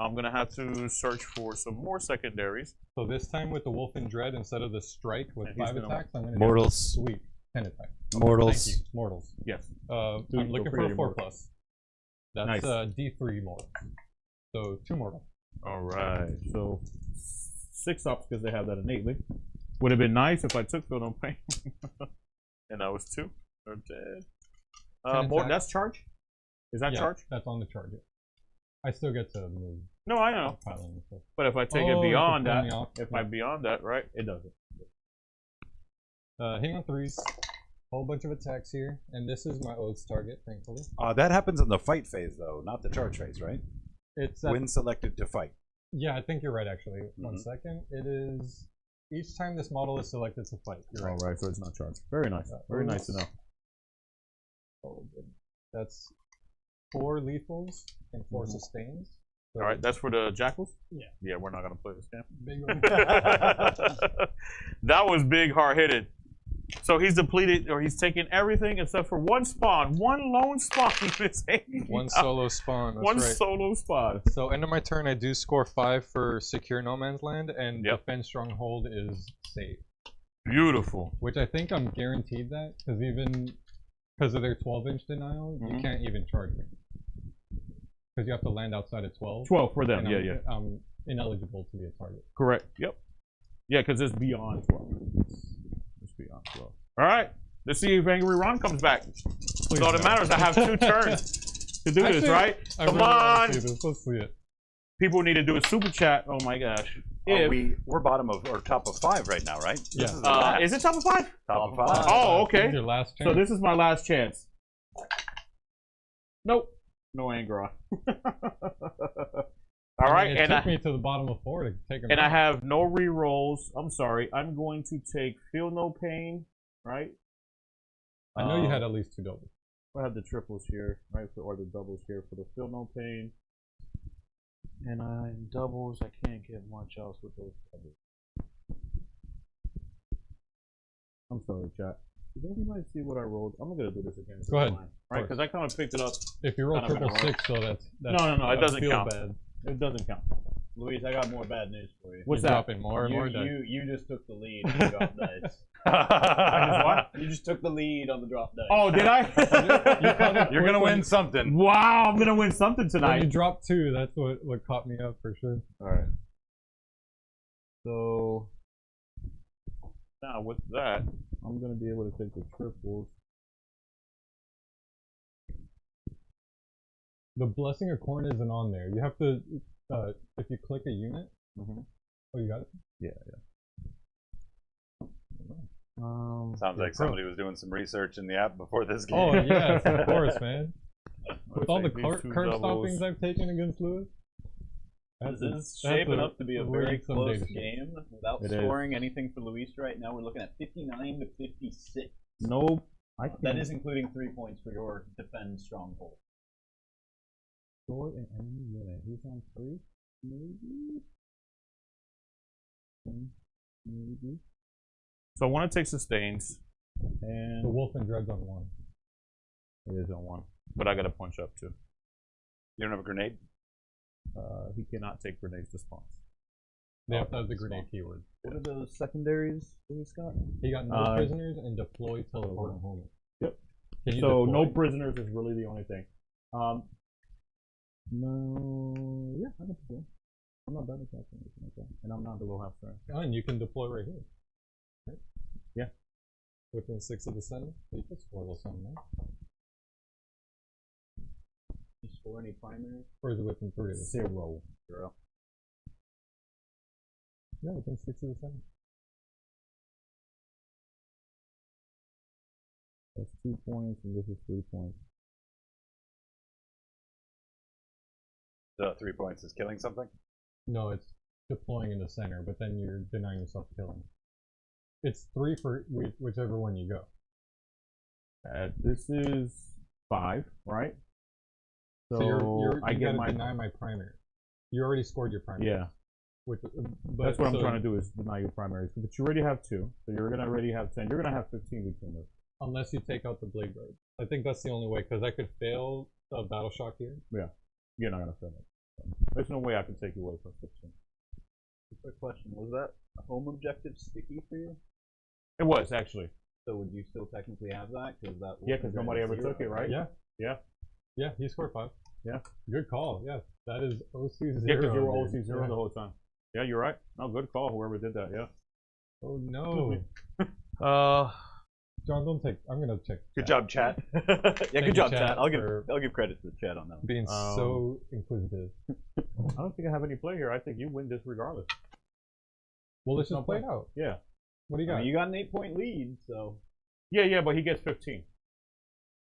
I'm going to have to search for some more secondaries. So this time with the Wolf in Dread, instead of the strike with And he's 5 gonna- attacks, I'm going to Mortals. sweet 10 attacks. Mortals. Thank you. Mortals. Yes. I'm looking for a 4+. That's Nice. D3 mortal. So 2 mortal. All right. So 6 ups because they have that innately. Would have been nice if I took Feel No Pain. And that was 2. They're dead. 10 More. attack. That's charge? Is that Yeah, charge? That's on the charge. I still get to move. No, I know. Piling and stuff. But if I take Oh, it beyond you can pull that, me off. if I beyond that, right, it doesn't. Hitting on 3s. Whole bunch of attacks here. And this is my Oath's target, thankfully. That happens in the fight phase, though, not the charge phase, right? It's When selected to fight. Yeah, I think you're right, actually. 1 second. It is... Each time this model is selected to fight. You're right. All right, so it's not charged. Very nice. Very nice to know. Oh, good. That's 4 lethals and 4 sustains. So All right, that's for the jackals? Yeah. Yeah, we're not going to play this game. big one. That was big, hard-hitted. So he's depleted, or he's taken everything except for 1 spawn. 1 lone spawn. One solo spawn. That's One right. solo spawn. So end of my turn, I do score 5 for secure no man's land, and Yep. defend stronghold is safe. Beautiful. Which I think I'm guaranteed that, because even because of their 12-inch denial, you can't even charge me. Because you have to land outside of 12. 12 for them, and yeah, I'm, yeah. I'm ineligible to be a target. Correct. Yep. Yeah, because it's beyond 12. It's beyond 12. All right. Let's see if Angry Ron comes back. That's all that matters. I have 2 turns to do this, Actually, right? I Come really wanna on. see this. Let's see it. People need to do a super chat. Oh my gosh. We're bottom of or top of 5 right now, right? Yeah. This is, the last. Is it top of 5? Top of 5. Oh, This okay. is your last chance. So this is my last chance. Nope. No anger on. All right, It and took me to the bottom of 4 to take him I out. have no re-rolls. I'm sorry. I'm going to take Feel No Pain, right? I know you had at least 2 doubles. I have the triples here, right? Or the doubles here for the Feel No Pain. And in doubles, I can't get much else with those doubles. I'm sorry, chat. Did anybody see what I rolled? I'm gonna do this again. Go ahead. Right, because I kind of picked it up. If you roll Kind of in a triple row. six, though, that's No, it that doesn't feel count. bad. It doesn't count. Luis, I got more bad news for you. What's You're that? dropping more and more dice. You just took the lead on the drop dice. I just what? You just took the lead on the drop dice. Oh, did I? You're gonna win something. Wow, I'm gonna win something When you tonight. dropped 2, that's what caught me up for sure. All right. So Now with that, I'm gonna be able to take the triples. The Blessing of Corn isn't on there. You have to, if you click a unit. Mhm. Oh, you got it? Yeah. Sounds like somebody was doing some research in the app before this game. Oh, yes, of course, man. With all the take these curb two stoppings I've taken against Lewis. This is shaping up to be a very some close data sheet. game. Without It is. scoring anything for Luis right now, we're looking at 59 to 56. Nope. I can't. That is including 3 points for your defend stronghold. Sword and enemy unit. He's on 3? Maybe? Maybe. so I want to take sustains, And The Wolf and Dread's on 1. it is on 1. but I got to punch up too. You don't have a grenade? He cannot take grenades to spawns. They have to have the grenade keyword. What are those secondaries Luis got? He got no prisoners and deploy teleport and home. Yep. Can you So deploy? no prisoners is really the only thing. No, yeah, I can deploy. I'm not bad at that or anything like that, and I'm not below half strength. Oh, and you can deploy right here. Right? Yeah. Within 6 of the center. You can spoil something, right? You score any primary? Or is it within 3 of the center? 0. Yeah, within 6 of the center. That's 2 points, and this is 3 points. The 3 points is killing something? No, it's deploying in the center, but then you're denying yourself killing. It's 3 for whichever one you go. This is 5, right? So, I you get gotta my deny my primary. You already scored your primary. yeah. Which, That's what I'm trying to do is deny your primaries. But you already have 2, so you're gonna already have 10. You're gonna have 15 between us. Unless you take out the blade guard. I think that's the only way, because I could fail a battle shock here. You're not gonna fail it. There's no way I can take you away from 15. Quick question: was that home objective sticky for you? It was actually. So would you still technically have that? Because that Yeah, because nobody ever took it, right? Yeah. Yeah. Yeah, he scored 5. Yeah. Good call. Yeah, that is OC0. Yeah, because you were dude. OC0 Yeah. the whole time. Yeah, you're right. No, good call. Whoever did that. Yeah. Oh no. John, don't take. I'm gonna check. Good job, chat. Yeah, Thank good you, job, chat, chat. I'll for give credit to the chat on that one. being so inquisitive. I don't think I have any play here. I think you win this regardless. Well, let's No just play it play. out. Yeah. What do you I got? mean, you got an 8-point lead, so. Yeah, but he gets 15.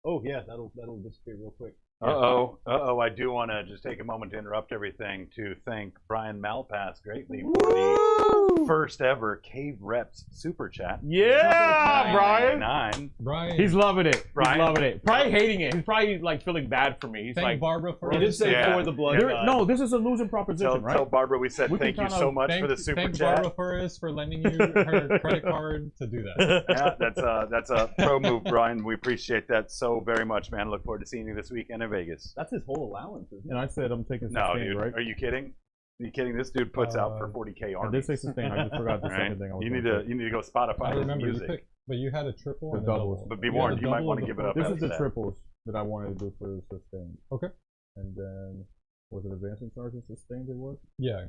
Oh yeah, that'll disappear real quick. Uh-oh. I do want to just take a moment to interrupt everything to thank Brian Malpass greatly for the first ever Cave Reps super chat. Yeah, Brian. $9.99. He's loving it. Brian? He's loving it. Probably hating it. He's probably like feeling bad for me. He's Thank like, Barbara for. He did say Yeah. for the blood. There- god. no, this is a losing proposition, right? Tell Barbara we said We can thank you kinda so much for the super thank chat. Barbara Furris for lending you her credit card to do that. Yeah, that's a pro move, Brian. We appreciate that so very much, man. Look forward to seeing you this weekend in Vegas. That's his whole allowance, isn't it? And I said I'm taking No, sustain, dude. right? Are you kidding? Are you kidding? This dude puts out for 40k I armies. did say sustain. I just forgot the Right? second thing I was You gonna need to go Spotify I his remember you music. picked, but you had a triple The and doubles. a double. But be You had warned, a you might double want to and a give it up. This after is the that. triples that I wanted to do for sustain. Okay. And then, was it advancing charges sustained it was? Yeah,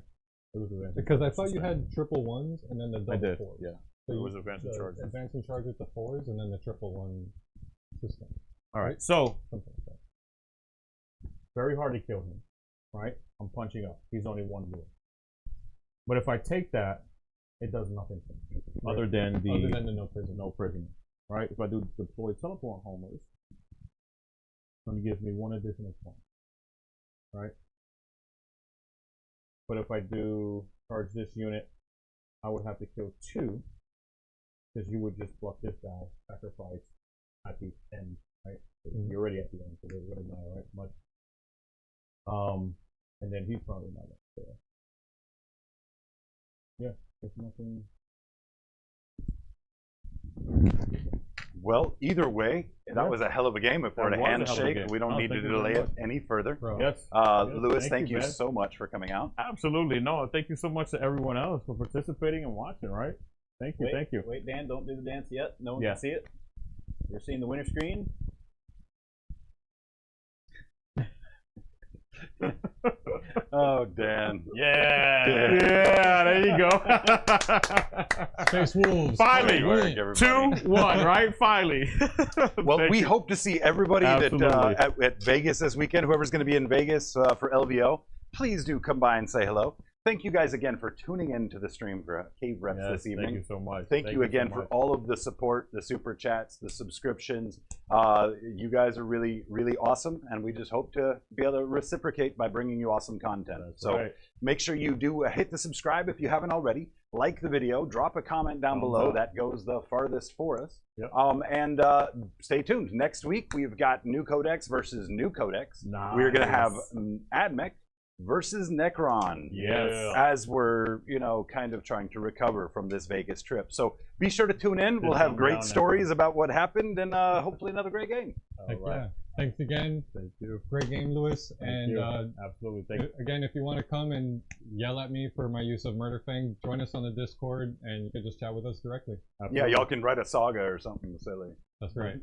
It was advancing because I charges thought you sustained. had triple ones and then the double I did, fours. yeah. So It you- was advancing the charges. Advancing charge with the 4s and then the triple 1 system. Alright, so, Something like that. very hard to kill him, right? I'm punching up. He's only 1 move. But if I take that, it does nothing for me. Other than the Other than the no prison. no prisoner, right? If I do deploy teleport homers, it's going to give me 1 additional point, right? But if I do charge this unit, I would have to kill 2, because you would just block this guy, sacrifice at the end, right? You're already at the end, so it doesn't really matter, right? Much. And then he's probably not gonna Yeah, there's nothing. Well, either way, that was a hell of a game. If we're at a That was a hell of a handshake, game. we don't No, need to thank you very delay it much. any further. Bro. Yes. Lewis, Yes, thank you man. so much for coming out. Absolutely. No, thank you so much to everyone else for participating and watching, right? Thank you, thank you. Wait, Dan, don't do the dance yet. No one Yeah. can see it. You're seeing the winner screen. Oh, Dan. Yeah. Yeah, there you go. Space Wolves. Finally. Work, everybody. 2-1, right? Finally. Well, Thank we you. hope to see everybody Absolutely. at Vegas this weekend. Whoever's going to be in Vegas for LVO, please do come by and say hello. Thank you guys again for tuning in to the stream for Cave Reps Yes, this evening. Thank you so much. Thank you again so for much. all of the support, the super chats, the subscriptions. You guys are really, really awesome, and we just hope to be able to reciprocate by bringing you awesome content. That's So right. make sure you do hit the subscribe if you haven't already. Like the video, drop a comment down below. That goes the farthest for us. Yep. And stay tuned. Next week we've got New Codex versus New Codex. We're gonna have Admech versus Necron. Yes. As we're, kind of trying to recover from this Vegas trip. So be sure to tune in. We'll have great stories about what happened and hopefully another great game. Heck yeah. Thanks again. Thank you. Great game, Lewis. Thank And you. Absolutely. Thank you. again, if you want to come and yell at me for my use of Murderfang, join us on the Discord and you can just chat with us directly. Yeah, y'all can write a saga or something silly. That's right.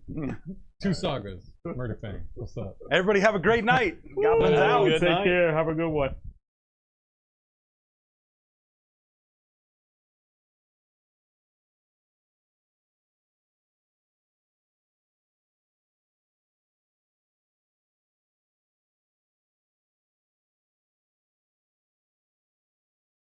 2 sagas. Murderfang. What's up? Everybody have a great night. Goblins out. Take care. Have a good one.